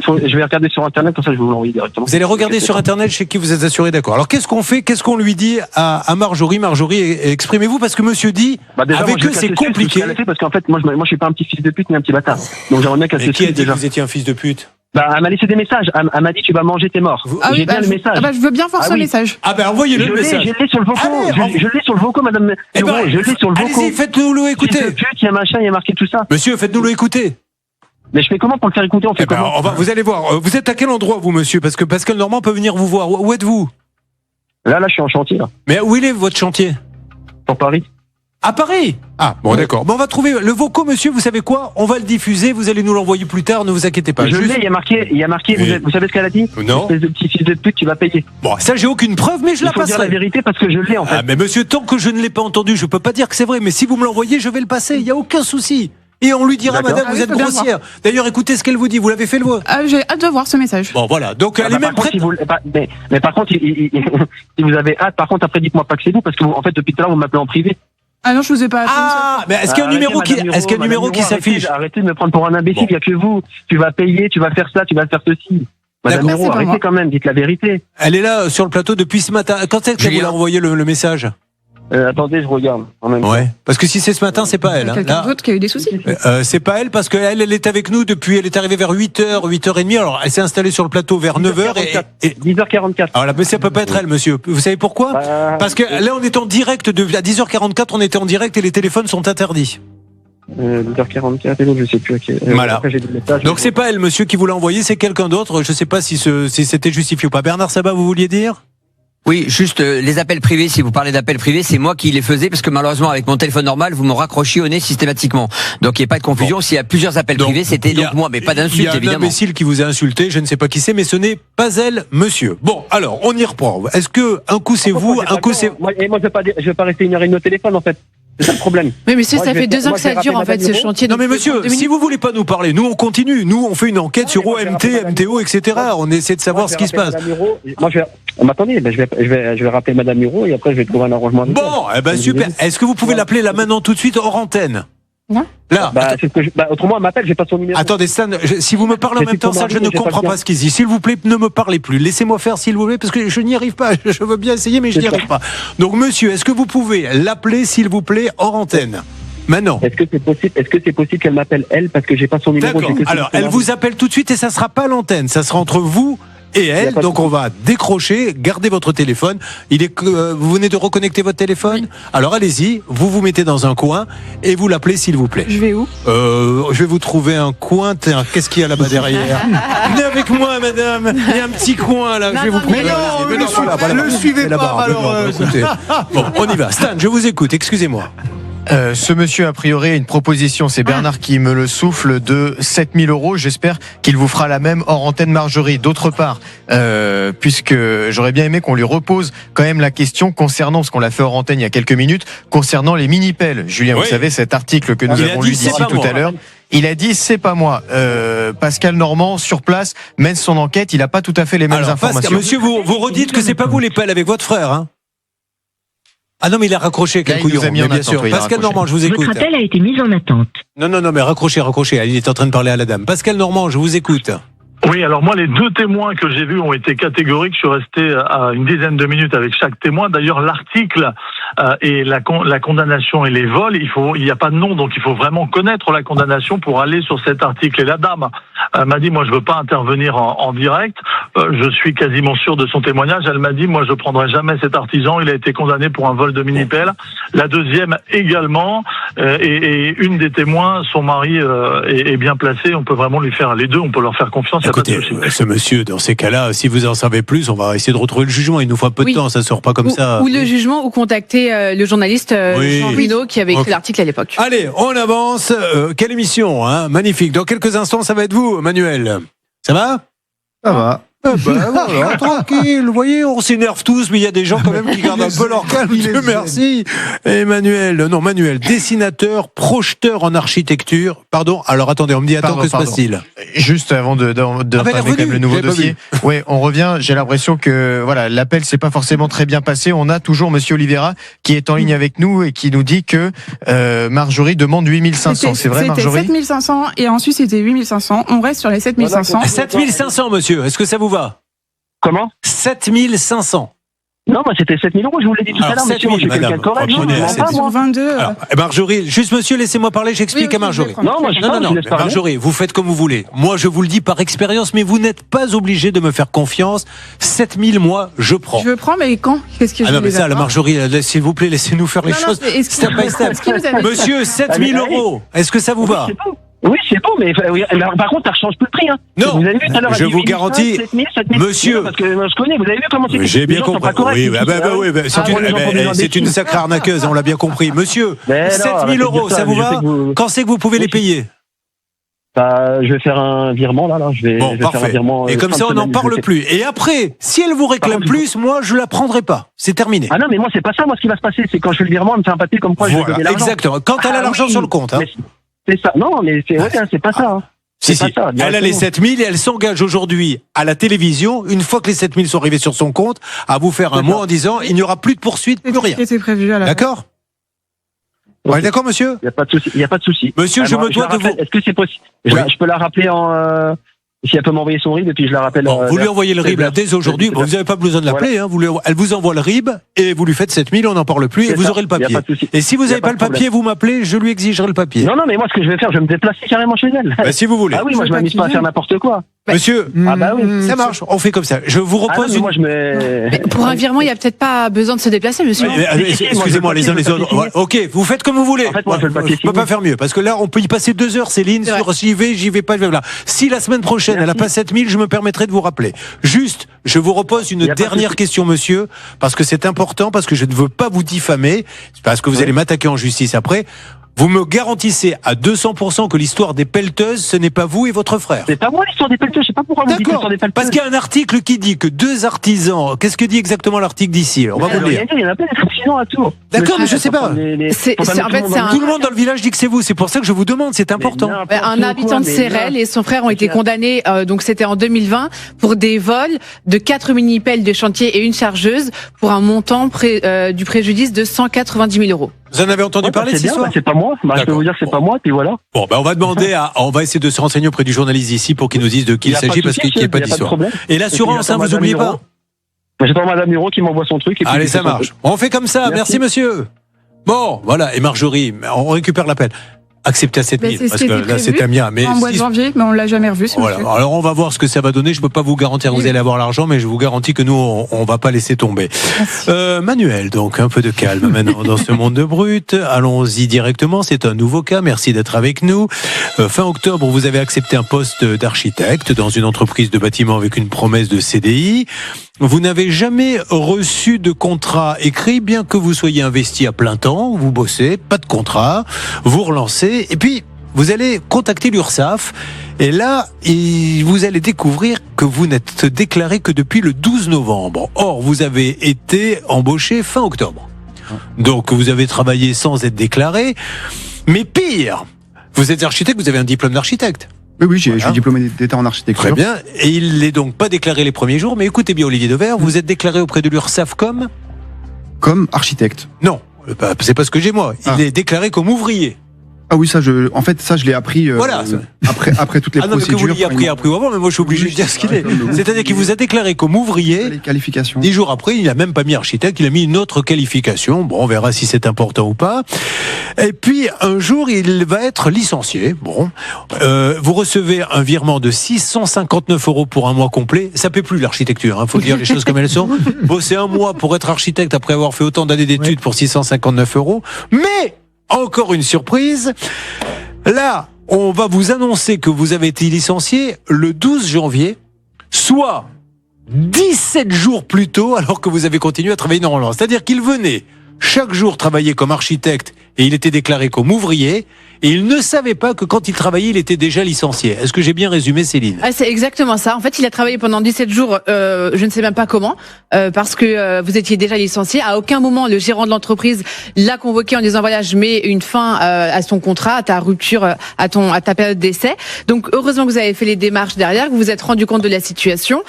Je vais regarder sur Internet, comme ça je vais vous l'envoyer directement. Vous allez regarder sur Internet chez qui vous êtes assuré, d'accord. Alors qu'est-ce qu'on fait? Qu'est-ce qu'on lui dit à Marjorie? Marjorie, exprimez-vous, parce que monsieur dit, avec eux c'est compliqué. Parce qu'en fait, moi je suis pas un petit fils de pute ni un petit bâtard. Donc j'aimerais bien qu'elle se qui a dit que vous étiez un fils de pute? Elle m'a laissé des messages. Elle m'a dit tu vas manger, t'es mort. J'ai bien le message. Je veux bien voir ce message. Envoyez-le le message. Je l'ai sur le voco. Je l'ai sur le voco, madame. Je l'ai sur le voco. Allez-y, faites-nous-le écouter. Fils de pute, il y a machin, il y a marqué tout ça. Monsieur, faites-nous-le écouter. Mais je fais comment pour le faire écouter? On fait comment? Vous allez voir. Vous êtes à quel endroit, vous, monsieur? Parce que Pascal Normand peut venir vous voir. Où êtes-vous? Là, je suis en chantier, là. Mais où il est, votre chantier? Sur Paris. À Paris? Ah, bon, d'accord. Bon, on va trouver le voco, monsieur. Vous savez quoi? On va le diffuser. Vous allez nous l'envoyer plus tard. Ne vous inquiétez pas. Je l'ai, il y a marqué. Vous savez ce qu'elle a dit? Non. Espèce de petit fils de pute, tu vas payer. Bon, ça, j'ai aucune preuve, mais je la passerai. Il faut dire la vérité parce que je l'ai, en fait. Ah, mais monsieur, tant que je ne l'ai pas entendu, je peux pas dire que c'est vrai. Mais si vous me l'envoyez, je vais le passer. Il y a aucun souci. Et on lui dira, madame, vous êtes grossière. D'ailleurs, écoutez ce qu'elle vous dit. Vous l'avez fait le voix. J'ai hâte de voir ce message. Bon, voilà. Donc, elle est même prête. Mais par contre, si vous avez hâte, par contre, après, dites-moi pas que c'est vous, parce que, en fait, depuis tout à l'heure, vous m'appelez en privé. Ah non, je vous ai pas appelé. Mais est-ce qu'il y a un numéro qui s'affiche? Arrêtez de me prendre pour un imbécile. Il n'y a que vous. Tu vas payer, tu vas faire ça, tu vas faire ceci. Madame Miro, arrêtez quand même, dites la vérité. Elle est là, sur le plateau depuis ce matin. Quand est-ce qu'elle vous a envoyé le message? Attendez, je regarde. En même temps. Parce que si c'est ce matin, c'est pas elle. Quelqu'un d'autre qui a eu des soucis. C'est pas elle, parce qu'elle est avec nous depuis, elle est arrivée vers 8h, 8h30. Alors, elle s'est installée sur le plateau vers 9h et 10h44. Alors, mais ça peut pas être elle, monsieur. Vous savez pourquoi? Parce que là, on est en direct à 10h44, on était en direct et les téléphones sont interdits. 10h44 et donc je sais plus à quel. Voilà. Après, j'ai des messages. Donc c'est pas elle, monsieur, qui vous l'a envoyé, c'est quelqu'un d'autre. Je sais pas si c'était justifié ou pas. Bernard Sabat, vous vouliez dire? Oui, juste les appels privés, si vous parlez d'appels privés, c'est moi qui les faisais parce que malheureusement avec mon téléphone normal, vous me raccrochiez au nez systématiquement. Donc il n'y a pas de confusion, s'il y a plusieurs appels privés, c'était donc moi, mais pas d'insulte évidemment. Il y a un imbécile qui vous a insulté, je ne sais pas qui c'est, mais ce n'est pas elle, monsieur. Bon, alors, on y reprend. Est-ce que un coup c'est vous, un coup c'est... Moi je vais pas rester 1h30 au téléphone en fait. C'est ça le problème. Mais monsieur, ça fait 2 ans que ça dure en fait ce chantier. Non mais monsieur, si vous voulez pas nous parler, nous on continue. Nous on fait une enquête sur OMT, MTO, etc. On essaie de savoir ce qui se passe. Moi m'attendez, je vais rappeler Madame Miro et après je vais trouver un arrangement avec elle. Bon, super. Est-ce que vous pouvez l'appeler là maintenant tout de suite hors antenne? Non. Là. Autrement, elle m'appelle, j'ai pas son numéro. Attendez, Stan, si vous me parlez en même temps, ça, je ne comprends pas ce qu'il dit. S'il vous plaît, ne me parlez plus. Laissez-moi faire, s'il vous plaît, parce que je n'y arrive pas. Je veux bien essayer, mais je n'y arrive pas. Donc, monsieur, est-ce que vous pouvez l'appeler, s'il vous plaît, hors antenne? Maintenant. Est-ce que c'est possible qu'elle m'appelle elle, parce que j'ai pas son numéro? D'accord. Alors, elle vous appelle tout de suite et ça sera pas à l'antenne. Ça sera entre vous et elle. Donc on va décrocher, gardez votre téléphone. Vous venez de reconnecter votre téléphone. Alors allez-y, vous vous mettez dans un coin et vous l'appelez s'il vous plaît. Je vais où? Je vais vous trouver un coin. Qu'est-ce qu'il y a là-bas derrière? Venez avec moi, madame. Il y a un petit coin là. Je vais vous prouver. Ne suivez pas, malheureuse. Bon, on y va. Stan, je vous écoute. Excusez-moi. Ce monsieur, a priori, a une proposition, c'est Bernard qui me le souffle, de 7 000 €. J'espère qu'il vous fera la même hors antenne, Marjorie. D'autre part, puisque j'aurais bien aimé qu'on lui repose quand même la question concernant, parce qu'on l'a fait hors antenne il y a quelques minutes, concernant les mini-pelles. Julien, vous savez, cet article que nous avons lu d'ici tout à l'heure. Il a dit, c'est pas moi. Pascal Normand, sur place, mène son enquête. Il n'a pas tout à fait les mêmes informations. Pascal, monsieur, vous redites que c'est pas vous les pelles avec votre frère, hein? Ah non, mais il a raccroché, quel couillon, bien sûr. Pascal Normand, je vous écoute. Votre appel a été mis en attente. Non, mais raccrochez. Il est en train de parler à la dame. Pascal Normand, je vous écoute. Oui, alors moi, les 2 témoins que j'ai vus ont été catégoriques. Je suis resté à une dizaine de minutes avec chaque témoin. D'ailleurs, l'article et la condamnation et les vols, il n'y a pas de nom, donc il faut vraiment connaître la condamnation pour aller sur cet article. Et la dame m'a dit, moi, je veux pas intervenir en direct. Je suis quasiment sûr de son témoignage. Elle m'a dit, moi, je prendrai jamais cet artisan. Il a été condamné pour un vol de mini-pelle. La deuxième également. Et une des témoins, son mari est bien placé. On peut vraiment lui faire les deux. On peut leur faire confiance. Écoutez, ce monsieur, dans ces cas-là, si vous en savez plus, on va essayer de retrouver le jugement. Il nous faut un peu de temps, ça sort pas comme ça. Ou le jugement, ou contacter le journaliste Jean Rino qui avait écrit l'article à l'époque. Allez, on avance. Quelle émission, hein? Magnifique. Dans quelques instants, ça va être vous, Manuel. Ça va? Ça va. Voilà, tranquille, vous voyez, on s'énerve tous, mais il y a des gens quand même qui gardent un peu leur calme. Dieu merci. Manuel, dessinateur, projeteur en architecture. Pardon, alors attendez, on me dit, que se passe-t-il? Juste avant d'entamer le nouveau dossier. Oui, on revient, j'ai l'impression que voilà, l'appel s'est pas forcément très bien passé. On a toujours monsieur Oliveira qui est en ligne avec nous et qui nous dit que Marjorie demande 8500. C'est vrai, Marjorie? C'était 7500 et ensuite c'était 8500. On reste sur les 7500. 7500, monsieur, est-ce que ça vous va? Comment? 7500. Non, moi c'était 7 000 €, je vous l'ai dit tout à l'heure, monsieur. Je suis quelqu'un de correct. Non, pas 22. Alors, Marjorie, juste monsieur, laissez-moi parler, j'explique à Marjorie. Non, moi je non, Marjorie, vous faites comme vous voulez. Moi, je vous le dis par expérience, mais vous n'êtes pas obligé de me faire confiance. 7 000, moi, je prends. Je prends, mais quand? Qu'est-ce que je non, mais ça, la Marjorie, s'il vous plaît, laissez-nous faire les choses step by step. Monsieur, 7 000 €, est-ce que ça vous va? Oui, c'est bon, mais par contre, ça ne change plus le prix. Hein. Non, vous avez vu, je vous garantis, 7 000, monsieur. Parce que je connais, vous avez vu comment c'est. J'ai bien compris. C'est une sacrée arnaqueuse, on l'a bien compris. Monsieur, 7 000 €, ça vous va? Quand c'est que vous pouvez les payer? Je vais faire un virement là. Je vais parfait. Faire un virement. Et comme ça, on n'en parle plus. Et après, si elle vous réclame plus, moi, je la prendrai pas. C'est terminé. Ah non, mais moi, c'est pas ça. Moi, ce qui va se passer, c'est quand je fais le virement, elle me fait un papier comme quoi je vais donner l'argent. Exactement. Quand elle a l'argent sur le compte. C'est ça. Non, mais c'est pas ça. Hein. Si. Elle a les 7 000 et elle s'engage aujourd'hui à la télévision, une fois que les 7 000 sont arrivés sur son compte, à vous faire un mot en disant il n'y aura plus de poursuite, plus rien. C'était prévu à la D'accord? Ouais, d'accord, monsieur? Il n'y a pas de souci. Monsieur, je me dois de vous. Est-ce que c'est possible? Je peux la rappeler si elle peut m'envoyer son RIB et puis je la rappelle. Vous lui envoyez le RIB là, dès aujourd'hui. Vous n'avez pas besoin de l'appeler. Voilà. Elle vous envoie le RIB et vous lui faites 7 000, on n'en parle plus et vous aurez le papier. Et si vous n'avez pas le papier, vous m'appelez, je lui exigerai le papier. Non, mais moi ce que je vais faire, je vais me déplacer carrément chez elle. Si vous voulez. Ah oui, moi je m'amuse pas à faire n'importe quoi. Monsieur, ça marche, on fait comme ça. Je vous repose pour un virement, il n'y a peut-être pas besoin de se déplacer, monsieur. Excusez-moi, les uns les autres. Ok, vous faites comme vous voulez. Je peux pas faire mieux, parce que là, on peut y passer 2 heures, Céline, sur j'y vais pas, là. Si la semaine prochaine, elle n'a pas 7 000, je me permettrai de vous rappeler. Juste, je vous repose une dernière question, monsieur, parce que c'est important, parce que je ne veux pas vous diffamer, parce que vous allez m'attaquer en justice après. Vous me garantissez à 200% que l'histoire des pelleteuses, ce n'est pas vous et votre frère. C'est pas moi l'histoire des pelleteuses, je sais pas pourquoi vous dites l'histoire des pelleteuses. Parce qu'il y a un article qui dit que 2 artisans, qu'est-ce que dit exactement l'article d'ici? On va vous le dire. Il y en a plein d'artisans à Tours. D'accord, mais je sais pas. Tout le monde dans le village dit que c'est vous, c'est pour ça que je vous demande, c'est important. Un habitant de Sérel et son frère ont été condamnés, donc c'était en 2020, pour des vols de 4 mini-pelles de chantier et une chargeuse pour un montant du préjudice de 190 000 €. Vous en avez entendu parler de cette histoire? C'est pas moi. Je peux vous dire que c'est pas moi, puis voilà. Bon, on va demander on va essayer de se renseigner auprès du journaliste ici pour qu'il nous dise de qui il s'agit, parce qu'il n'y a pas d'histoire. Et l'assurance, vous n'oubliez pas? J'attends Madame Miro qui m'envoie son truc. Allez, ça marche. On fait comme ça. Merci, monsieur. Bon, voilà. Et Marjorie, on récupère l'appel. accepté à 7 000. C'est ce Parce qui que était là, c'est prévu Tamia. Mais en mois de janvier, mais on l'a jamais revu. voilà. Alors, on va voir ce que ça va donner. Je peux pas vous garantir que vous allez avoir l'argent, mais je vous garantis que nous, on va pas laisser tomber. Manuel, donc, un peu de calme maintenant dans ce monde de brut. Allons-y directement. C'est un nouveau cas. Merci d'être avec nous. Fin octobre, vous avez accepté un poste d'architecte dans une entreprise de bâtiment avec une promesse de CDI. Vous n'avez jamais reçu de contrat écrit, bien que vous soyez investi à plein temps. Vous bossez, pas de contrat. Vous relancez. Et puis, vous allez contacter l'URSSAF. Et là, vous allez découvrir que vous n'êtes déclaré que depuis le 12 novembre. Or, vous avez été embauché fin octobre. Donc, vous avez travaillé sans être déclaré. Mais pire, vous êtes architecte, vous avez un diplôme d'architecte. Oui, je suis diplômé d'État en architecture. Très bien. Et il n'est donc pas déclaré les premiers jours. Mais écoutez bien, Olivier Dever, vous êtes déclaré auprès de l'URSSAF comme architecte. Non, c'est pas ce que j'ai moi. Il est déclaré comme ouvrier. Ah oui, en fait, je l'ai appris voilà. après toutes les procédures. Que vous l'ayez appris ou avant, mais moi je suis obligé de dire ce qu'il est. C'est-à-dire qu'il vous a déclaré comme ouvrier. Les qualifications. 10 jours après, il n'a même pas mis architecte, il a mis une autre qualification. Bon, on verra si c'est important ou pas. Et puis, un jour, il va être licencié. Bon, vous recevez un virement de 659 € pour un mois complet. Ça paie plus l'architecture, faut dire les choses comme elles sont. Bosser un mois pour être architecte après avoir fait autant d'années d'études pour 659 €. Mais encore une surprise. Là, on va vous annoncer que vous avez été licencié le 12 janvier, soit 17 jours plus tôt, alors que vous avez continué à travailler normalement. C'est-à-dire qu'il venait chaque jour travailler comme architecte et il était déclaré comme ouvrier. Et il ne savait pas que quand il travaillait, il était déjà licencié. Est-ce que j'ai bien résumé, Céline ? C'est exactement ça. En fait, il a travaillé pendant 17 jours, je ne sais même pas comment, parce que vous étiez déjà licencié. À aucun moment, le gérant de l'entreprise l'a convoqué en disant voilà, je mets une fin à son contrat, à ta rupture, à ta période d'essai. Donc, heureusement que vous avez fait les démarches derrière, que vous vous êtes rendu compte de la situation.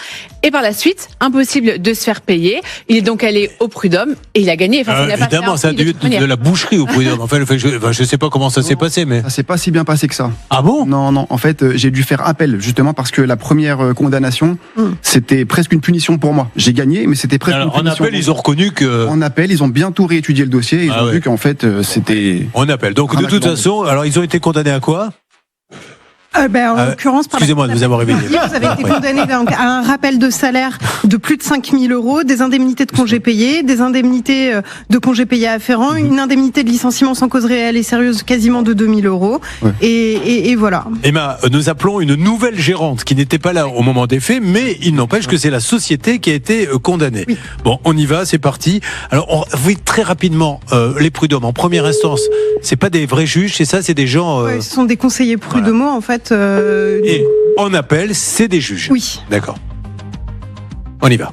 Et par la suite, impossible de se faire payer. Il est donc allé au prud'homme et il a gagné. Enfin, évidemment, ça a dû être de la boucherie au prud'homme. Enfin, je sais pas comment ça s'est passé, mais ça s'est pas si bien passé que ça. Ah bon ? Non. En fait, j'ai dû faire appel justement parce que la première condamnation, c'était presque une punition pour moi. J'ai gagné, mais c'était presque une punition. En appel, ils ont reconnu que. En appel, ils ont bien tout réétudié le dossier. Et ils ont vu qu'en fait, c'était. En appel. Donc de toute façon, alors ils ont été condamnés à quoi ? En l'occurrence, excusez-moi de vous avoir réveillé. Vous avez été condamné à un rappel de salaire de plus de 5 000 €, des indemnités de congés payés, des indemnités de congés payés afférents, une indemnité de licenciement sans cause réelle et sérieuse quasiment de 2 000 €. Ouais. Et voilà. Emma, nous appelons une nouvelle gérante qui n'était pas là au moment des faits, mais il n'empêche que c'est la société qui a été condamnée. Oui. Bon, on y va, c'est parti. Alors, vous voyez très rapidement, les prud'hommes, en première instance, c'est pas des vrais juges, c'est ça, c'est des gens... Ouais, ce sont des conseillers prud'homaux, en fait. Et en appel, c'est des juges. Oui. D'accord. On y va.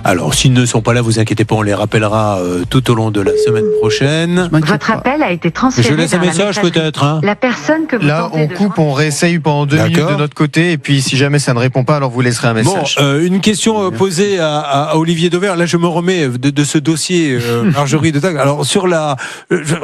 Alors, s'ils ne sont pas là, vous inquiétez pas, on les rappellera tout au long de la semaine prochaine. Votre appel a été transféré. Je laisse un message peut-être. La personne que vous là, on coupe, on réessaye pendant 2 minutes de notre côté, et puis si jamais ça ne répond pas, alors vous laisserez un message. Bon, une question posée à Olivier Dever. Là, je me remets de ce dossier Marjorie de Tag. Alors, sur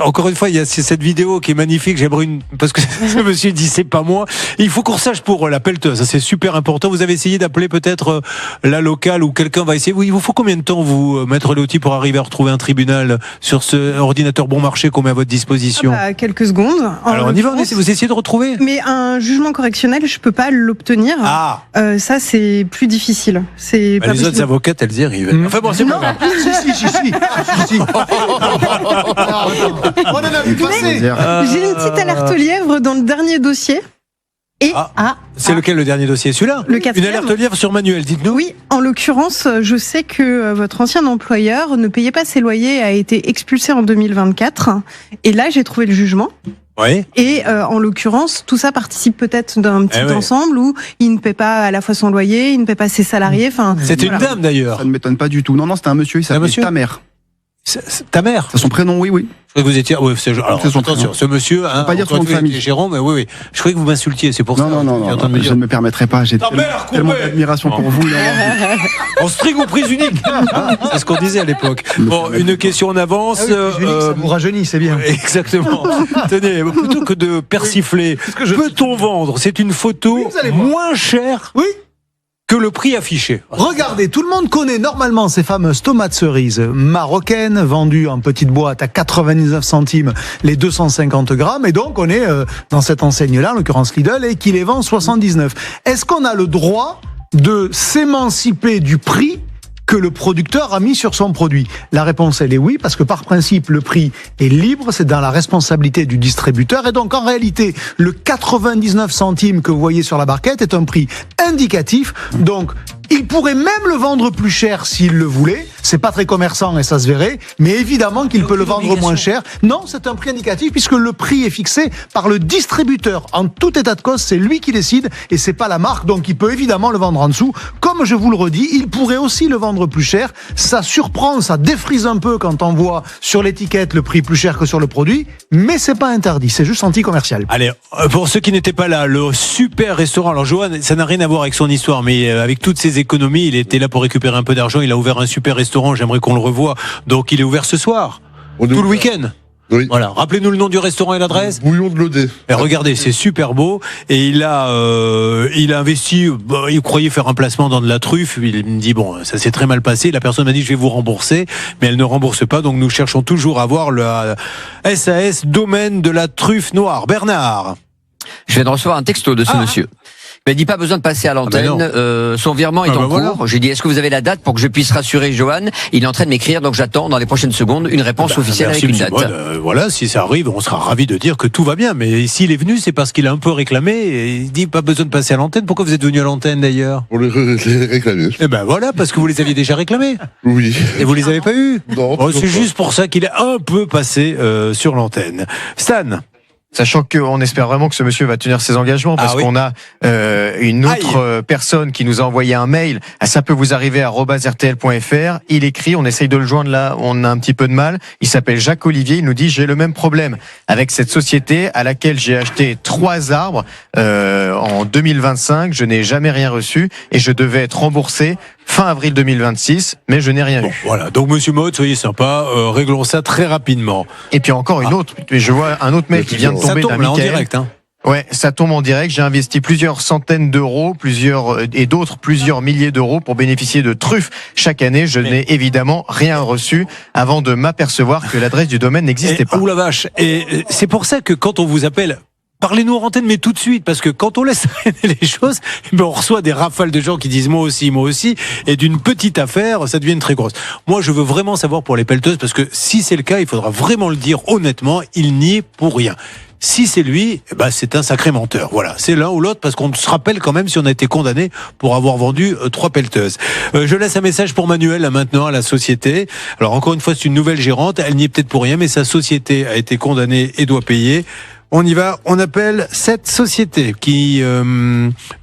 encore une fois, il y a cette vidéo qui est magnifique. J'aimerais parce que ce monsieur dit c'est pas moi. Et il faut qu'on sache pour la pelleteuse. Ça, c'est super important. Vous avez essayé d'appeler peut-être la locale ou quelqu'un va essayer. Il vous faut combien de temps, vous, Maître Léoty, pour arriver à retrouver un tribunal sur ce ordinateur bon marché qu'on met à votre disposition ? Quelques secondes. Alors on y va, vous essayez de retrouver ? Mais un jugement correctionnel, je peux pas l'obtenir. Ah. Ça, c'est plus difficile. C'est pas les autres avocates, elles y arrivent. Enfin bon, c'est pas grave. Si. On en a vu passer. J'ai une petite alerte lièvre dans le dernier dossier. C'est lequel le dernier dossier ? Celui-là ? Le 4e. Une alerte lièvre sur Manuel, dites-nous. Oui, en l'occurrence, je sais que votre ancien employeur ne payait pas ses loyers et a été expulsé en 2024. Et là, j'ai trouvé le jugement. Oui. Et en l'occurrence, tout ça participe peut-être d'un petit ensemble où il ne paie pas à la fois son loyer, il ne paie pas ses salariés. Enfin, c'était une dame d'ailleurs. Ça ne m'étonne pas du tout. Non, c'était un monsieur, il s'appelait ta mère. Ta mère ? C'est son prénom, oui. Je croyais que vous étiez. Alors, attention, ce monsieur. On peut pas dire son nom de famille. Jérôme, oui. Je croyais que vous m'insultiez, c'est pour ça. Non, je ne me permettrai pas. J'ai tellement d'admiration pour vous. En string ou prise unique. C'est ce qu'on disait à l'époque. Bon, une question en avance. Ça vous rajeunit, c'est bien. Exactement. Tenez, plutôt que de persifler, peut-on vendre ? C'est une photo moins chère. Oui. que le prix affiché. Regardez, tout le monde connaît normalement ces fameuses tomates cerises marocaines vendues en petite boîte à 99 centimes les 250 grammes. Et donc, on est dans cette enseigne-là, en l'occurrence Lidl, et qui les vend 79. Est-ce qu'on a le droit de s'émanciper du prix que le producteur a mis sur son produit? La réponse, elle est oui, parce que par principe, le prix est libre, c'est dans la responsabilité du distributeur, et donc en réalité, le 99 centimes que vous voyez sur la barquette est un prix indicatif, donc il pourrait même le vendre plus cher s'il le voulait, c'est pas très commerçant et ça se verrait, mais évidemment qu'il peut le vendre moins cher. Non, c'est un prix indicatif puisque le prix est fixé par le distributeur. En tout état de cause, c'est lui qui décide et c'est pas la marque, donc il peut évidemment le vendre en dessous. Comme je vous le redis, il pourrait aussi le vendre plus cher. Ça surprend, ça défrise un peu quand on voit sur l'étiquette le prix plus cher que sur le produit, mais c'est pas interdit, c'est juste anti-commercial. Allez, pour ceux qui n'étaient pas là, le super restaurant, alors Johan, ça n'a rien à voir avec son histoire, mais avec toutes ses économies, il était là pour récupérer un peu d'argent, il a ouvert un super restaurant, j'aimerais qu'on le revoie, donc il est ouvert ce soir, tout le week-end. Oui. Voilà, rappelez-nous le nom du restaurant et l'adresse. Bouillon de l'Odé. Et regardez, c'est super beau. Et il a investi. Il croyait faire un placement dans de la truffe. Il me dit bon, ça s'est très mal passé. La personne m'a dit je vais vous rembourser, mais elle ne rembourse pas. Donc nous cherchons toujours à avoir le SAS domaine de la truffe noire. Bernard. Je viens de recevoir un texto de ce monsieur. Il m'a dit pas besoin de passer à l'antenne, son virement est en cours. Voilà. J'ai dit est-ce que vous avez la date pour que je puisse rassurer Johan? Il est en train de m'écrire, donc j'attends dans les prochaines secondes une réponse officielle avec une date. Voilà, si ça arrive, on sera ravis de dire que tout va bien. Mais s'il est venu, c'est parce qu'il a un peu réclamé. Et il dit pas besoin de passer à l'antenne. Pourquoi vous êtes venu à l'antenne d'ailleurs? On les réclamait. Eh ben voilà, parce que vous les aviez déjà réclamés. Oui. Et vous les avez pas eus? Non. C'est juste pour ça qu'il est un peu passé sur l'antenne. Stan. Sachant qu'on espère vraiment que ce monsieur va tenir ses engagements parce qu'on a une autre personne qui nous a envoyé un mail à ça peut vous arriver @rtl.fr. Il écrit, on essaye de le joindre là, on a un petit peu de mal. Il s'appelle Jacques Olivier, il nous dit j'ai le même problème avec cette société à laquelle j'ai acheté 3 arbres en 2025. Je n'ai jamais rien reçu et je devais être remboursé fin avril 2026, mais je n'ai rien eu. Voilà, donc monsieur Maud, soyez sympa, réglons ça très rapidement. Et puis encore une autre, je vois un autre mail qui vient de tomber d'un Michael. En direct, hein. Ouais, ça tombe en direct. J'ai investi plusieurs centaines d'euros, plusieurs milliers d'euros pour bénéficier de truffes chaque année. Je n'ai évidemment rien reçu avant de m'apercevoir que l'adresse du domaine n'existait pas. Ouh la vache. Et c'est pour ça que quand on vous appelle, parlez-nous en antenne, mais tout de suite, parce que quand on laisse traîner les choses, on reçoit des rafales de gens qui disent moi aussi, et d'une petite affaire, ça devient une très grosse. Moi, je veux vraiment savoir pour les pelleteuses, parce que si c'est le cas, il faudra vraiment le dire honnêtement, il n'y est pour rien. Si c'est lui, c'est un sacré menteur. Voilà, c'est l'un ou l'autre, parce qu'on se rappelle quand même si on a été condamné pour avoir vendu 3 pelleteuses. Je laisse un message pour Manuel là, maintenant à la société. Alors encore une fois, c'est une nouvelle gérante, elle n'y est peut-être pour rien, mais sa société a été condamnée et doit payer. On y va, on appelle cette société qui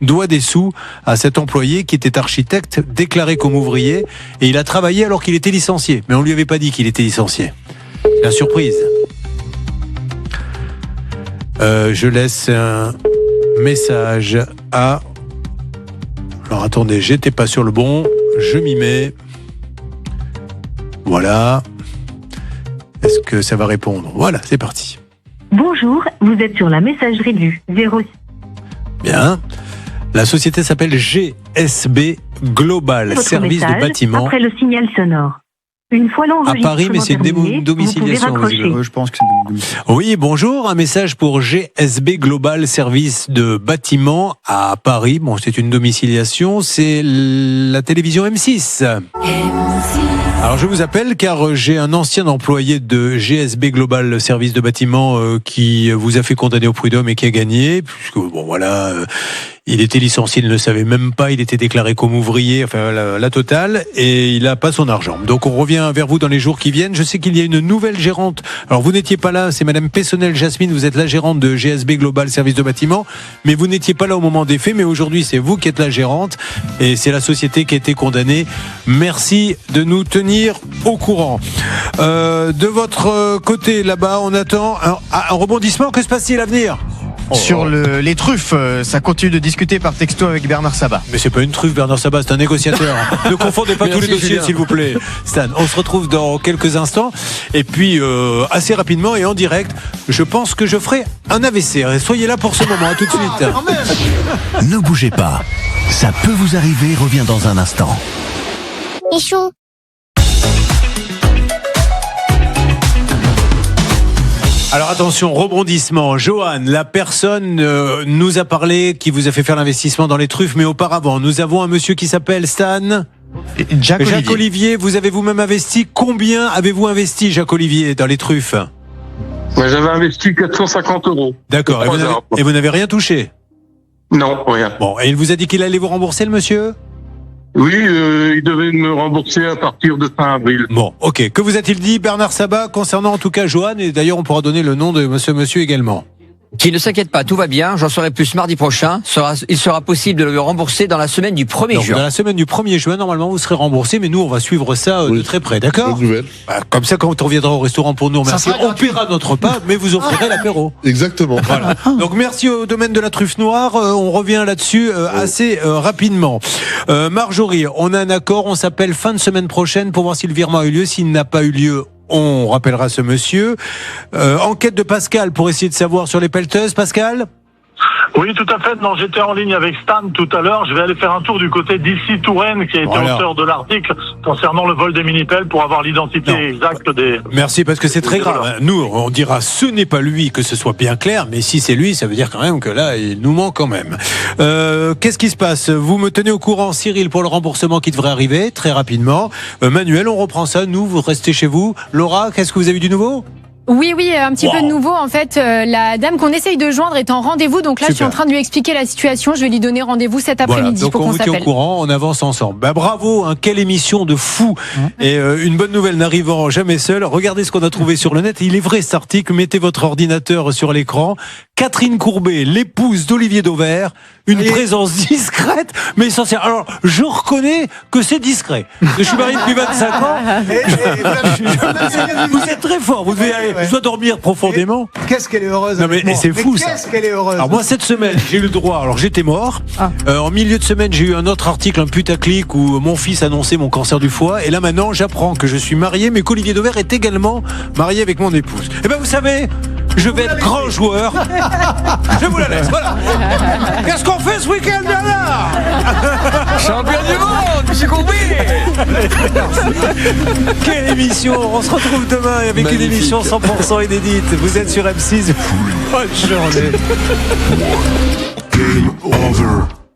doit des sous à cet employé qui était architecte, déclaré comme ouvrier, et il a travaillé alors qu'il était licencié. Mais on lui avait pas dit qu'il était licencié. La surprise. Je laisse un message à... Alors attendez, j'étais pas sur le bon, je m'y mets. Voilà. Est-ce que ça va répondre? Voilà, c'est parti. Bonjour, vous êtes sur la messagerie du 06. Bien. La société s'appelle GSB Global, Votre service message de bâtiment. Après le signal sonore. Une fois l'enregistrement à Paris, mais c'est une domiciliation. Je pense que c'est une domiciliation. Oui, bonjour. Un message pour GSB Global, service de bâtiment à Paris. Bon, c'est une domiciliation. C'est la télévision M6. Alors, je vous appelle car j'ai un ancien employé de GSB Global, service de bâtiment, qui vous a fait condamner au prud'homme et qui a gagné. Puisque, bon, voilà, il était licencié, il ne le savait même pas. Il était déclaré comme ouvrier, enfin, la totale. Et il n'a pas son argent. Donc, on revient vers vous dans les jours qui viennent. Je sais qu'il y a une nouvelle gérante. Alors, vous n'étiez pas là. C'est Madame Pessonnel-Jasmine. Vous êtes la gérante de GSB Global, service de bâtiment. Mais vous n'étiez pas là au moment des faits. Mais aujourd'hui, c'est vous qui êtes la gérante. Et c'est la société qui a été condamnée. Merci de nous tenir au courant. De votre côté, là-bas, on attend un rebondissement. Que se passe-t-il à venir? Sur les truffes, ça continue de discuter par texto avec Bernard Sabat. Mais c'est pas une truffe, Bernard Sabat, c'est un négociateur. Ne confondez pas tous les dossiers, Julien, s'il vous plaît. Stan, on se retrouve dans quelques instants. Et puis, assez rapidement et en direct, je pense que je ferai un AVC. Soyez là pour ce moment, à tout de suite. Ne bougez pas. Ça peut vous arriver, revient dans un instant. Michou. Alors attention, rebondissement. Johan, la personne nous a parlé qui vous a fait faire l'investissement dans les truffes, mais auparavant, nous avons un monsieur qui s'appelle Stan. Jacques Olivier, vous avez vous-même investi. Combien avez-vous investi, Jacques Olivier, dans les truffes? Ouais, j'avais investi 450 €. D'accord. Et vous n'avez rien touché? Non, rien. Bon, et il vous a dit qu'il allait vous rembourser, le monsieur? Oui, il devait me rembourser à partir de fin avril. Bon, ok. Que vous a-t-il dit, Bernard Sabat, concernant en tout cas Johan? Et d'ailleurs, on pourra donner le nom de monsieur également. Qu'il ne s'inquiète pas, tout va bien, j'en saurai plus mardi prochain. Il sera possible de le rembourser dans la semaine du 1er juin. Dans la semaine du 1er juin, normalement, vous serez remboursé, mais nous, on va suivre ça de très près, d'accord? Comme ça, quand on reviendra au restaurant pour nous remercier, on paiera notre repas, mais vous offrirez l'apéro. Exactement. Voilà. Donc, merci au domaine de la truffe noire. On revient là-dessus assez rapidement. Marjorie, on a un accord, on s'appelle fin de semaine prochaine pour voir si le virement a eu lieu. S'il n'a pas eu lieu, on rappellera ce monsieur. Enquête de Pascal pour essayer de savoir sur les pelleteuses. Pascal? Oui, tout à fait. Non, j'étais en ligne avec Stan tout à l'heure. Je vais aller faire un tour du côté d'Issy Touraine, qui a été auteur de l'article concernant le vol des mini-pelles pour avoir l'identité exacte des... Merci, parce que c'est très grave. Nous, on dira ce n'est pas lui, que ce soit bien clair, mais si c'est lui, ça veut dire quand même que là, il nous ment quand même. Qu'est-ce qui se passe? Vous me tenez au courant, Cyril, pour le remboursement qui devrait arriver très rapidement. Manuel, on reprend ça. Nous, vous restez chez vous. Laura, qu'est-ce que vous avez eu du nouveau? Oui, un petit peu de nouveau. En fait, la dame qu'on essaye de joindre est en rendez-vous. Donc là, je suis en train de lui expliquer la situation. Je vais lui donner rendez-vous cet après-midi pour qu'on s'appelle. Donc on vous tient au courant, on avance ensemble. Bah bravo, quelle émission de fou. Et une bonne nouvelle n'arrivant jamais seule. Regardez ce qu'on a trouvé sur le net. Il est vrai cet article. Mettez votre ordinateur sur l'écran. Catherine Courbet, l'épouse d'Olivier Dauvert. Une présence discrète, mais essentielle. Alors, je reconnais que c'est discret. Je suis marié depuis 25 ans. Vous êtes très fort. Vous devez aller soit dormir profondément. Qu'est-ce qu'elle est heureuse. Non, mais c'est fou, ça. Qu'est-ce qu'elle est heureuse. Alors, moi, cette semaine, j'ai eu le droit. Alors, j'étais mort. En milieu de semaine, j'ai eu un autre article, un putaclic, où mon fils annonçait mon cancer du foie. Et là, maintenant, j'apprends que je suis marié, mais qu'Olivier Dauvert est également marié avec mon épouse. Eh ben, vous savez, je vais être grand joueur. Je vous la laisse, voilà. Qu'est-ce qu'on fait ce week-end, Bernard? Champion du monde, j'ai compris. Quelle émission. On se retrouve demain avec une émission 100% inédite. Vous êtes sur M6. Bonne journée. Game over.